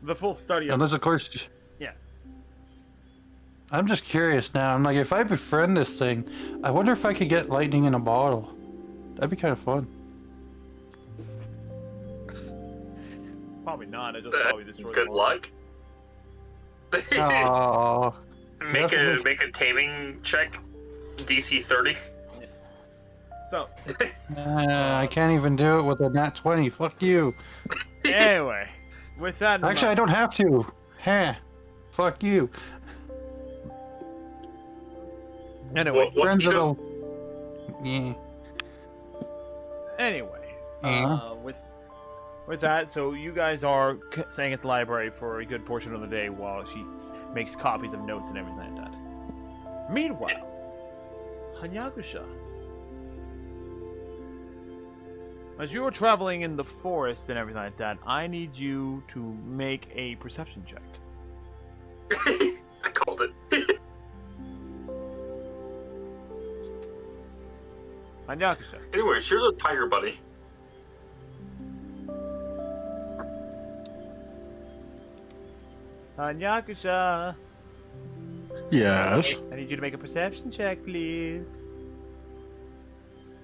The full study of Unless, of course. Yeah. I'm just curious now. I'm like, if I befriend this thing, I wonder if I could get lightning in a bottle. That'd be kind of fun. probably not. I just probably destroyed Good the luck. Oh. Make a taming check. DC 30. So, I can't even do it with a nat 20. Fuck you. anyway, with that in Actually, I mind, don't have to. Heh. Fuck you. Anyway, What Friends do you do? that'll. Yeah. anyway, Yeah. with that, so you guys are staying at the library for a good portion of the day while she makes copies of notes and everything like that. Meanwhile, Hanyakusha, as you are traveling in the forest and everything like that, I need you to make a perception check. I called it. Hanyakusha. Anyways, here's a tiger buddy. Hanyakusha, Yes. I need you to make a perception check, please,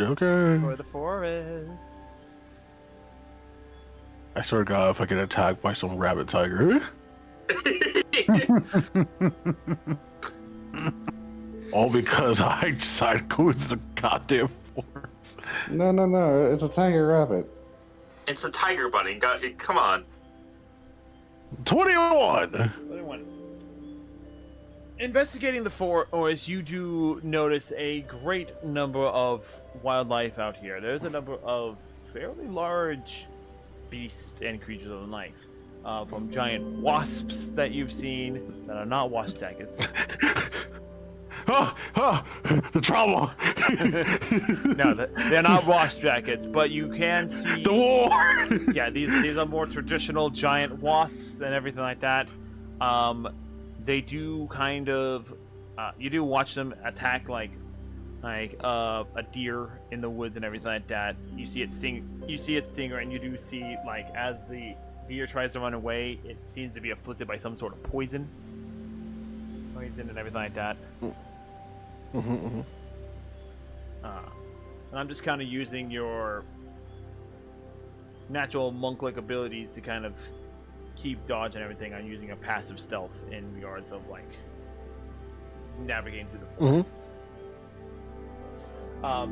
Okay. for the forest. I swear to God, if I get attacked by some rabbit tiger. All because I decided to go into the goddamn forest. No. It's a tiger rabbit. It's a tiger bunny. Come on. 21! 21. Investigating the forest, you do notice a great number of wildlife out here. There's a number of fairly large beasts and creatures of the night. From giant wasps that you've seen that are not wasp jackets. The trauma! No, they're not wasp jackets, but you can see. The war! Yeah, these are more traditional giant wasps and everything like that. They do kind of, you do watch them attack like a deer in the woods and everything like that. You see it sting. You see its stinger, and you do see like as the deer tries to run away, it seems to be afflicted by some sort of poison and everything like that. And I'm just kind of using your natural monk-like abilities to kind of keep dodge and everything. I'm using a passive stealth in regards of like navigating through the forest.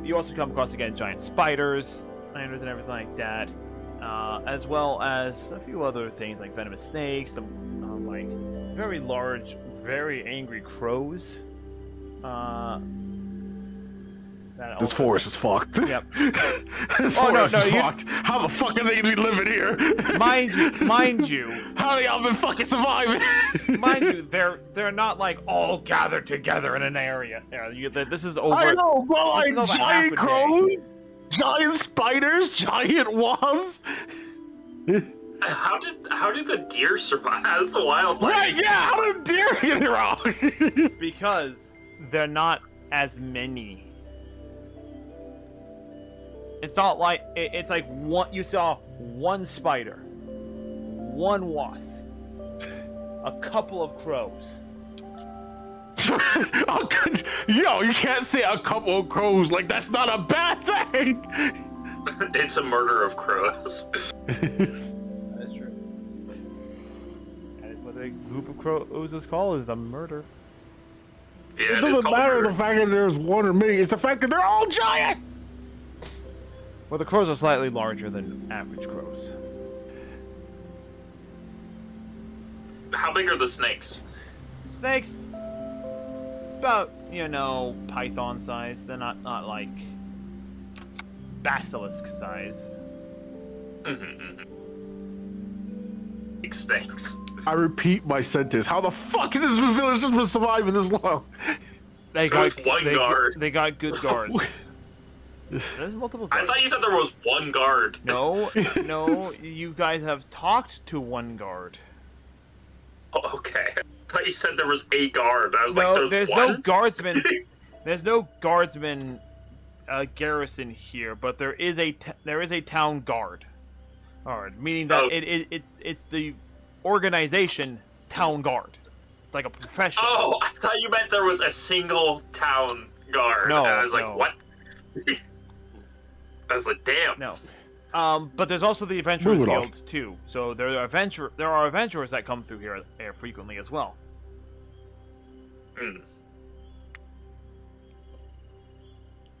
You also come across again giant spiders and everything like that, as well as a few other things like venomous snakes, some like very large, very angry crows. This forest is fucked. Yep. This forest is fucked. How the fuck are they gonna be living here? Mind you. How do y'all been fucking surviving? Mind you, they're not like all gathered together in an area. This is over. I know, but like over half a giant day. crows, giant spiders, giant wasps. How did the deer survive as the wildlife? Right? Yeah. How did deer get around? Because they're not as many. It's not like it's like one. You saw one spider, one wasp, a couple of crows. Yo, you can't say a couple of crows like that's not a bad thing. It's a murder of crows. That's true. And what a group of crows is called is a murder. Yeah, It doesn't matter the fact that there's one or many. It's the fact that they're all giant. Well, the crows are slightly larger than average crows. How big are the snakes? Snakes, about, python size. They're not like basilisk size. Big snakes. I repeat my sentence. How the fuck has this village been surviving this long? They There's one guard. They got good guards. There's multiple I guards. thought you said there was one guard. No, you guys have talked to one guard. Oh, okay. I thought you said there was a guard. I was No, like, there's one? no guardsman. There's no guardsman garrison here, but there is a town guard. Meaning that it's the organization town guard. It's like a profession. Oh, I thought you meant there was a single town guard. No, and I was like, no. what? I was like, damn. No. But there's also the Adventurers Move it on. Guild too. So there are adventurers that come through here frequently as well.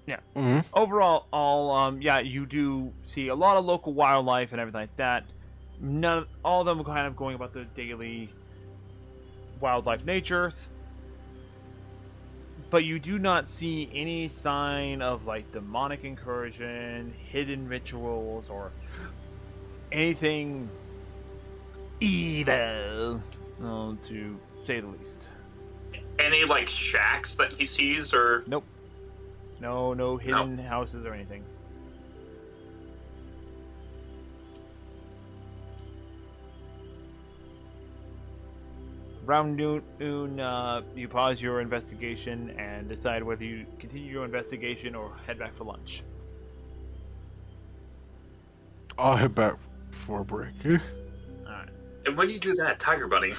Yeah. Mm-hmm. Overall, you do see a lot of local wildlife and everything like that. All of them are kind of going about their daily wildlife natures. But you do not see any sign of like demonic incursion, hidden rituals, or anything evil, to say the least. Any like shacks that he sees, or Nope. No hidden houses or anything. Around noon, you pause your investigation and decide whether you continue your investigation or head back for lunch. I'll head back for a break. Alright. and when you do that, Tiger Bunny.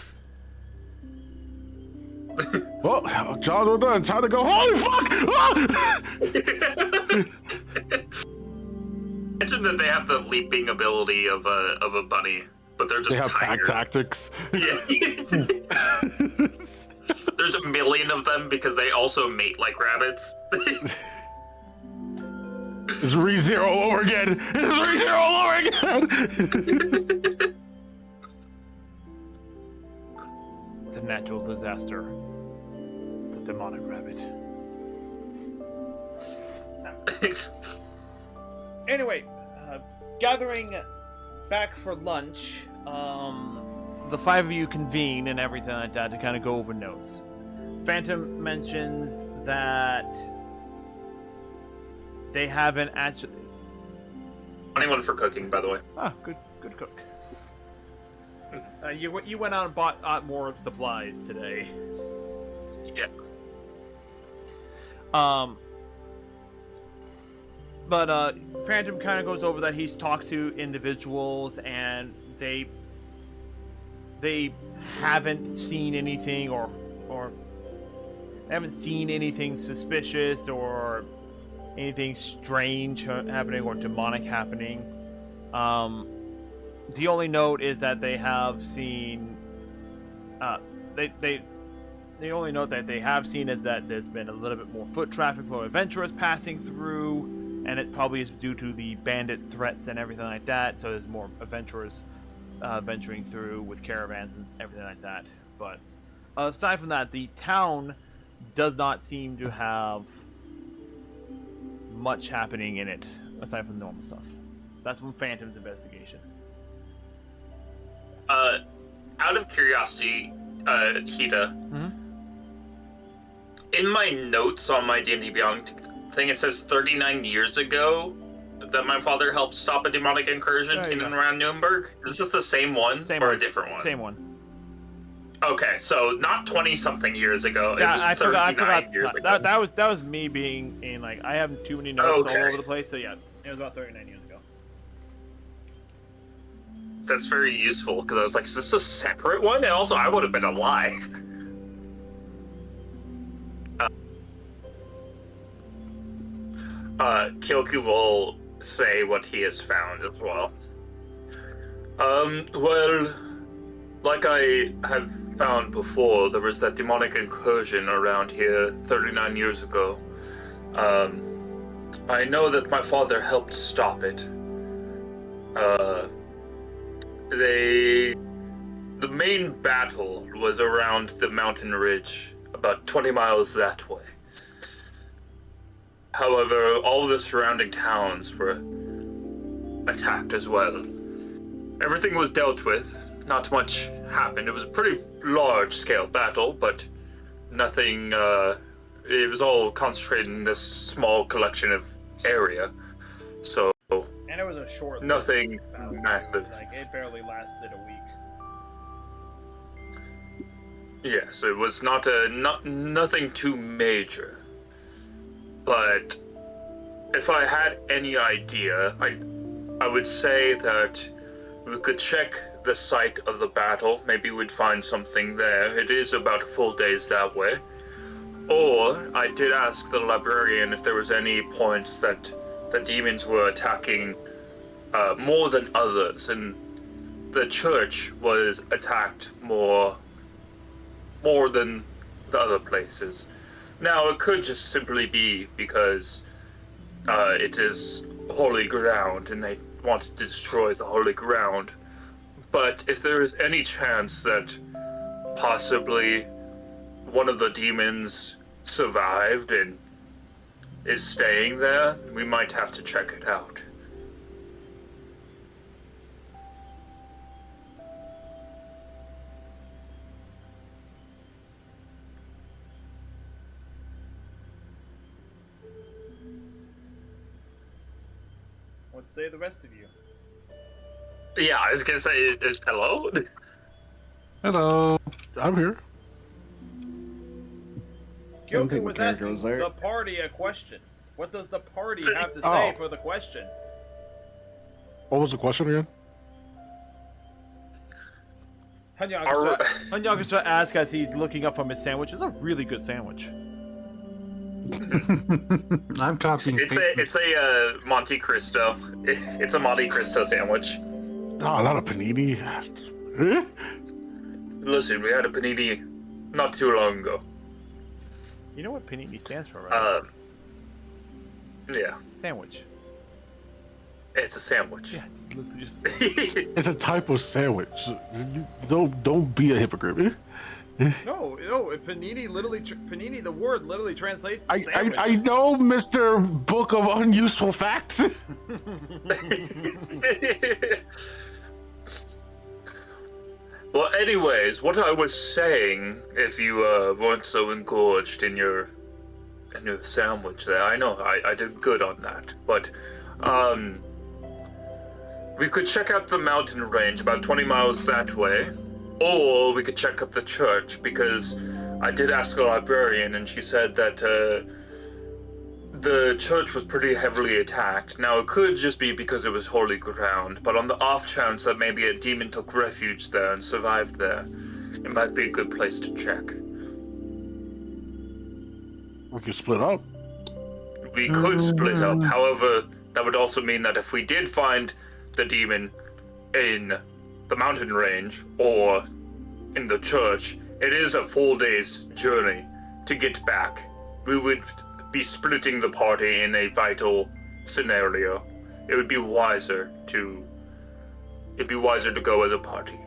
Well, John, we're done. Time to go. Holy fuck! Ah! Imagine that they have the leaping ability of a bunny, but they're just They have pack tiger. tactics. Yeah. There's a million of them because they also mate like rabbits. It's ReZero all over again. It's ReZero all over again. The natural disaster. The demonic rabbit. Anyway, gathering back for lunch, the five of you convene and everything like that to kind of go over notes. Phantom mentions that they haven't actually... Anyone for cooking, by the way. Ah, good cook. You went out and bought more supplies today. Yeah. But Phantom kind of goes over that he's talked to individuals and they haven't seen anything or haven't seen anything suspicious or anything strange happening or demonic happening. The only note is that they have seen the only note that they have seen is that there's been a little bit more foot traffic for adventurers passing through, and it probably is due to the bandit threats and everything like that, so there's more adventurers venturing through with caravans and everything like that. But aside from that, the town does not seem to have much happening in it, aside from the normal stuff. That's from Phantom's investigation. Out of curiosity, Hida, in my notes on my D&D Beyond thing, it says 39 years ago that my father helped stop a demonic incursion in and around Nuremberg. Is this the same one or a different one? Same one. Okay, so not 20-something years ago. Yeah, it was I 39 forgot years ago. that was me being in, like, I have too many notes all over the place, so yeah, it was about 39 years ago. That's very useful, because I was like, is this a separate one? And also, I would have been alive. Kyoku will say what he has found as well. Well, like I have found before, there was that demonic incursion around here 39 years ago. I know that my father helped stop it. The main battle was around the mountain ridge, about 20 miles that way. However, all the surrounding towns were attacked as well. Everything was dealt with. Not much happened. It was a pretty large-scale battle, but nothing, it was all concentrated in this small collection of area. So, And it was a short nothing battle. massive. Like, it barely lasted a week. Yes, it was nothing too major. But if I had any idea, I would say that we could check the site of the battle. Maybe we'd find something there. It is about a full day's that way. Or I did ask the librarian if there was any points that the demons were attacking more than others, and the church was attacked more than the other places. Now, it could just simply be because it is holy ground and they wanted to destroy the holy ground. But if there is any chance that possibly one of the demons survived and is staying there. We might have to check it out. What say the rest of you? Yeah, I was gonna say, hello? Hello. I'm here. Gyoku think was the character asking was there. the party a question. What does the party have to Oh. say for the question? What was the question again? Hanyakusha asks as he's looking up from his sandwich. It's a really good sandwich. I'm copying. It's a Monte Cristo. It's a Monte Cristo sandwich. Oh, not a panini. Eh? Listen, we had a panini not too long ago. You know what panini stands for, right? Yeah, Sandwich. it's a sandwich. Yeah, it's literally just a sandwich. It's a type of sandwich. Don't be a hypocrite. No, panini literally, panini, the word literally translates to I sandwich. know, Mr. Book of Unuseful Facts. Well, anyways, what I was saying, if you weren't so engorged in your sandwich there, I know I did good on that, but we could check out the mountain range about 20 miles that way, or we could check out the church, because I did ask the librarian and she said that the church was pretty heavily attacked. Now, it could just be because it was holy ground, but on the off chance that maybe a demon took refuge there and survived there, it might be a good place to check. We could split up. We could split up, however, that would also mean that if we did find the demon in the mountain range or in the church, it is a full day's journey to get back. We would be splitting the party in a vital scenario. It would be wiser to go as a party.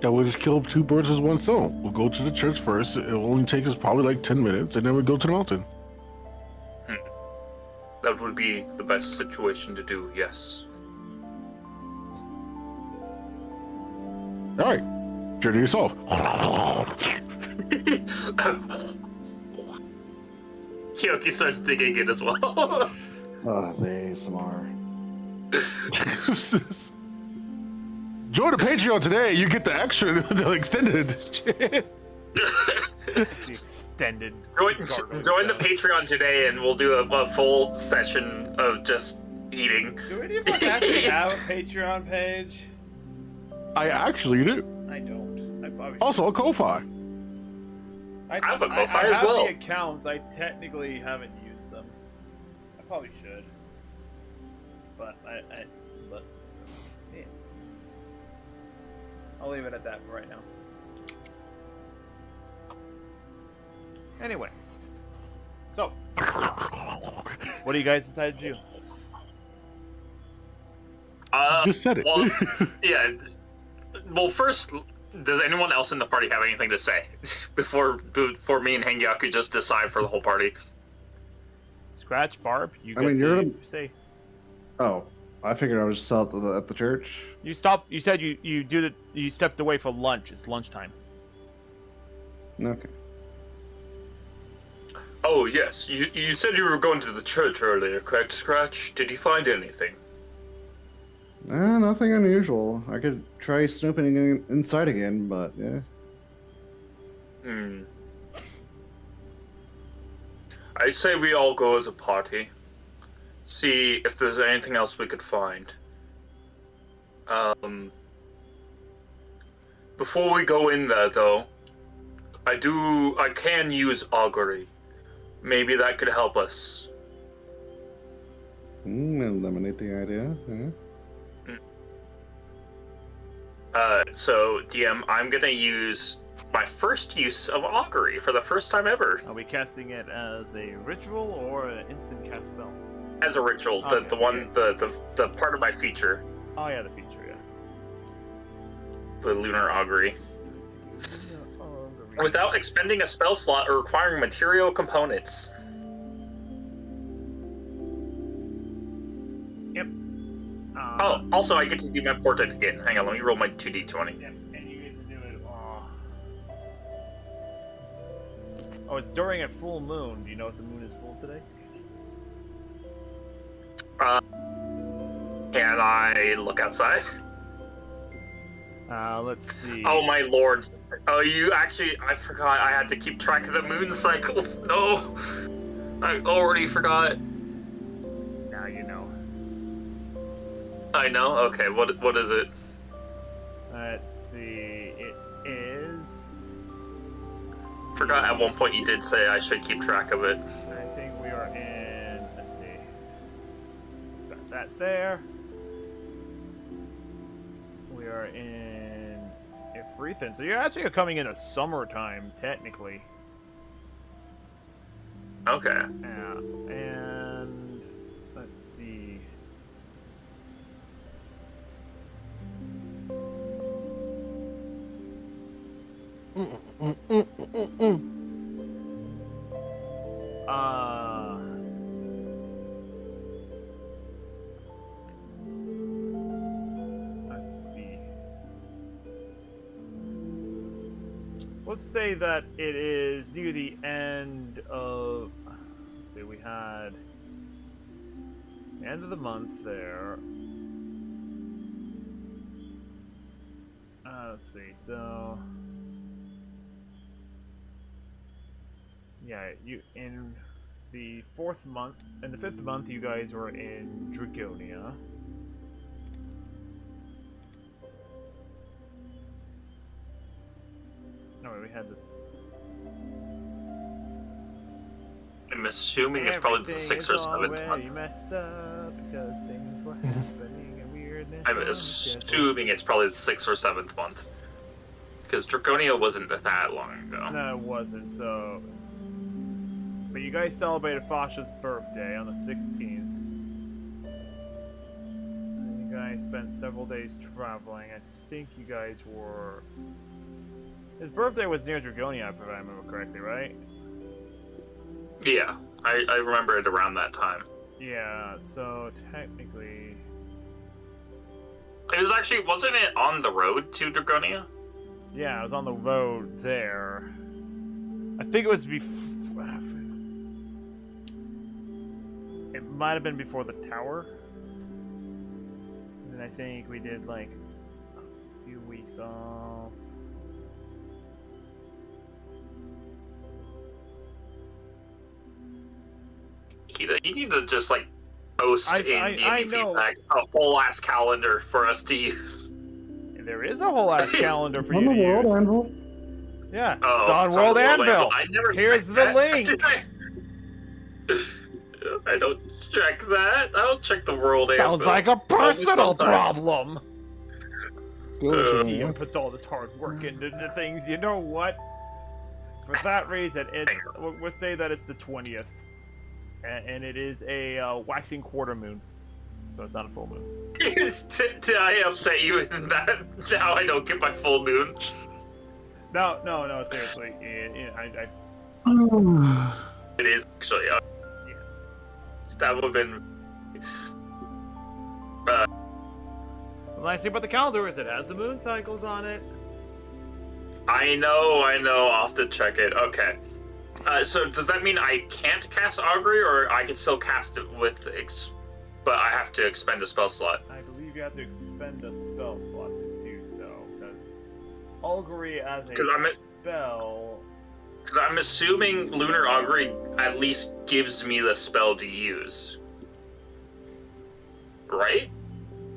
Yeah, we'll just kill two birds with one stone. We'll go to the church first. It'll only take us probably like 10 minutes, and then we'll go to the mountain. That would be the best situation to do, yes. All right, journey yourself. Hyoki starts digging in as well. Oh, the ASMR. Join the Patreon today. You get the extra, the extended. The extended. Join the Patreon today, and we'll do a full session of just eating. Do any of us actually have a Patreon page? I actually do. I don't. I probably Also a Ko-Fi. I have a Ko-Fi I as have well. the accounts. I technically haven't used them. I probably should. But yeah. I'll leave it at that for right now. Anyway. So, what do you guys decide to do? Just said it. Well, yeah. Well, first, does anyone else in the party have anything to say before me and Hangyaku just decide for the whole party? Scratch, Barb. You I get mean, you're to gonna- say. Oh, I figured I was just out at the church. You stopped. You said you stepped away for lunch. It's lunchtime. Okay. Oh, yes. You said you were going to the church earlier, correct, Scratch? Did you find anything? Nothing unusual. I could try snooping inside again, but yeah. I say we all go as a party. See if there's anything else we could find. Before we go in there, though, I can use augury. Maybe that could help us. Eliminate the idea. Yeah. So, DM, I'm gonna use my first use of augury for the first time ever. Are we casting it as a ritual or an instant cast spell? As a ritual, Okay, the part of my feature, Oh yeah, the feature, yeah. the lunar augury. Without expending a spell slot or requiring material components. Yep. Oh, also I get to do my portent again. Hang on, let me roll my 2d20. Yep, and you get to do it. Oh, it's during a full moon. Do you know if the moon is full today? Can I look outside? Let's see. Oh my lord. Oh, I forgot I had to keep track of the moon cycles. No. I already forgot. Now you know. I know? Okay, what is it? Let's see. It is. Forgot at one point you did say I should keep track of it. I think we are in. Let's see. Got that there. We are in Ifrithan. So you're actually coming in a summertime, technically. Okay. Yeah. And let's see. Let's see. Let's say that it is near the end of. Let's see, we had the end of the month there. Let's see. So. Yeah, you in the fourth month, in the fifth month, you guys were in Dragonia. No, wait, we had the. I'm assuming it's probably the 6th or 7th month. You messed up because things were happening and weirdness. I'm assuming it's probably the 6th or 7th month. Because Dragonia wasn't that long ago. No, it wasn't, so. But you guys celebrated Fasha's birthday on the 16th. And you guys spent several days traveling. I think you guys were. His birthday was near Dragonia, if I remember correctly, right? Yeah, I remember it around that time. Yeah, so technically. It was actually, wasn't it on the road to Dragonia? Yeah, I was on the road there. I think it was before. It might have been before the tower. And then I think we did like a few weeks off. You need to just like post in D&D feedback a whole ass calendar for us to use. There is a whole ass calendar for On you the to World use. Anvil. Yeah, Oh, it's on World Anvil. I never Here's checked the that. link. I don't check that. I don't check the World Anvil. Sounds like a personal problem. Ian Good. puts all this hard work into the things. You know what? For that reason, we'll say that it's the 20th, and it is a waxing quarter moon, so it's not a full moon. Did I upset you in that? Now I don't get my full moon. No, seriously. It is actually. That would have been. The nice thing about the calendar is it has the moon cycles on it. I know. I'll have to check it. Okay. So does that mean I can't cast Augury, or I can still cast it with, but I have to expend a spell slot? I believe you have to expend a spell slot to do so, because Augury as a spell. Because I'm assuming Lunar Augury at least gives me the spell to use, right?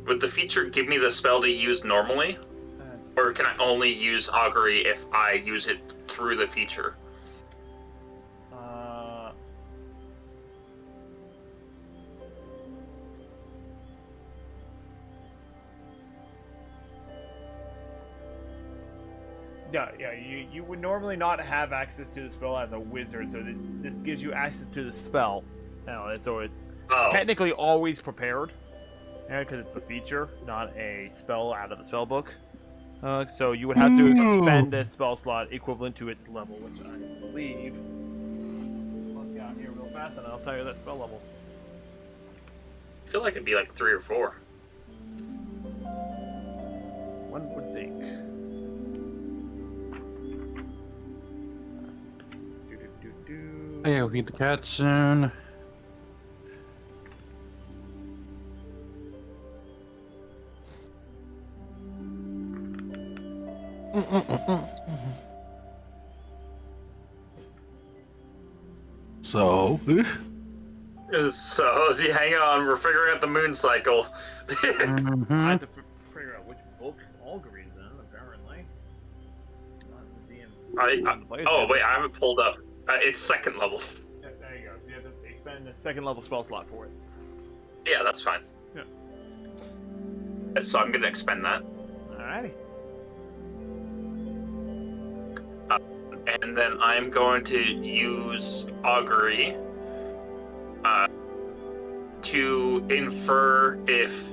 Would the feature give me the spell to use normally? Or can I only use Augury if I use it through the feature? Yeah, you would normally not have access to the spell as a wizard, so this gives you access to the spell. So it's technically always prepared, because it's a feature, not a spell out of the spell book. So you would have to expend a spell slot equivalent to its level, which I believe. Look down here real fast, and I'll tell you that spell level. I feel like it'd be like 3 or 4. One would think. Hey, I'll feed the cat soon. So, So, hang on, we're figuring out the moon cycle. I have to figure out which book Augury is in, apparently. Not the DM. Oh, wait, I haven't pulled up. It's 2nd level. Yeah, there you go. So you have to expend a 2nd level spell slot for it. Yeah, that's fine. Yeah. So I'm going to expend that. Alrighty. And then I'm going to use Augury to infer if...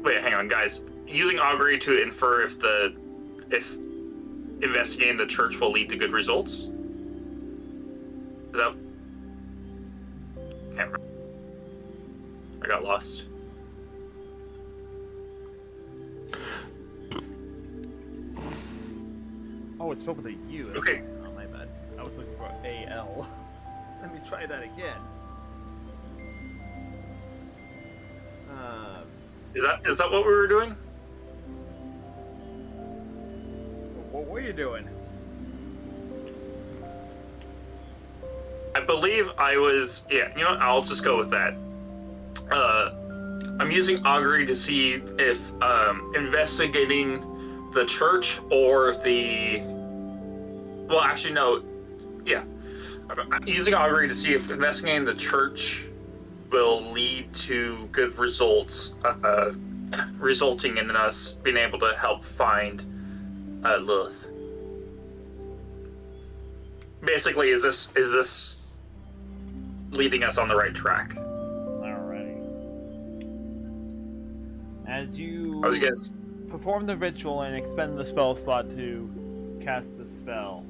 Wait, hang on, guys. Using Augury to infer if investigating the church will lead to good results? Is that... Can't remember. I got lost. Oh, it spelled with a U. Okay. Oh, my bad. I was looking for A-L. Let me try that again. Is that what we were doing? What were you doing? I believe I was... Yeah, you know what? I'll just go with that. I'm using Augury to see if investigating the church or the... Well, actually, no. Yeah. I'm using Augury to see if investigating the church will lead to good results, resulting in us being able to help find Lilith. Basically, is this leading us on the right track? Alrighty. As you I was guess. perform the ritual and expend the spell slot to cast the spell,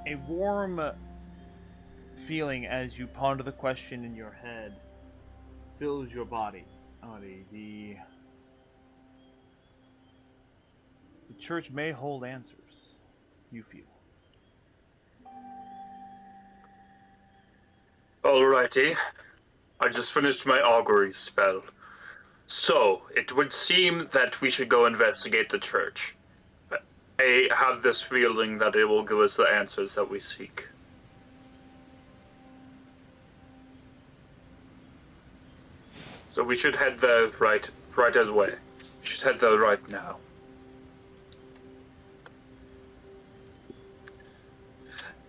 a warm feeling as you ponder the question in your head fills your body. The church may hold answers, you feel. Alrighty. I just finished my augury spell. So, it would seem that we should go investigate the church. I have this feeling that it will give us the answers that we seek. So we should head there right as way. We should head there right now.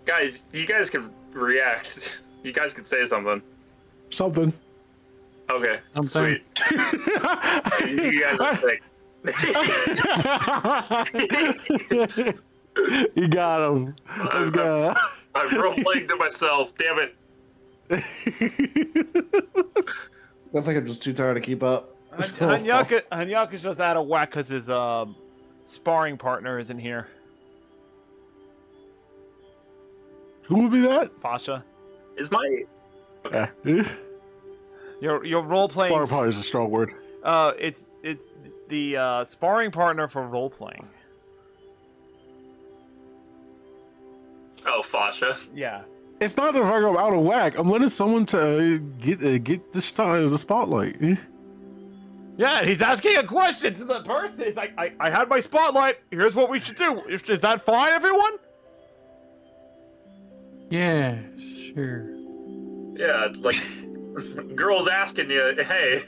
Guys, you guys can react. You guys can say something. something. Okay, Something. sweet. You guys are sick. You got him. Let's go. I'm role-playing to myself. Damn it. I think I'm just too tired to keep up. Hanyaka's just out of whack because his sparring partner isn't here. Who would be that? Fasha. Is my... Yeah. Your role playing. Sparring partner is a strong word. It's the sparring partner for role playing. Oh, Fasha. Yeah. It's not that I'm out of whack. I'm letting someone to get the spotlight. Yeah, he's asking a question to the person. He's like, I had my spotlight. Here's what we should do. Is that fine, everyone? Yeah, sure. Yeah, it's like... girls asking you, hey...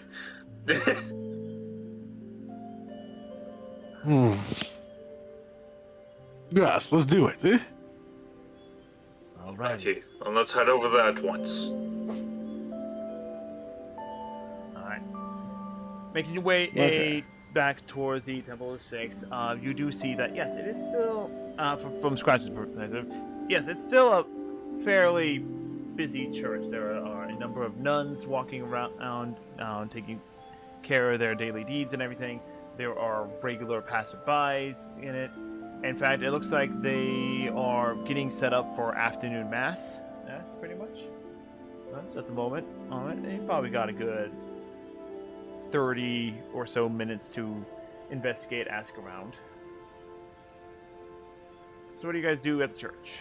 Yes, let's do it. Alrighty, well, let's head over there at once. Alright. Making your way back towards the Temple of Six, you do see that, yes, it is still, from Scratch's perspective, yes, it's still a fairly busy church. There are a number of nuns walking around, taking care of their daily deeds and everything. There are regular passerbys in it. In fact, it looks like they are getting set up for afternoon mass. That's pretty much. That's at the moment. All right, they probably got a good 30 or so minutes to investigate, ask around. So what do you guys do at the church?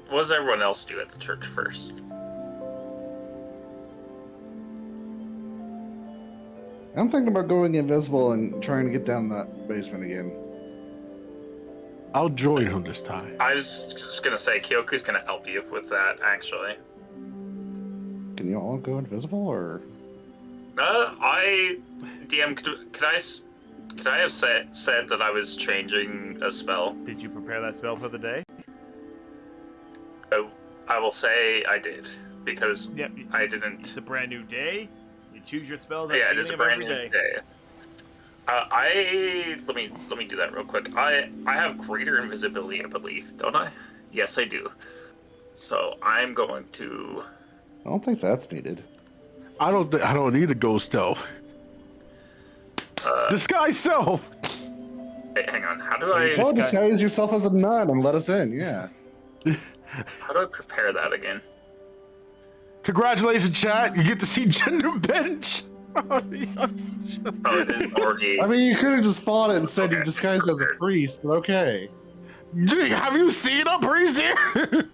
What does everyone else do at the church first? I'm thinking about going invisible and trying to get down that basement again. I'll join him this time. I was just gonna say, Kyoku's gonna help you with that, actually. Can you all go invisible, or? DM, could I have said that I was changing a spell? Did you prepare that spell for the day? I will say I did, because Yep. I didn't. It's a brand new day. You choose your spells at Yeah, the it is a beginning brand of every new day. day. Let me do that real quick. I have greater invisibility, I believe, don't I? Yes, I do. So I'm going to. I don't think that's needed. I don't need to go stealth. Disguise self. Wait, hang on. How do I? Well, disguise yourself as a nun and let us in. Yeah. How do I prepare that again? Congratulations, chat. You get to see gender bench. Oh, it is already. I mean, you could have just fought it and said you Okay. disguised as a priest, but okay. Have you seen a priest here?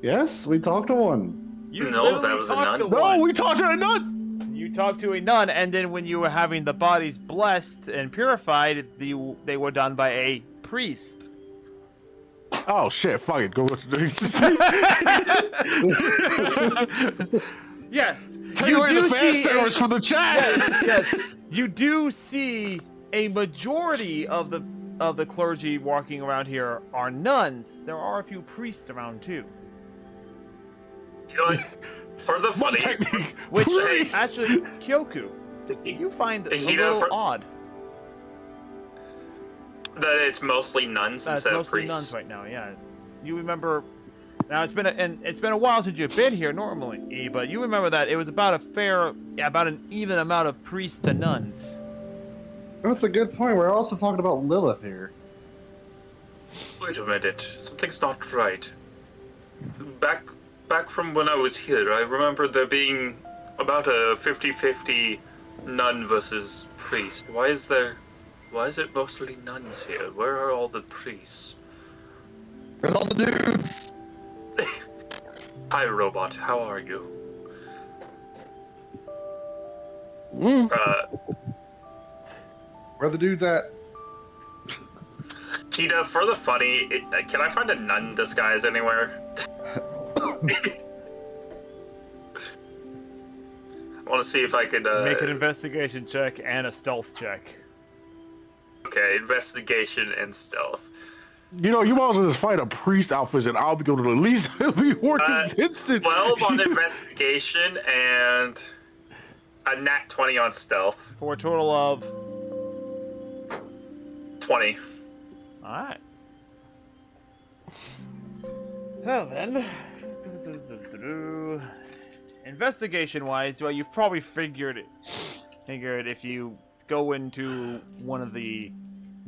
Yes, we talked to one. You No, literally that was a talked nun. to No, one. we talked to a nun. You talked to a nun, and then when you were having the bodies blessed and purified, they were done by a priest. Oh shit! Fuck it. Go with Yes, Take you away do the fan see. service from the chat. Yes, you do see a majority of the clergy walking around here are nuns. There are a few priests around too. You know what? For the One funny. technique. Which Priest. actually, Kyoku, you find a little odd. That it's mostly nuns That's instead of mostly priests. nuns right now. Yeah, you remember. Now it's been a while since you've been here normally, but you remember that it was about about an even amount of priests to nuns. That's a good point. We're also talking about Lilith here. Wait a minute. Something's not right. Back from when I was here, I remember there being about a 50-50 nun versus priest. Why is it mostly nuns here? Where are all the priests? There's all the dudes. Hi, robot. How are you? Mm. Where are the dudes at? Cheetah, for the funny, can I find a nun disguise anywhere? I want to see if I could Make an investigation check and a stealth check. Okay, investigation and stealth. You know, you might as well just find a priest outfit, and I'll be going to at least be working Vincent. 12 on investigation and a nat 20 on stealth. For a total of. 20. Alright. Well then. Investigation wise, well, you've probably figured if you go into one of the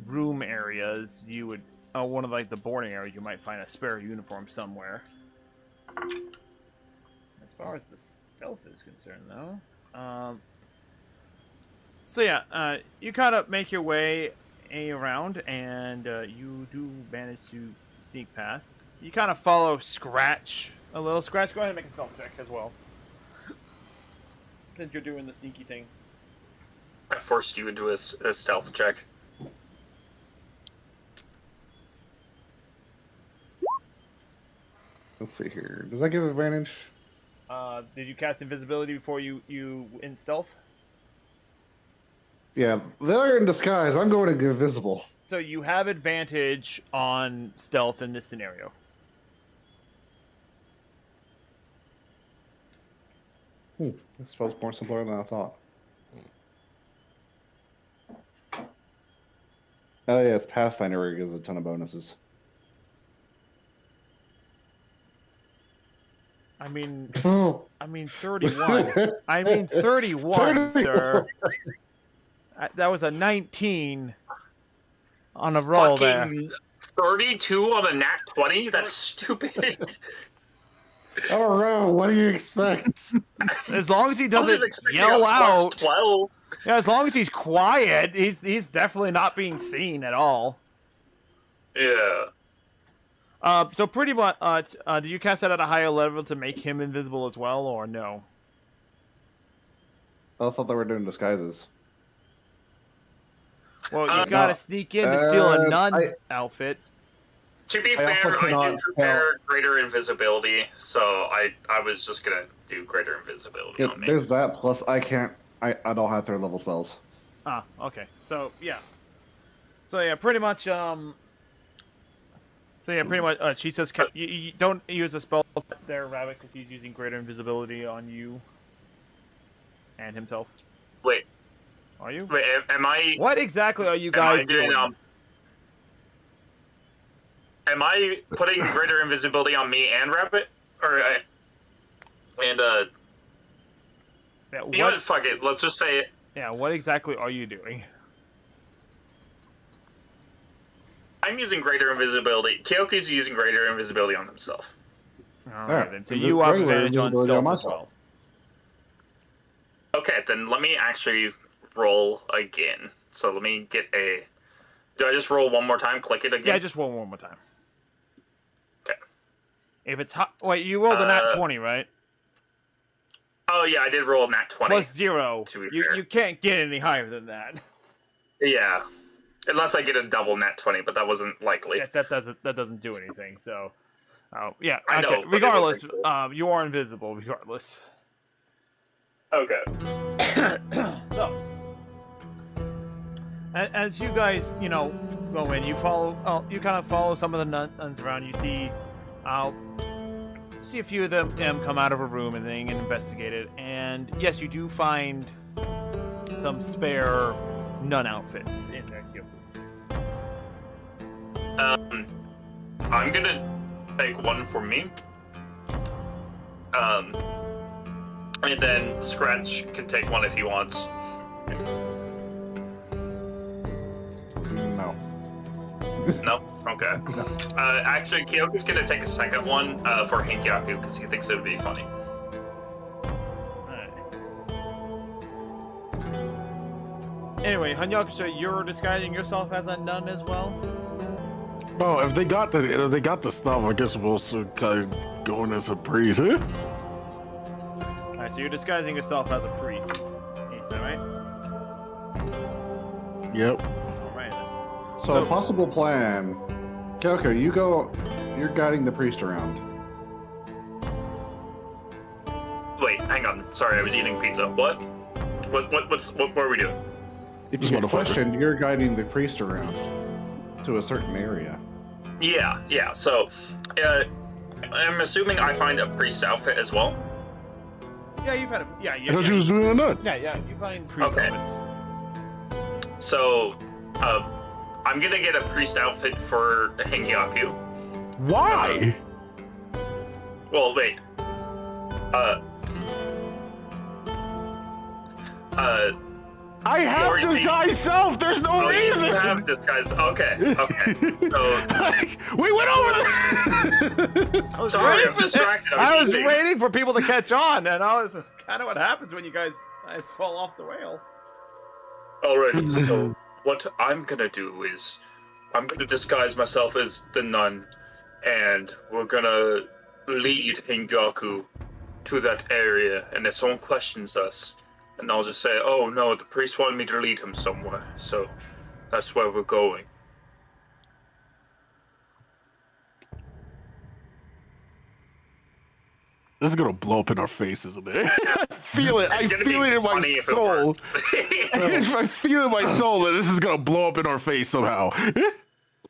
room areas, you would. One of like the boarding areas, you might find a spare uniform somewhere. As far as the stealth is concerned, though. So yeah, you kind of make your way around, and you do manage to sneak past. You kind of follow Scratch a little. Scratch, go ahead and make a stealth check as well, since you're doing the sneaky thing. I forced you into a stealth check. Let's see here. Does that give advantage? Did you cast invisibility before you in stealth? Yeah, they're in disguise. I'm going to get invisible. So you have advantage on stealth in this scenario. That spell's more simpler than I thought. Oh yeah, it's Pathfinder where it gives a ton of bonuses. I mean, Oh. 31. I mean, 31, 31. sir. That was a 19 on a roll there. Fucking 32 on a nat 20? That's stupid. Oh, Ro, what do you expect? As long as he I doesn't was expecting yell a plus out. 12. Yeah, as long as he's quiet, he's definitely not being seen at all. Yeah. So pretty much, did you cast that at a higher level to make him invisible as well, or no? I thought they were doing disguises. Well, you gotta sneak in to steal a nun outfit. To be I also fair, I cannot did prepare greater invisibility, so I was just gonna do greater invisibility on me. There's that, plus I don't have third level spells. Ah, okay. So yeah. Pretty much. She says you don't use a spell there, Rabbit, because he's using greater invisibility on you and himself. Wait. Are you? Wait, am I... What exactly are you guys doing? Am I putting greater invisibility on me and Rabbit? Yeah, you know what? Fuck it. Let's just say it. Yeah, what exactly are you doing? I'm using greater invisibility. Kyoku's using greater invisibility on himself. Alright, then. So you have advantage on stealth as well. Okay, then let me actually roll again. So let me get a... Do I just roll one more time? Click it again? Yeah, just roll one more time. Okay. If it's hot... Wait, you rolled a nat 20, right? Oh, yeah, I did roll a nat 20. Plus 0. You can't get any higher than that. Yeah. Unless I get a double nat 20, but that wasn't likely. Yeah, that doesn't do anything, so... Oh, yeah, okay. I know, regardless, you are invisible, regardless. Okay. So... As you guys, go in, you follow. You kind of follow some of the nuns around. You see a few of them come out of a room and then investigate it. And yes, you do find some spare nun outfits in there. I'm gonna take one for me. And then Scratch can take one if he wants. No. No? Okay. Actually, Kyoku's gonna take a second one for Hinkyaku because he thinks it would be funny. Anyway, Hanyakusha, you're disguising yourself as a nun as well? Oh, if they got the stuff, I guess we'll kind of go in as a priest, huh? Alright, so you're disguising yourself as a priest. Is that right? Yep. Alright then. So possible plan. Kyoko, you're guiding the priest around. Wait, hang on. Sorry, I was eating pizza. What are we doing? If you get questioned, you're guiding the priest around to a certain area. Yeah. So, I'm assuming I find a priest outfit as well. Yeah, you've had a... Yeah, I thought you was doing a nut. Yeah, you find priest outfits. So, I'm gonna get a priest outfit for Hengyaku. Why? Well, wait. I have disguise self. There's no reason. You have disguise. Okay. So we went over there. Sorry, I'm distracted. I was waiting for people to catch on, and I was kind of what happens when you guys fall off the rail. Alright, so what I'm gonna do is I'm gonna disguise myself as the nun, and we're gonna lead Hengyaku to that area, and if someone questions us, and I'll just say, oh no, the priest wanted me to lead him somewhere, so that's where we're going. This is gonna blow up in our faces a bit. I feel it in my soul. I feel in my soul that this is gonna blow up in our face somehow.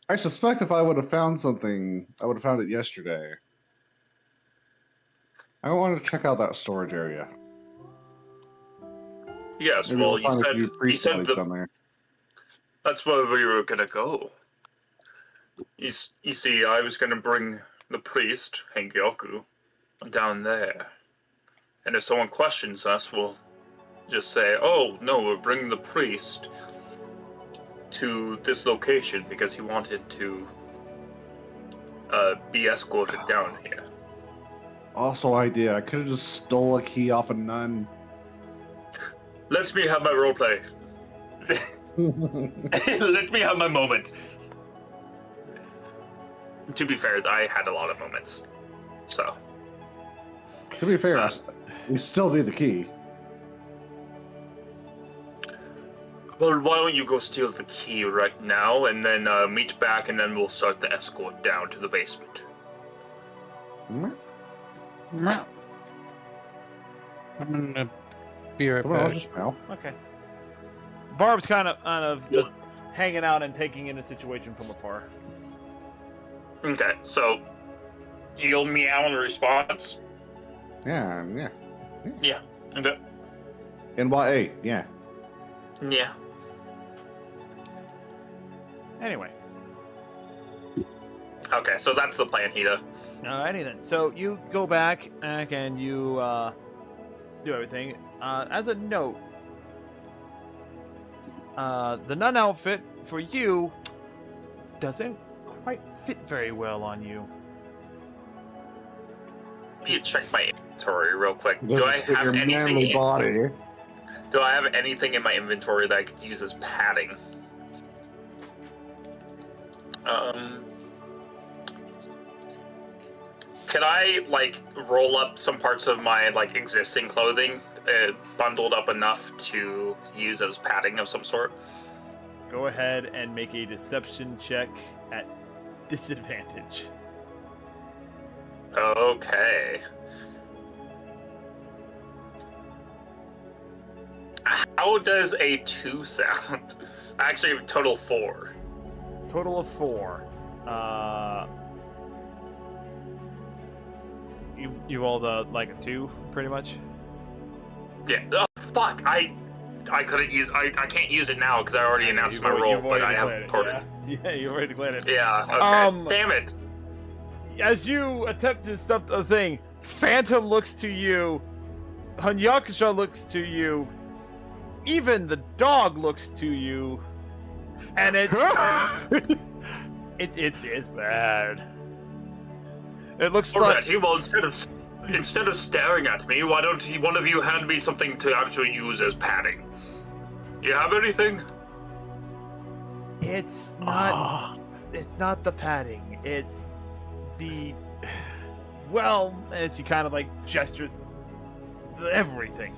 I suspect if I would have found something, I would have found it yesterday. I want to check out that storage area. Yes, Maybe well, we'll find a few priest bodies down there. That's where we were gonna go. You see, I was gonna bring the priest, Hengyoku, down there. And if someone questions us, we'll just say, oh, no, we're bringing the priest to this location because he wanted to be escorted down here. Also, idea. I could have just stole a key off a nun. Let me have my roleplay. Let me have my moment. To be fair, I had a lot of moments. So. To be fair, we still need the key. Well, why don't you go steal the key right now, and then meet back, and then we'll start the escort down to the basement. I'm gonna be right Come on, back. just now. Okay. Barb's kind of just hanging out and taking in the situation from afar. Okay, so you'll meow in response? Yeah. Yeah. Okay. NY8, yeah. Yeah. Anyway. Okay, so that's the plan, Hida. Alrighty then. So you go back and you do everything. As a note, the nun outfit for you doesn't quite fit very well on you. Let me check my inventory real quick. Do I Doesn't fit have your anything? manly body? Do I have anything in my inventory that I could use as padding? Can I roll up some parts of my existing clothing, bundled up enough to use as padding of some sort? Go ahead and make a deception check at disadvantage. Okay. How does a 2 sound? Actually, total 4. Total of 4. You rolled a 2, pretty much. Yeah. Oh, fuck. I couldn't use. I can't use it now because I already announced my roll, but I have recorded. Yeah, you already declared it. Yeah. Okay. Damn it. As you attempt to stop the thing, Phantom looks to you, Hanyakusha looks to you, even the dog looks to you, and it's bad. It looks like Alrighty, well, instead of staring at me, why don't one of you hand me something to actually use as padding? You have anything? it's not. It's not the padding. It's the as he kind of gestures everything.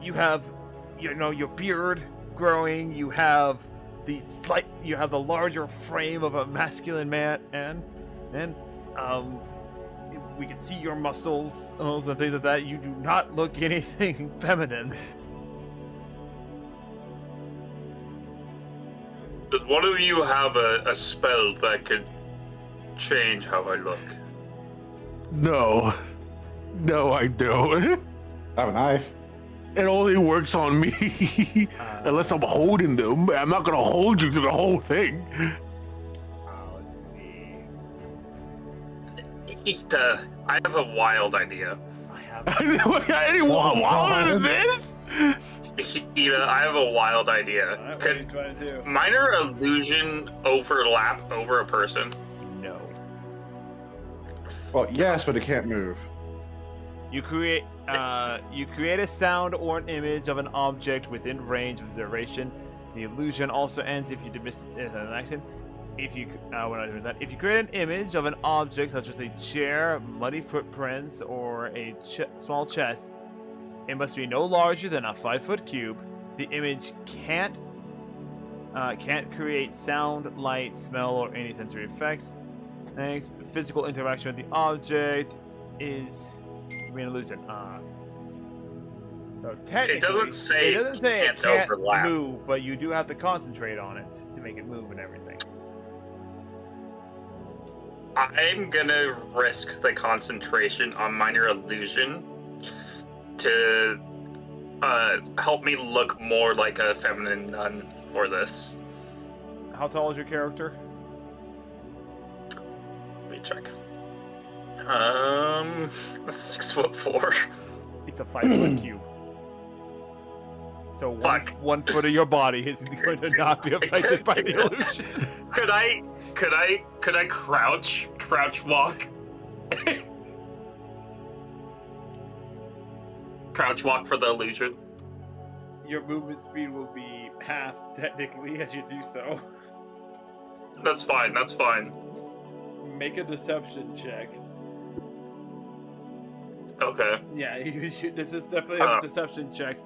You have, your beard growing. You have the larger frame of a masculine man, and we can see your muscles and things like that. You do not look anything feminine. Does one of you have a spell that could change how I look? No, I don't. I have a knife. It only works on me unless I'm holding them. I'm not gonna hold you to the whole thing. Let's see. I have a wild idea. I have. Any wilder than this? Ida, I have a wild idea. What are you trying to do? Minor illusion overlap over a person? No. Well, yes, but it can't move. You create a sound or an image of an object within range of the duration. The illusion also ends if you dismiss it as an action. If you we're not doing that. If you create an image of an object such as a chair, muddy footprints, or a small chest, it must be no larger than a 5-foot cube. The image can't create sound, light, smell, or any sensory effects. Next, physical interaction with the object is an illusion. So technically, It doesn't say it can't overlap. move, but you do have to concentrate on it to make it move and everything. I'm gonna risk the concentration on minor illusion to help me look more like a feminine nun for this. How tall is your character? Let me check. 6'4". It's a 5-foot cube. So one foot of your body is going to not be affected by the illusion. Could I crouch walk? Crouch walk for the illusion. Your movement speed will be half, technically, as you do so. That's fine. Make a deception check. Okay. Yeah, this is definitely a deception check.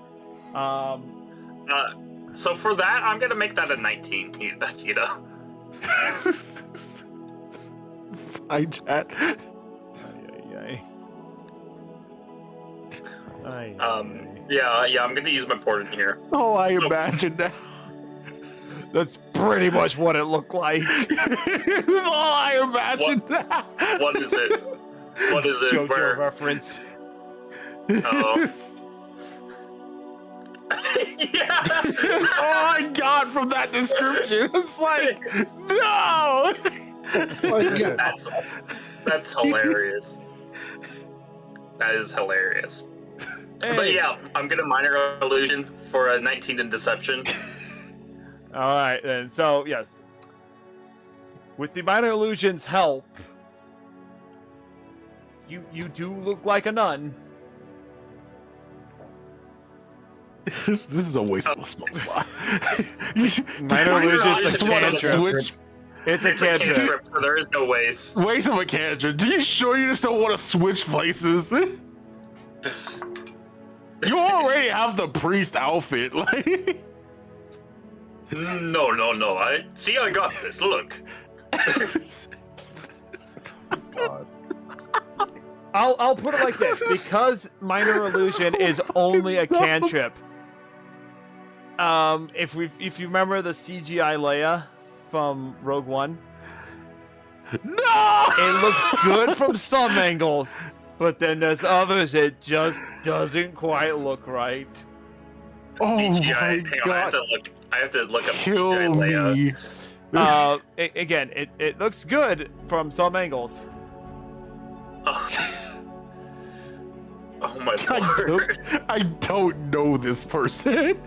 So for that, I'm gonna make that a 19. You know. Side chat. Yeah, I'm gonna use my portent here. Oh, I imagine that. That's pretty much what it looked like. Oh, I imagine that. What is it? What is it? JoJo reference. Oh. Yeah. Oh my god, from that description, it's like, no. That's hilarious. That is hilarious. Hey. But yeah, I'm gonna minor illusion for a 19 in deception. All right, then. So yes, with the minor illusion's help, you do look like a nun. This is a waste of a spell slot. Minor illusion's a cantrip. Switch. It's a cantrip. So there is no waste. Waste of a cantrip. Do you sure you just don't want to switch places? You already have the priest outfit, like. No. I got this. Look. God. I'll put it like this: because minor illusion is only a cantrip. If you remember the CGI Leia from Rogue One, No. it looks good from some angles, but then there's others it just doesn't quite look right. Oh CGI. my Hang on, god. I have to look up Kill CGI me. Leia. Again, it looks good from some angles. Oh my lord. I don't know this person.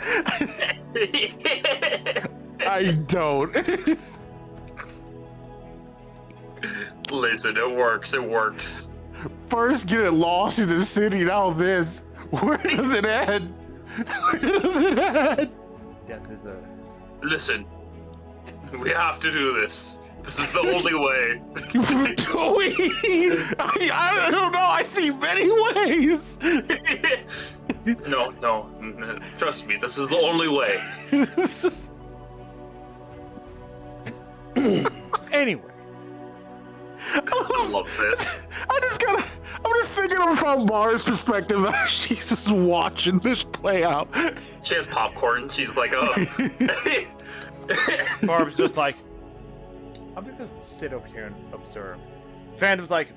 I don't. Listen, it works. First get it lost in the city, now this. Where does it end? Where does it end? Death is a... Listen, we have to do this. This is the only way. I don't know, I see many ways. No, trust me, this is the only way. Anyway. I love this. I'm just thinking of from Mara's perspective as she's just watching this play out. She has popcorn. She's like, oh. Barb's just like, I'm just gonna sit over here and observe. Phantom's like,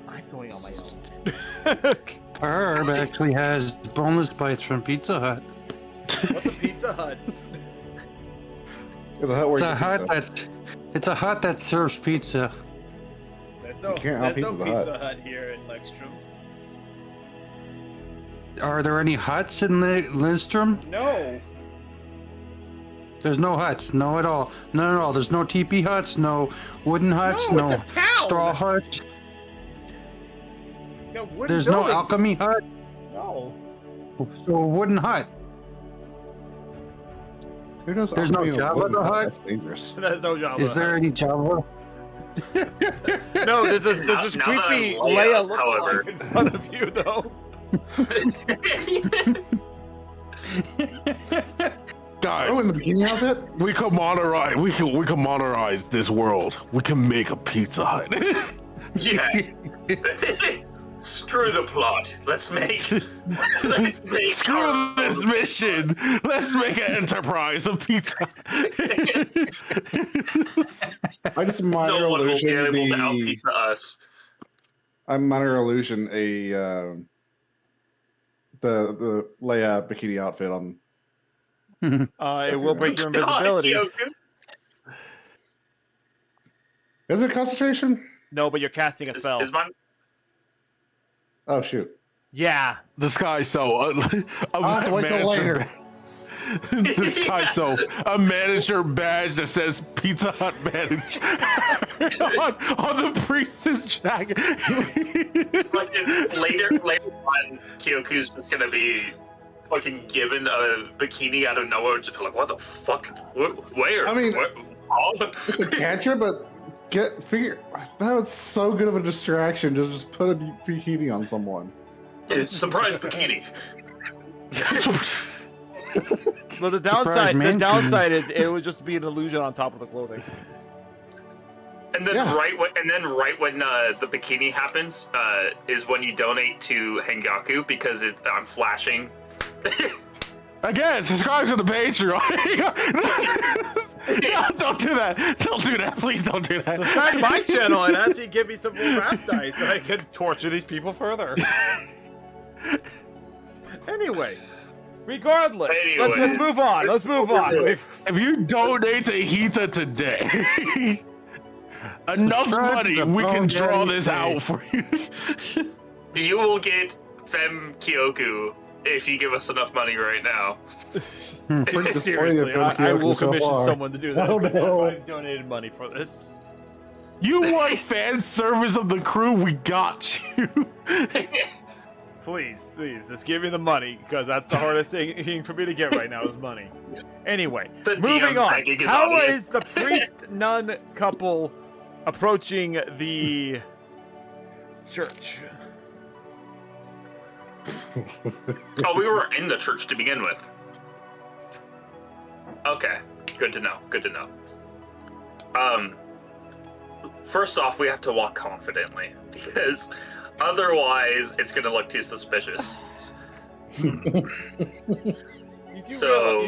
I'm going on my own. Barb actually has boneless bites from Pizza Hut. What's a Pizza Hut? It's a hut where It's you a can hut pizza. it's a hut that serves pizza. There's no can't have Pizza Pizza Hut here in Lextrum. Are there any huts in Lindstrom? No. There's no huts, no at all. No. There's no teepee huts, no wooden huts, No, no it's a town! straw huts. No wooden There's buildings. no alchemy hut. No. So a wooden hut. Who knows? There's no alchemy in a Java wooden the hut? hut? That's dangerous. There's no Java. Is there any Java? No, there's this Now that creepy I'm Leia Leia, however. lookalike in front of you, though. Guys, Oh, in the bikini outfit? we can monetize this world. We can make a Pizza Hut. Yeah. Screw the plot. Let's make. Screw this mission. Let's make an enterprise of pizza. I just minor No one will be illusion able to out-pizza us. I minor illusion the Leia bikini outfit on It will break your invisibility. Kyoku. Is it concentration? No, but you're casting a spell. Is mine? Oh shoot! Yeah. Disguise so. I'll have to wait till later. Disguise so. A manager badge that says Pizza Hut manager on the priest's jacket. Like later on, Kyoku's just gonna be fucking given a bikini out of nowhere, just be like, what the fuck? Where? I mean, Where? It's a cantrip, but figure that was so good of a distraction. Just put a bikini on someone. Surprise bikini. Well, the downside is it would just be an illusion on top of the clothing. And then right when the bikini happens is when you donate to Hengaku because I'm flashing. Again, subscribe to the Patreon. No, don't do that. Don't do that. Please don't do that. Subscribe to my channel and actually give me some more wrath dice so I can torture these people further. Anyway, regardless, let's move on. Let's move on. If you donate to Hita today, enough money, we can draw this out for you. You will get Fem Kyoku if you give us enough money right now. Seriously, I will commission someone to do that. I've donated money for this. You want fan service of the crew? We got you. Please, just give me the money, because that's the hardest thing for me to get right now is money. Anyway, moving on. How is the priest-nun couple approaching the church? Oh, we were in the church to begin with. Okay, good to know. Good to know. First off, we have to walk confidently because otherwise, it's gonna look too suspicious. You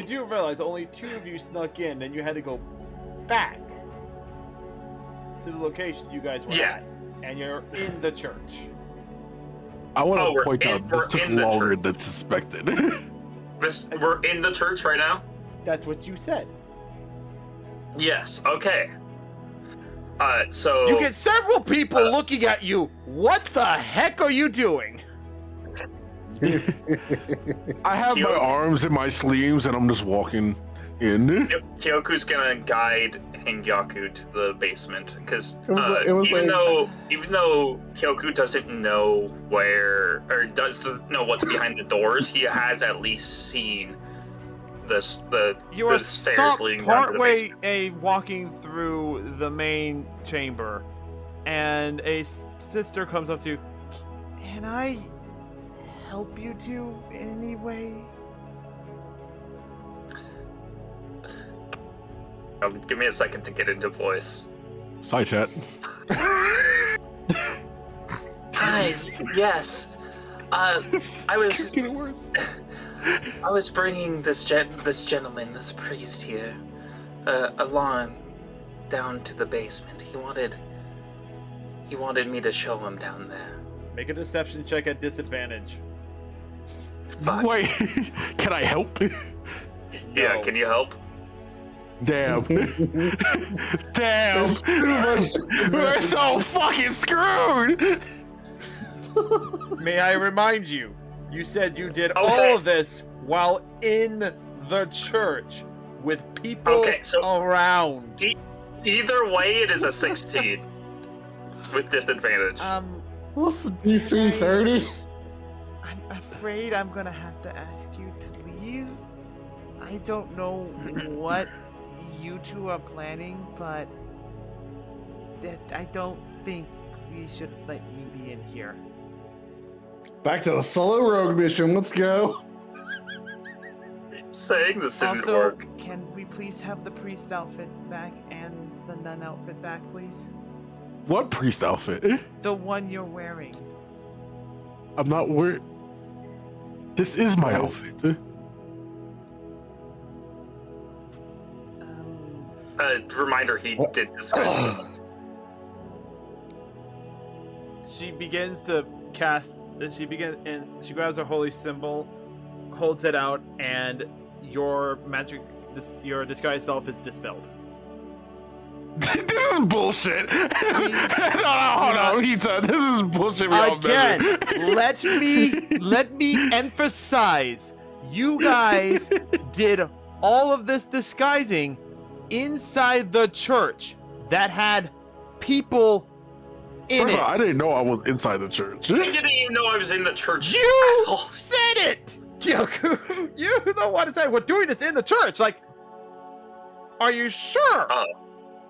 do realize only 2 of you snuck in, and you had to go back to the location you guys were at, and you're in the church. I want to point out this took longer than suspected. We're in the church right now? That's what you said. Yes, okay. So... You get several people looking at you. What the heck are you doing? I have my arms in my sleeves and I'm just walking in. Kyoku's gonna guide Hengyaku to the basement because even though Kyoku doesn't know where or doesn't know what's behind the doors, he has at least seen the stairs leading down to the basement. Partway walking through the main chamber, and a sister comes up to you. Can I help you two anyway? Give me a second to get into voice. Side chat. Hi. Yes. I was getting worse. I was bringing this gentleman, this priest here, along down to the basement. He wanted me to show him down there. Make a deception check at disadvantage. Fuck. Wait, can I help? Yeah, No. can you help? Damn. Damn. We're so fucking screwed. May I remind you, you said you did all of this while in the church with people around. Either way, it is a 16 with disadvantage. What's the DC 30? I'm afraid I'm gonna have to ask you to leave. I don't know what you two are planning, but I don't think we should let you be in here. Back to the solo rogue mission. Let's go. Saying this didn't Also, work. can we please have the priest outfit back and the nun outfit back, please? What priest outfit? The one you're wearing. I'm not wearing. This is my outfit. Reminder, he did discuss. She begins to cast. She grabs her holy symbol, holds it out, and your magic, your disguise self is dispelled. This is bullshit. No, hold on, Hita. This is bullshit. Again, let me emphasize. You guys did all of this disguising inside the church that had people in First it. of all, I didn't know I was inside the church. I didn't even know I was in the church. You at all. said it! Kyoku, you're the one who said we're doing this in the church. Like, are you sure?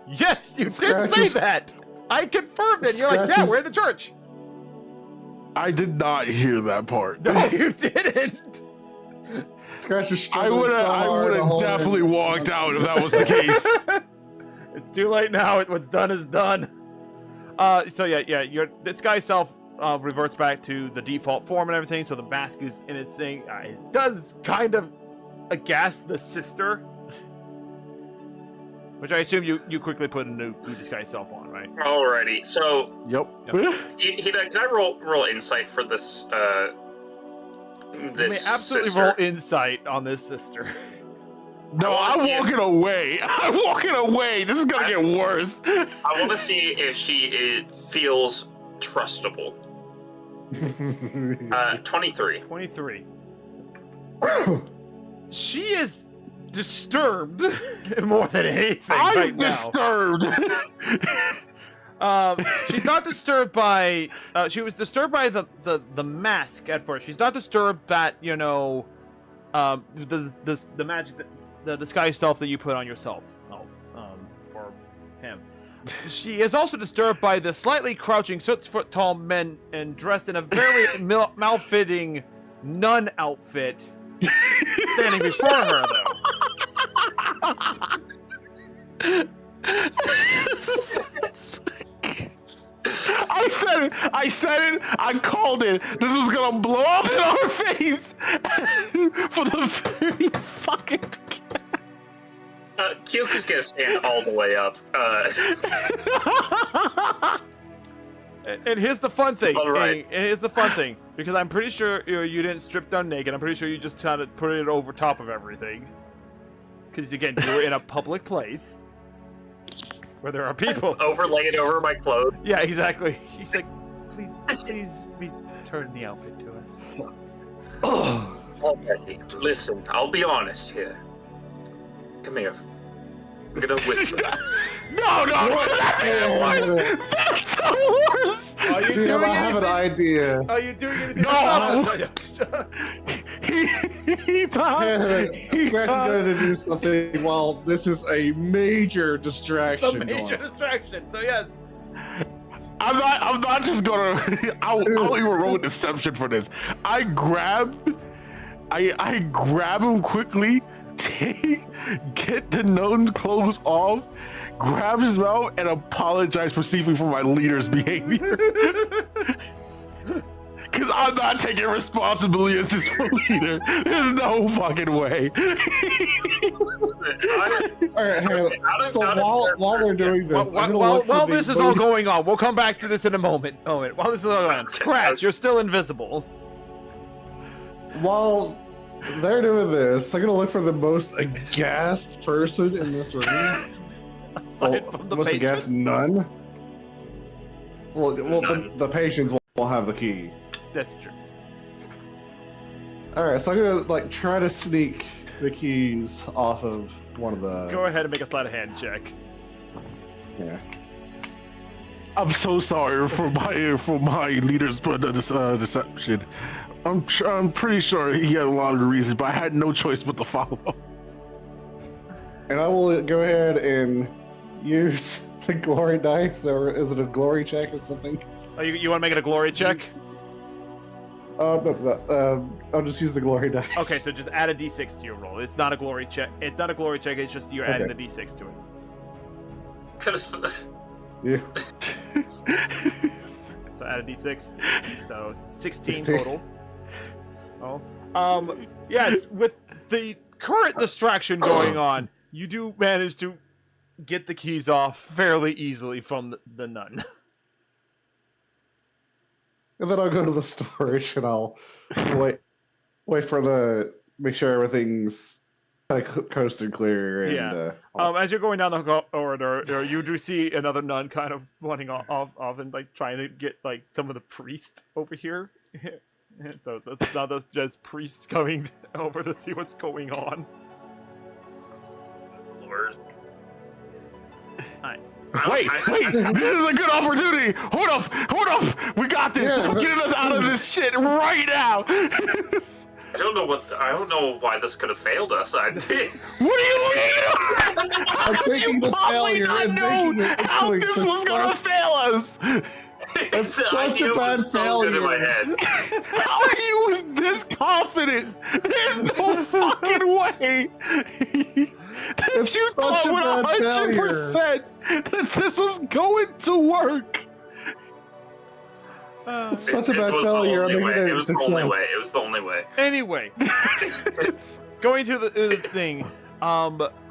Yes, you did say that. I confirmed it. You're like, yeah, we're in the church. I did not hear that part. No, you didn't. I would have definitely walked out if that was the case. It's too late now. What's done is done. So yeah, your disguise self reverts back to the default form and everything. So the mask is in its thing. It does kind of aghast the sister, which I assume you quickly put a new disguise self on, right? Alrighty, so Yep. Hida, can I roll insight for this? You may absolutely sister? roll insight on this sister. No, I'm walking away. I'm walking away. This is gonna get worse. I want to see if she feels trustable. 23. 23. She is disturbed more than anything right now. disturbed. She's not disturbed by. She was disturbed by the mask at first. She's not disturbed that the magic, the disguise self that you put on yourself, for him. She is also disturbed by the slightly crouching 6-foot tall men and dressed in a very malfitting nun outfit, standing before her though. I said it, I called it. This was gonna blow up in our face for the very fucking Kyoku's gonna stand all the way up. And here's the fun thing. All right. And here's the fun thing, because I'm pretty sure you didn't strip down naked. I'm pretty sure you just kind of put it over top of everything. Because again, you were in a public place where there are people. Overlay it over my clothes. Yeah, exactly. She's like, please return the outfit to us. Okay, listen, I'll be honest here. Come here. I'm gonna whisper. No, that's the worst. That's the worst. Are you doing I have an anything? idea. Are you doing anything? No. Scratch is going to do something while this is a major distraction. A major distraction. So yes. I'm not just gonna. I'll even roll deception for this. I grab him quickly, get the known clothes off, grab his mouth, and apologize perceiving for my leader's behavior. Because I'm not taking responsibility as his leader. There's no fucking way. Alright, so while they're doing this, while this is all going on, we'll come back to this in a moment. While this is all going on, Scratch, you're still invisible. While they're doing this, I'm gonna look for the most aghast person in this room. Aside from the most aghast patrons? nun. Well, the patrons will have the key. That's true. Alright, so I'm gonna try to sneak the keys off of one of the. Go ahead and make a sleight of hand check. Yeah. I'm so sorry for my leader's deception. I'm pretty sure he had a lot of reasons, but I had no choice but to follow. And I will go ahead and use the glory dice, or is it a glory check or something? Oh, you want to make it a glory check? I'll just use the glory dice. Okay, so just add a d6 to your roll. It's not a glory check. It's not a glory check. It's just you're adding the d6 to it. Yeah. So add a d6. So 16 total. Oh. Yes, with the current distraction going on, you do manage to get the keys off fairly easily from the nun. And then I'll go to the storage and I'll wait for make sure everything's I coasted clear and Yeah. As you're going down the corridor, you do see another nun kind of running off and like trying to get like some of the priests over here. So now there's just priests coming over to see what's going on. Lord. Wait! This is a good opportunity! Hold up! We got this! Yeah, I'm getting us out of this shit right now! I don't know why this could have failed us. What do you mean? How did taking you the possibly failure not and know making it how into this a was gonna success. fail us? That's The such idea a bad was so good in my failure. head. How are you this confident? There's no fucking way! That It's you such thought a with bad 100% that this was going to work! It's such a It bad was the failure. only I'm way. making It was the only way. success. It was the only way. Anyway, going to the thing.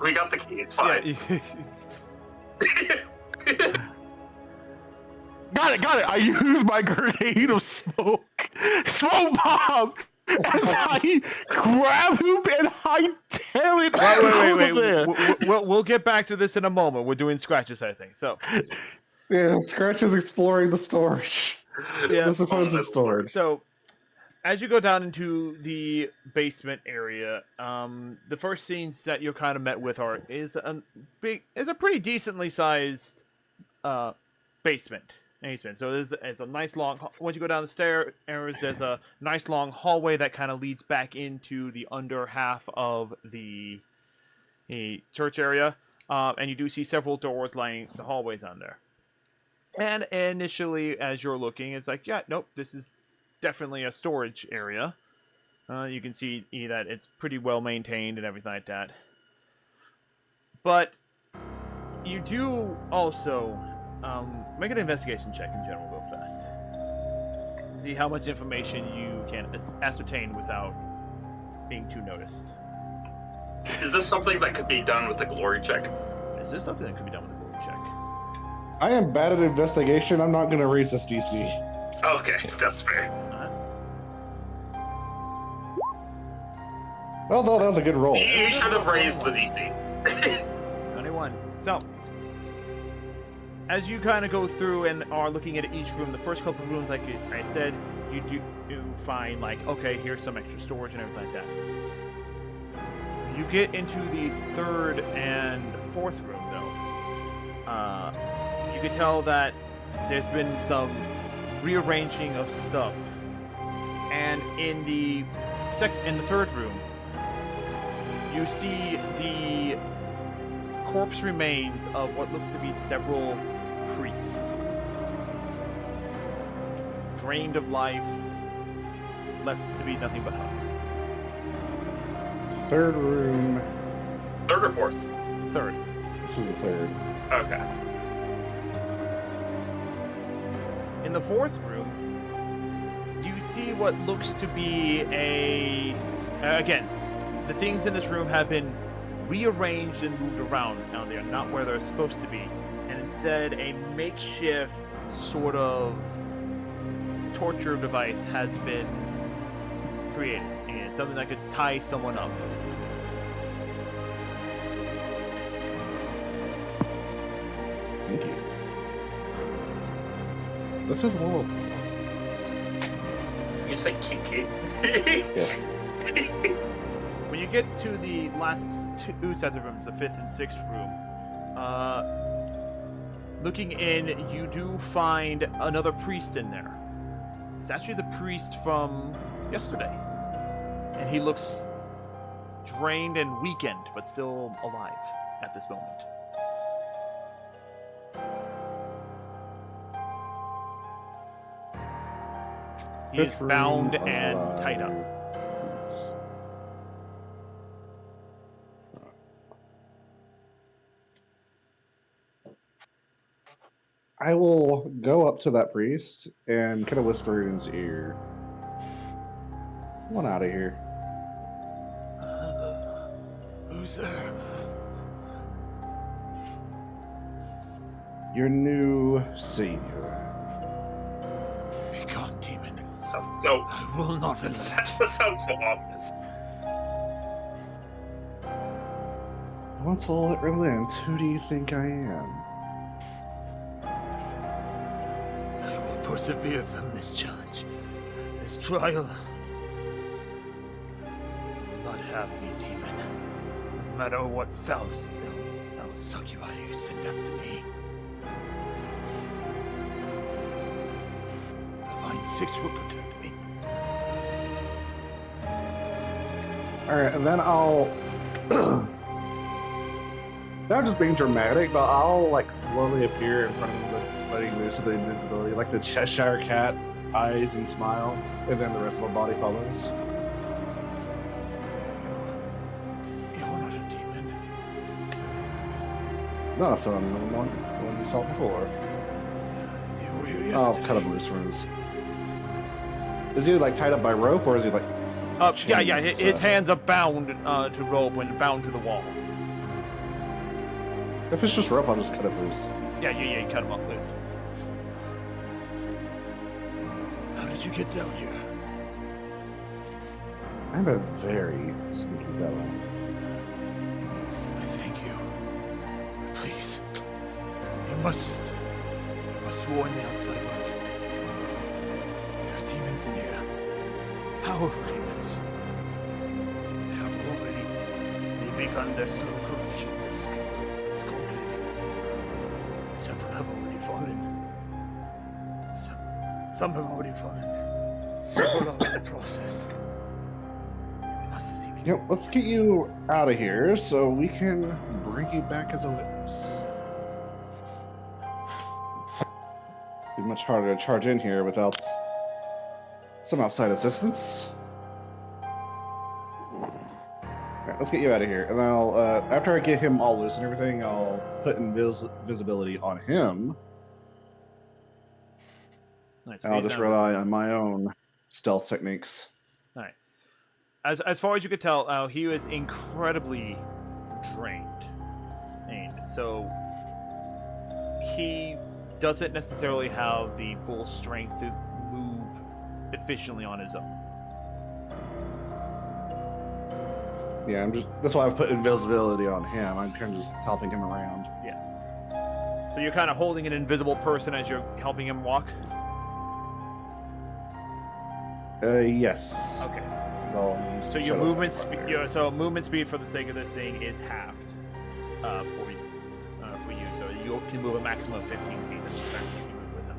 We got the key. It's fine. Yeah, Got it! I used my grenade of smoke bomb as I grab him and hightail it wait. over there. We'll get back to this in a moment. We're doing scratches, I think. So, Yeah, Scratch is exploring the storage. yeah. The supposed storage. So, as you go down into the basement area, the first scenes that you're kind of met with is a pretty decently sized basement. So it's a nice long. Once you go down the stairs, there's a nice long hallway that kind of leads back into the under half of the church area, and you do see several doors lining the hallways on there. And initially, as you're looking, it's like, yeah, nope, this is definitely a storage area. You can see that it's pretty well maintained and everything like that. But you do also make an investigation check in general real fast. See how much information you can ascertain without being too noticed. Is this something that could be done with the glory check? Is this something that could be done with a glory check? I am bad at investigation. I'm not going to raise this DC. Okay, that's fair. Well, no, that was a good roll. You should have raised the DC. 21. So, as you kind of go through and are looking at each room, the first couple of rooms, like I said, you do find, like, okay, here's some extra storage and everything like that. You get into the third and fourth room, though. You can tell that there's been some rearranging of stuff. And in the third room, you see the corpse remains of what look to be several priests. Drained of life, left to be nothing but us. Third room. Third or fourth? Third. This is the third. Okay. In the fourth room, you see what looks to be again, the things in this room have been rearranged and moved around. Now they are not where they're supposed to be. And instead, a makeshift sort of torture device has been created. And something that could tie someone up. Thank you. This is a little... You say kinky. When you get to the last two sets of rooms, the fifth and sixth room, looking in, you do find another priest in there. It's actually the priest from yesterday. And he looks drained and weakened, but still alive at this moment. He is bound and tied up. I will go up to that priest and kind of whisper in his ear. Come on out of here. Who's there? Your new savior. Be gone, demon. No, I will not relent. that sounds so ominous. once all it relents, who do you think I am? I will persevere from this challenge, this trial. Will not have me, demon. No matter what foul spell, I will suck you out of you send after me. Divine Six will protect me. Alright, and then I'll... Not just being dramatic, but I'll like slowly appear in front of him, letting loose of the invisibility, like the Cheshire Cat eyes and smile, and then the rest of my body follows. You're not a demon. No, so I'm the one you saw before. You were here I'll yesterday. cut him loose from his... Is he like tied up by rope, or is he like... Yeah. chains, His hands are bound to rope and bound to the wall. If it's just rope, I'll just cut it loose. Yeah, you cut him up loose. How did you get down here? I'm a very sneaky fellow. I thank you. Please. You must warn the outside world. There are demons in here. Powerful demons. They have already begun their slow corruption. This conclave. Several have already fallen. Some have already fallen. Several are in the process. We must see me. Yep, let's get you out of here so we can bring you back as a witness. Be much harder to charge in here without some outside assistance. Alright, let's get you out of here. And I'll, after I get him all loose and everything, I'll put invisibility on him. Nice. And I'll just rely on my own stealth techniques. Alright. As far as you could tell, he was incredibly drained. And so he doesn't necessarily have the full strength to move efficiently on his own. Yeah, that's why I've put invisibility on him. I'm kind of just helping him around. So you're kind of holding an invisible person as you're helping him walk? Yes. Okay. I'll use So your shadow movement type speed, right here. so movement speed for the sake of this thing is halved for you. So you can move a maximum of 15 feet as fast as you can move with him.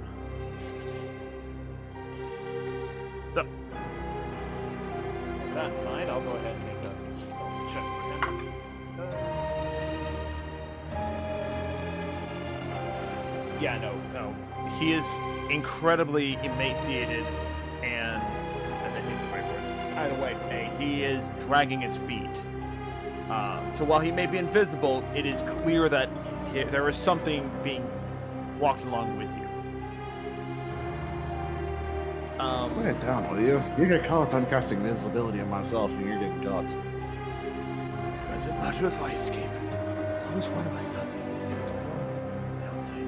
So with that in mind, I'll go ahead and make a check for him. Yeah, no. He is incredibly emaciated and either way, he is dragging his feet. So while he may be invisible, it is clear that there is something being walked along with you. Lay it down, will you? You get caught. I'm casting invisibility on myself, and you're getting caught. Does it matter if I escape? As long as one of us does it, is able to warn the outside.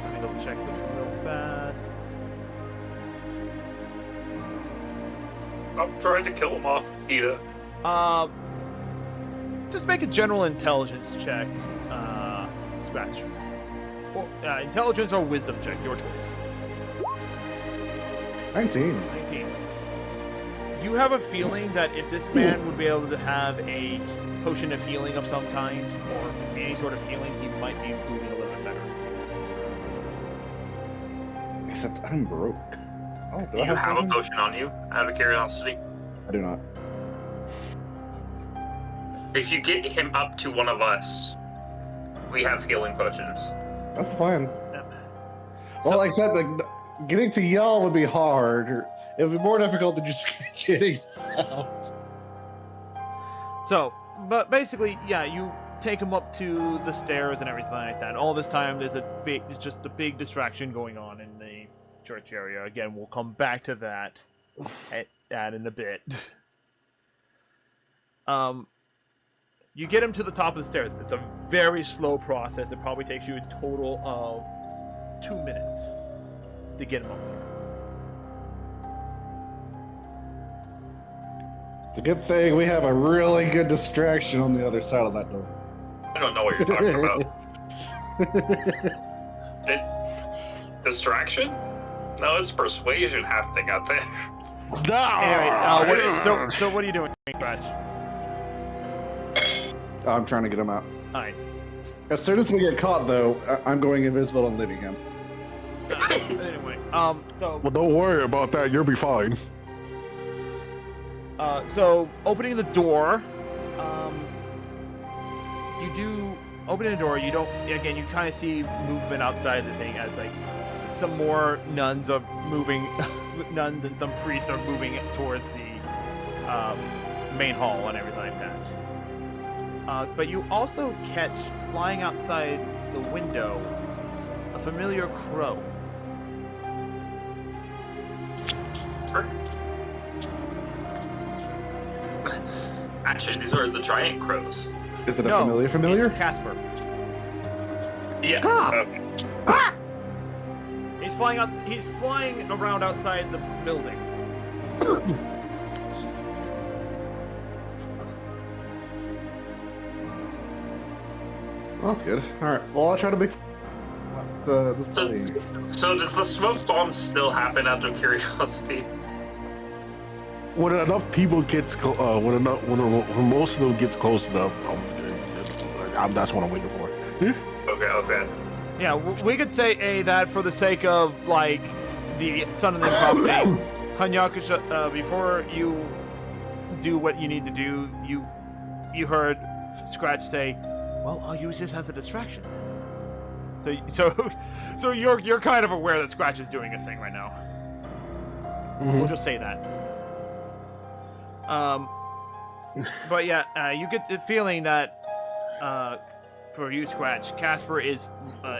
Let me double check something real fast. I'm trying to kill him off, Ida. Just make a general intelligence check. Scratch. Or, intelligence or wisdom check, your choice. 19. 19. You have a feeling that if this man would be able to have a potion of healing of some kind, or any sort of healing, he might be moving a little bit better. Except I'm broke. Oh, do You I have a one? potion on you, out of curiosity. I do not. If you get him up to one of us, we have healing potions. That's the plan. Yep. Well, like I said, like, getting to y'all would be hard. It would be more difficult than just getting out. So, but basically, yeah, you take him up to the stairs and everything like that. All this time, there's just a big distraction going on in the church area. Again, we'll come back to that in a bit. You get him to the top of the stairs. It's a very slow process. It probably takes you a total of 2 minutes to get him up there. It's a good thing we have a really good distraction on the other side of that door. I don't know what you're talking about. Distraction? No, it's persuasion happening out there. Anyway, so what are you doing, Scratch? I'm trying to get him out. Alright. As soon as we get caught, though, I'm going invisible and leaving him. Anyway, so Well, don't worry about that. You'll be fine. so opening the door, opening the door, you don't, again, you kind of see movement outside the thing as, like, some more nuns are moving, nuns and some priests are moving towards the, main hall and everything like that. But you also catch, flying outside the window, a familiar crow. Actually, these are the giant crows. Is it a No, familiar? It's Casper. Yeah. Ah! He's flying out. He's flying around outside the building. Well, that's good. Alright, well, I'll try to make this thing. So does the smoke bomb still happen out of curiosity? When enough people gets, when most of them gets close enough, that's what I'm waiting for. Okay. Yeah, we could say that for the sake of, like, the Sun and the Improv Hanyakusha, before you do what you need to do, you heard Scratch say, "Well, I'll use this as a distraction." So you're kind of aware that Scratch is doing a thing right now. We'll just say that. But yeah, you get the feeling that, for you, Scratch, Casper is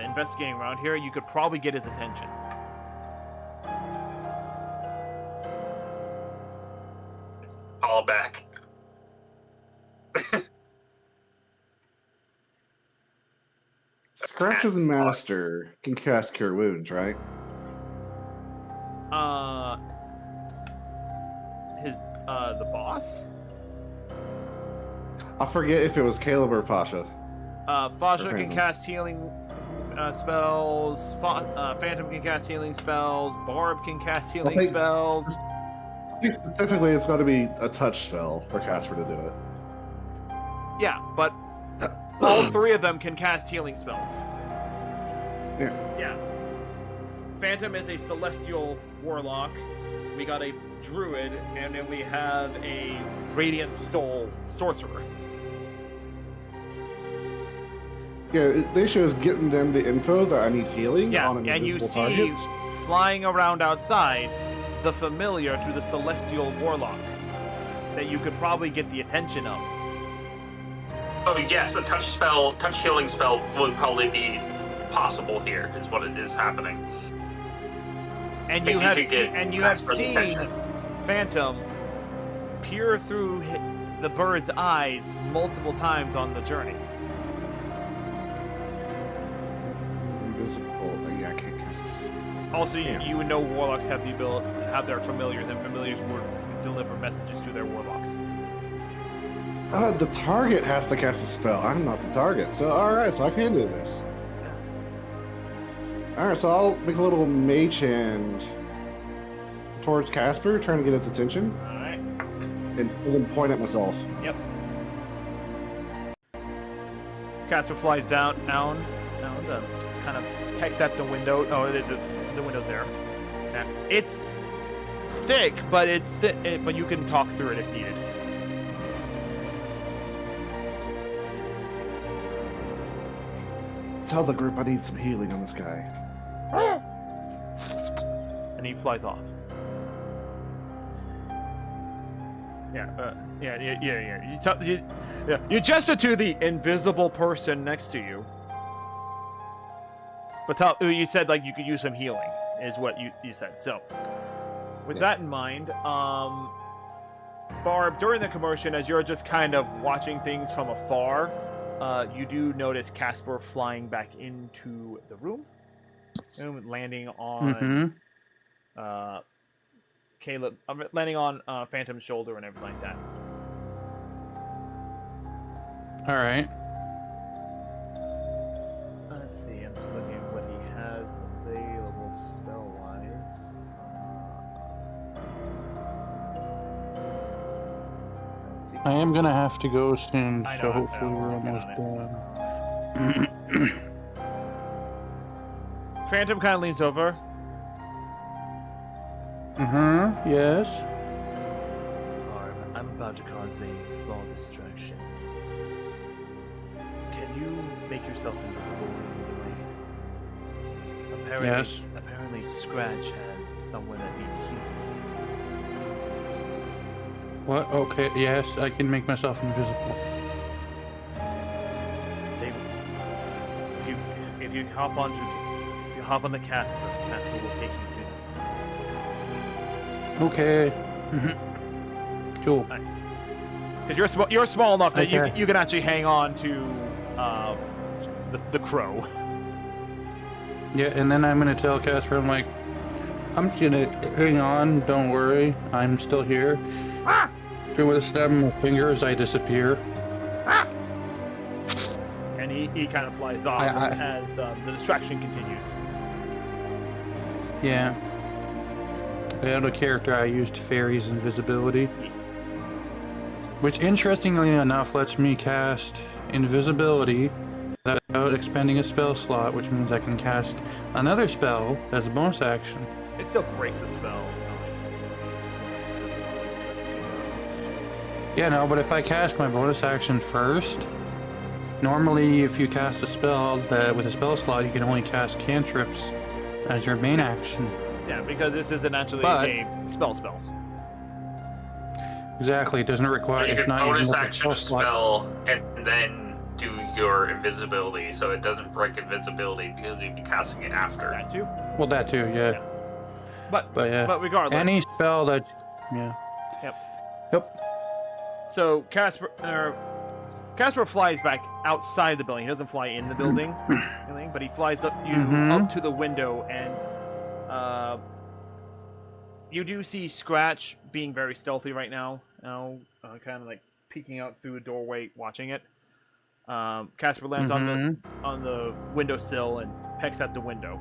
investigating around here. You could probably get his attention. All back. Scratch's master can cast Cure Wounds, right? The boss? I forget if it was Caleb or Fasha. Fasha can Phantom. cast healing spells. Phantom can cast healing spells. Barb can cast healing think- spells. I think specifically it's got to be a touch spell for Casper to do it. Yeah, but all three of them can cast healing spells. Yeah. Phantom is a celestial warlock. We got a druid, and then we have a radiant soul sorcerer. Yeah, the issue is getting them the info that I need healing Yeah, on an and you invisible see target. flying around outside the familiar to the celestial warlock that you could probably get the attention of. Oh yes, a touch healing spell would probably be possible here. Is what it is happening. And If you you have could get Casper's seen attention. Phantom peer through the bird's eyes multiple times on the journey. Invisible. Yeah, I can't cast this. Also, Yeah. you would know warlocks have the ability have their familiars, and familiars would deliver messages to their warlocks. The target has to cast a spell. I'm not the target. So, alright, so I can do this. Alright, so I'll make a little mage hand towards Casper, trying to get its attention, All right. and then point at myself. Yep. Casper flies down, kind of pecks at the window. Oh, the window's there. Yeah. It's thick, but but you can talk through it if needed. Tell the group I need some healing on this guy. And he flies off. You gesture to the invisible person next to you. But you said like you could use some healing, is what you said. So, with that in mind, Barb, during the commotion, as you're just kind of watching things from afar, you do notice Casper flying back into the room and landing on Caleb, landing on Phantom's shoulder and everything like that. All right. Let's see, I'm just looking at what he has available spell-wise. I am gonna have to go soon, I so know, hopefully I'm we're working almost done. Phantom kind of leans over. Yes. Barb, I'm about to cause a small distraction. Can you make yourself invisible in any way? Apparently, Yes. Apparently, Scratch has someone that needs healing. What? Okay. Yes, I can make myself invisible. If you hop on the Casper will take you to Okay. Cool. them. Because you're small enough that Okay. you can actually hang on to the crow. Yeah, and then I'm gonna tell Casper, I'm like, I'm just gonna hang on. Don't worry, I'm still here. Ah! So with a snap of my fingers, I disappear. Ah! And he kind of flies off I- as the distraction continues. Yeah. I had a character I used fairies invisibility, which interestingly enough lets me cast invisibility without expending a spell slot, which means I can cast another spell as a bonus action. It still breaks the spell. Yeah, no, but if I cast my bonus action first, normally if you cast a spell that with a spell slot, you can only cast cantrips as your main action. Yeah, because this isn't actually But- a spell. Exactly, it doesn't require. You It's can not even bonus like action a slot. spell and then do your invisibility, so it doesn't break invisibility because you'd be casting it after. That too. Well, that too, yeah. But yeah, but regardless. any spell that, yeah. Yep. Yep. So Casper flies back outside the building. He doesn't fly in the building, but he flies up up to the window, and you do see Scratch being very stealthy right now. Kind of like peeking out through a doorway, watching it. Casper lands on the windowsill and pecks at the window.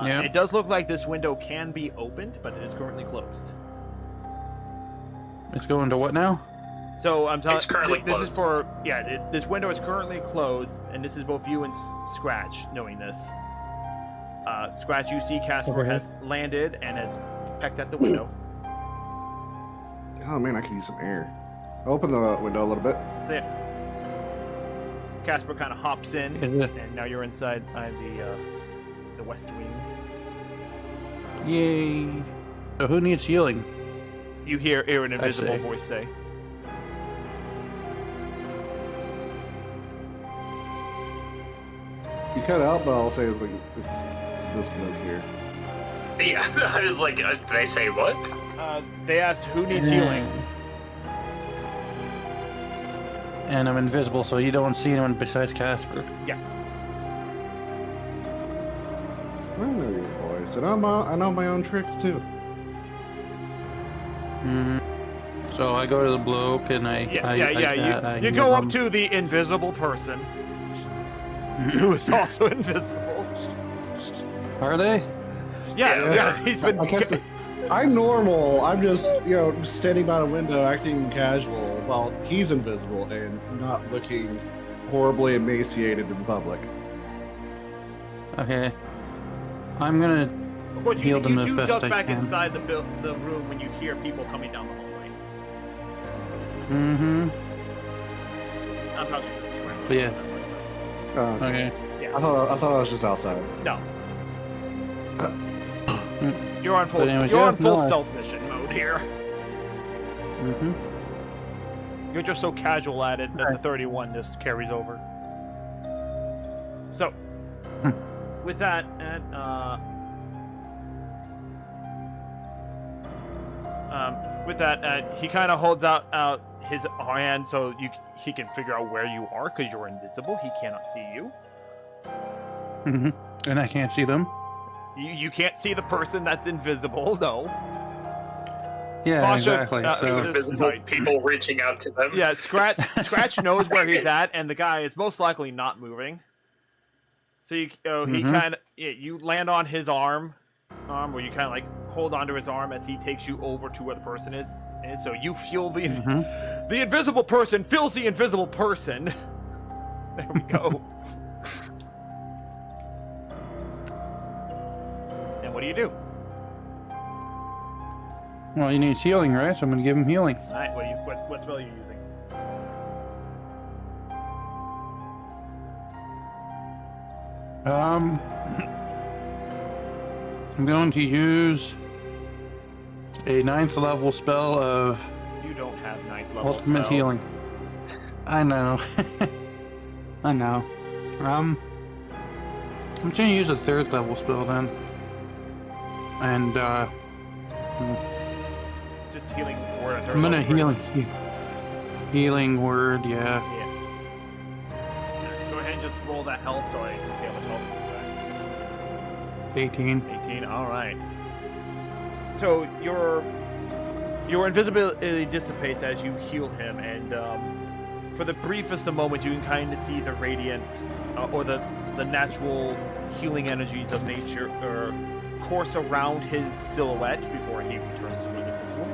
Yep. It does look like this window can be opened, but it is currently closed. It's going to what now? So I'm telling It's currently this is closed. for this window is currently closed, and this is both you and Scratch knowing this. Scratch, you see Casper Okay. has landed and has pecked at the window. Oh man, I could use some air. Open the window a little bit. That's it. Casper kind of hops in, Is it- and now you're inside the west wing. Yay. So who needs healing? You hear an invisible see. voice say, You cut out, but I'll say it's this note here. Yeah, I was like, did they say what? they asked who needs healing. And I'm invisible, so you don't see anyone besides Casper. I know your voice, and I know my own tricks too. So I go to the bloke and I You go up to the invisible person, who is also invisible. Are they? Yeah, he's been. I guess I'm normal. I'm just, just standing by a window acting casual while he's invisible and not looking horribly emaciated in public. Okay. I'm gonna Of course, heal you them as do best duck I back can. inside the room when you hear people coming down the hallway. I'm talking to Scratch. Yeah. Okay. Okay. Yeah. I thought I was just outside. No. You're on full. But anyways, you're yeah, on full no, stealth mission mode here. You're just so casual at it that the 31 just carries over. So, with that, and he kind of holds out his hand so he can figure out where you are because you're invisible. He cannot see you. And I can't see them. You can't see the person that's invisible, no. Yeah, Fasha, exactly. uh, So, Invisible sorry. people reaching out to them. Yeah, Scratch knows where he's at, and the guy is most likely not moving. So he kind of you land on his arm, where you kind of like hold onto his arm as he takes you over to where the person is, and so you feel the invisible person feels the invisible person. There we go. And what do you do? well, he needs healing, right? So I'm gonna give him healing. All right, what spell are you using? I'm going to use a 9th level spell of You don't have 9th level ultimate spells. healing. I know. I know. I'm just gonna use a 3rd level spell then. And Just healing word. I'm gonna healing word, yeah. Yeah. Go ahead and just roll that health so I can see how much health you got. 18. 18. All right. So your invisibility dissipates as you heal him, and for the briefest of moments, you can kind of see the radiant or the natural healing energies of nature course around his silhouette before he returns to being invisible.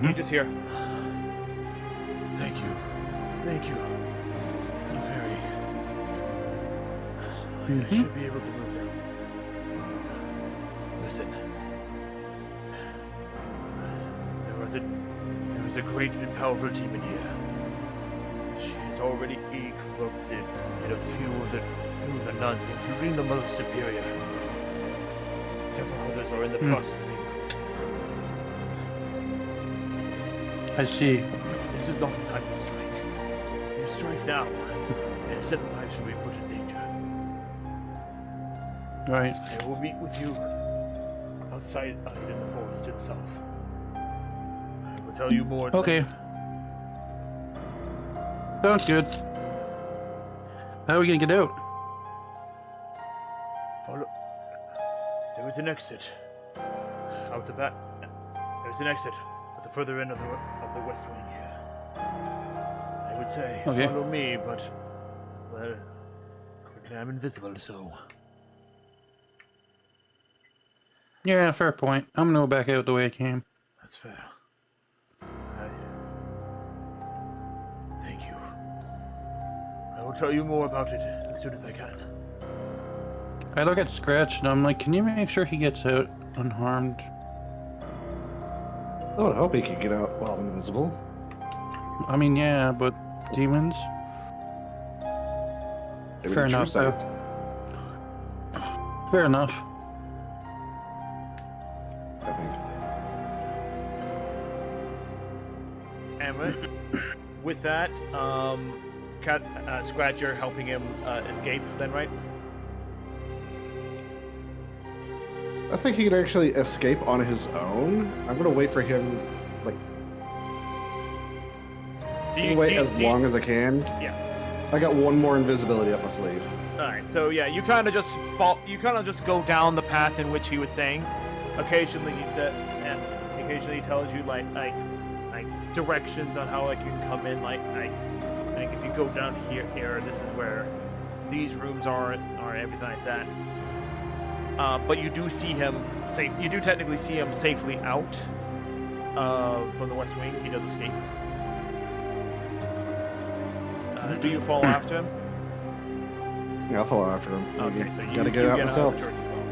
You just hear, "Thank you, you're very. I should be able to move now. Listen, there was a great and powerful demon here. She has already corrupted a few of the nuns, including the Mother Superior. Several others are in the process of being I see. This is not the time to strike. If you strike now, innocent lives will be put in danger. Right. I will meet with you outside in the forest to the south. I will tell you more. Okay. Sounds good. How are we gonna get out? Follow. There is an exit. Out the back. There's an exit at the further end of the west wing here. I would say follow me, but well, quickly I'm invisible, so. Yeah, fair point. I'm gonna go back out the way I came. That's fair. Thank you. I will tell you more about it as soon as I can. I look at Scratch and I'm like, can you make sure he gets out unharmed? I would hope he could get out while invisible. I mean, yeah, but demons? Maybe Fair the enough, true though. sight. Fair enough. I think. And with that, Scratch, you're helping him escape, then, right? I think he can actually escape on his own. I'm gonna wait for him, like, as long as I can. Yeah. I got one more invisibility up my sleeve. All right. So yeah, you kind of just go down the path in which he was saying. Occasionally he said, and occasionally he tells you like directions on how you can come in. Like if you go down here, this is where these rooms are, or everything like that. But you do see him safe. You do technically see him safely out from the west wing. He does escape. Do you follow after him? Yeah, I'll follow after him. Okay, so you gotta get out of myself. the church as well.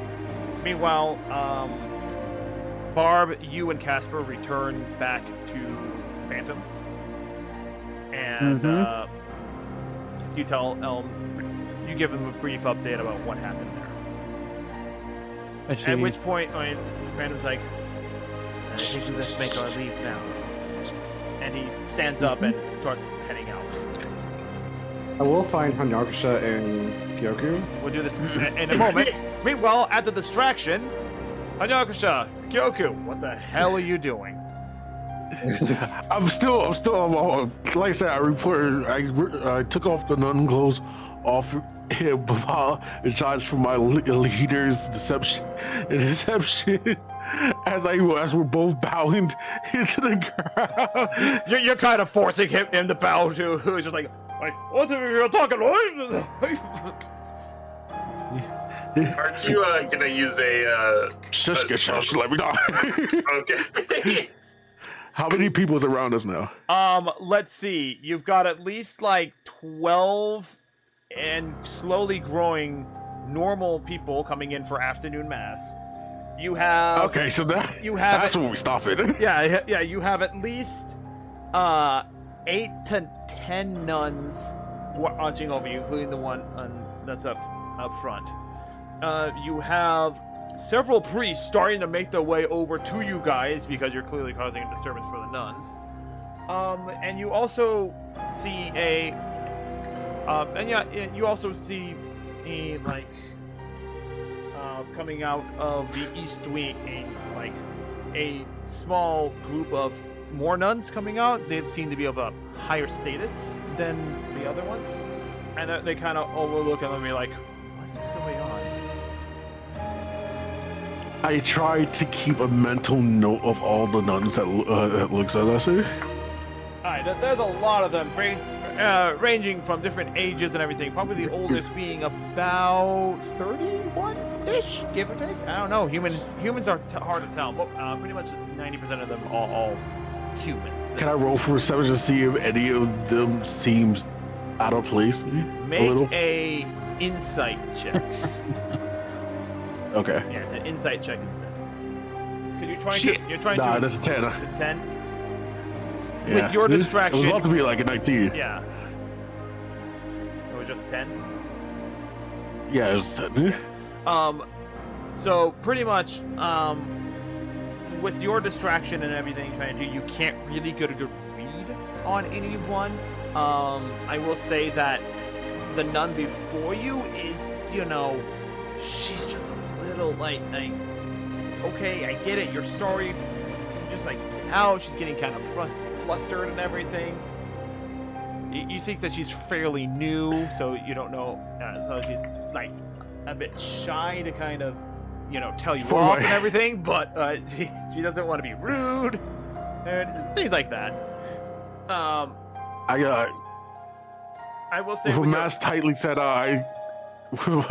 Meanwhile, Barb, you and Casper return back to Phantom, and you tell Elm, you give him a brief update about what happened there. I see. At which point, Phantom's like, I think we must make our leave now. And he stands up and starts heading out. I will find Hanyakusha and Kyoku. We'll do this in a moment. Meanwhile, at the distraction, Hanyakusha, Kyoku, what the hell are you doing? I'm still, like I said, I took off the nun clothes off him while in charge for my leader's deception, and as we're both bowing into the ground. You're kind of forcing him to bow to. Who's just like, what are you talking about? Aren't you gonna use a? Shush, let me talk. Okay. How many people's around us now? Let's see. You've got at least like 12 and slowly growing normal people coming in for afternoon mass. You have Okay, so that's when we stop it. Yeah, you have at least 8 to 10 nuns watching over you, including the one that's up front. You have several priests starting to make their way over to you guys because you're clearly causing a disturbance for the nuns. And you also see you also see a coming out of the east wing, like a small group of more nuns coming out. They seem to be of a higher status than the other ones, and they kind of overlook and be like, "What is going on?" I tried to keep a mental note of all the nuns that looks at us. Alright, there's a lot of them, ranging from different ages and everything. Probably the oldest being about 31-ish, give or take. I don't know. Humans are hard to tell, but pretty much 90% of them are all humans. Can I roll for perception to see if any of them seems out of place? Make a insight check. Okay. Yeah, it's an insight check instead. Because you're trying Nah, to. that's a 10. 10. Yeah. With your distraction. It was about to be like a 19. Yeah. It was just 10. Yeah, it was 10. So pretty much, with your distraction and everything you're trying to do, you can't really get a good read on anyone. I will say that the nun before you is, she's just a little like, okay, I get it, you're sorry, just like out. She's getting kind of flustered and everything. You think that she's fairly new, so you don't know, so she's like a bit shy to kind of, tell you off and everything, but she doesn't want to be rude, and things like that. I will say, with my mask tightly set, I looked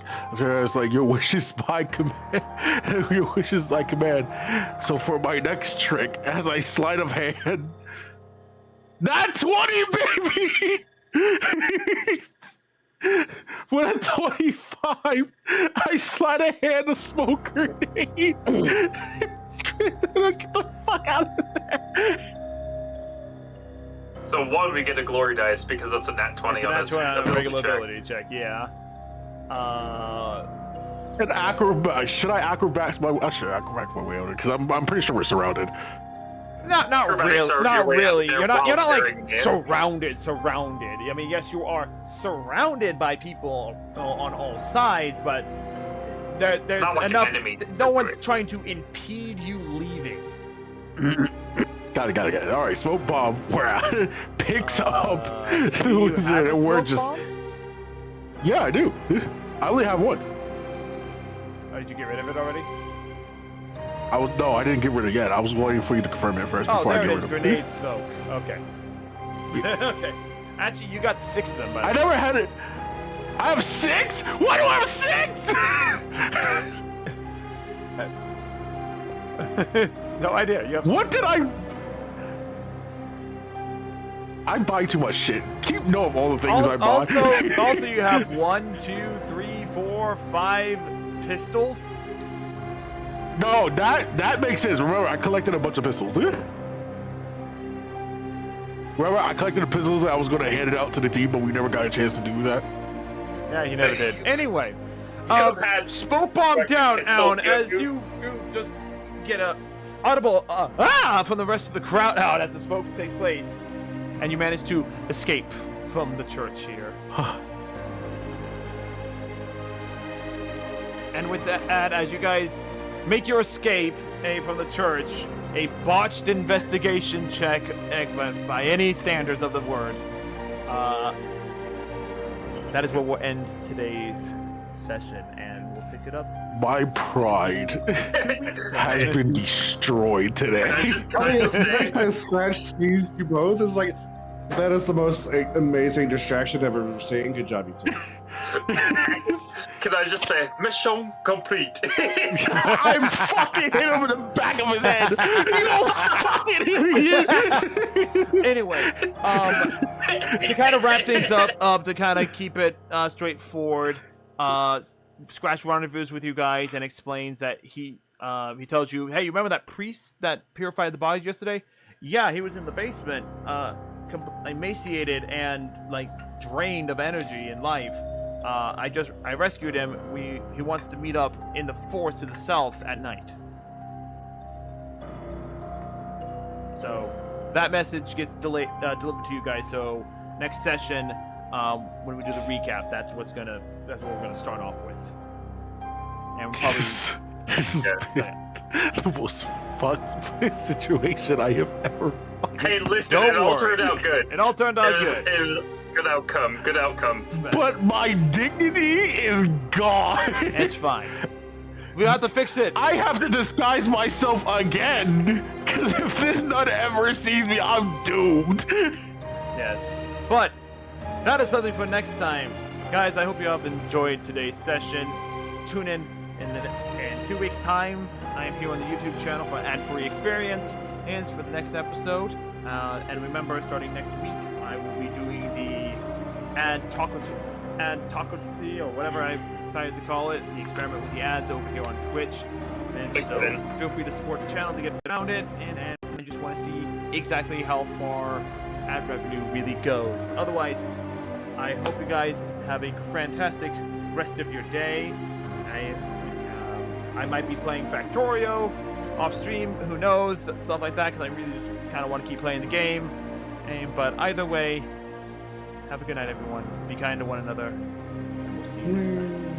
at her as like, your wish is my command. Your wish is my command. So for my next trick, as I sleight of hand, that 20, baby. With a 25, I sleight of hand a smoke grenade. Get the fuck out of there. So one, we get a glory dice because that's a nat 20 on his regular check. ability check. Yeah. An acrobat. Should I acrobats my? I should acrobats my way out of it because I'm pretty sure we're surrounded. Not Acrobatics really. are Not your way out really. there You're not while like carrying it. surrounded. I mean, yes, you are surrounded by people on all sides, but there's Not like an enough. enemy. No one's trying to impede you leaving. Got it. All right, smoke bomb. We're out. Picks up. Do you have a We're smoke just. bomb? Yeah, I do. I only have one. Oh, did you get rid of it already? No, I didn't get rid of it yet. I was waiting for you to confirm it first before I there get it rid is. of it. Grenade smoke. Okay. Okay. Actually, you got 6 of them. By I never had it. I have 6. Why do I have 6? No idea. You have. What did I buy too much shit. Keep note of all the things I buy. Also, you have 1, 2, 3, 4, 5 pistols. No, that makes sense. Remember, I collected a bunch of pistols. Remember, I collected the pistols. I was going to hand it out to the team, but we never got a chance to do that. Yeah, you never did. Anyway, could've had smoke bomb down, pistol, Alan, yeah, as you just get a audible from the rest of the crowd out as the smoke takes place, and you manage to escape from the church here. And with that, as you guys make your escape from the church, a botched investigation check by any standards of the word. That is where we'll end today's session, and we'll pick it up. My pride has been destroyed today. I mean, next time Scratch sees you both, it's like, that is the most amazing distraction I've ever seen. Good job, you two. Can I just say, mission complete? I'm fucking hit him in the back of his head. You fucking idiot. Anyway, to kind of wrap things up, to kind of keep it straightforward, Scratch rendezvous with you guys and explains that he tells you, hey, you remember that priest that purified the bodies yesterday? Yeah, he was in the basement, emaciated and like drained of energy and life. I rescued him. He wants to meet up in the forest to the south at night. So that message gets delivered to you guys. So next session, when we do the recap, that's what we're gonna start off with. And we'll probably This is the most fucked situation I have ever. Hey, listen, Don't it all worry. turned out good. It all turned out good. It was good outcome. Good outcome. But my dignity is gone. It's fine. We have to fix it. I have to disguise myself again. Because if this nut ever sees me, I'm doomed. Yes. But that is something for next time. Guys, I hope you have enjoyed today's session. Tune in 2 weeks' time. I am here on the YouTube channel for an ad-free experience and for the next episode. And remember, starting next week, I will be doing the ad talkity or whatever I decided to call it, the experiment with the ads over here on Twitch. And so feel free to support the channel to get around it, and I just want to see exactly how far ad revenue really goes. Otherwise, I hope you guys have a fantastic rest of your day. I might be playing Factorio off stream, who knows, stuff like that, because I really just kind of want to keep playing the game. But either way, have a good night, everyone. Be kind to one another, and we'll see you next time.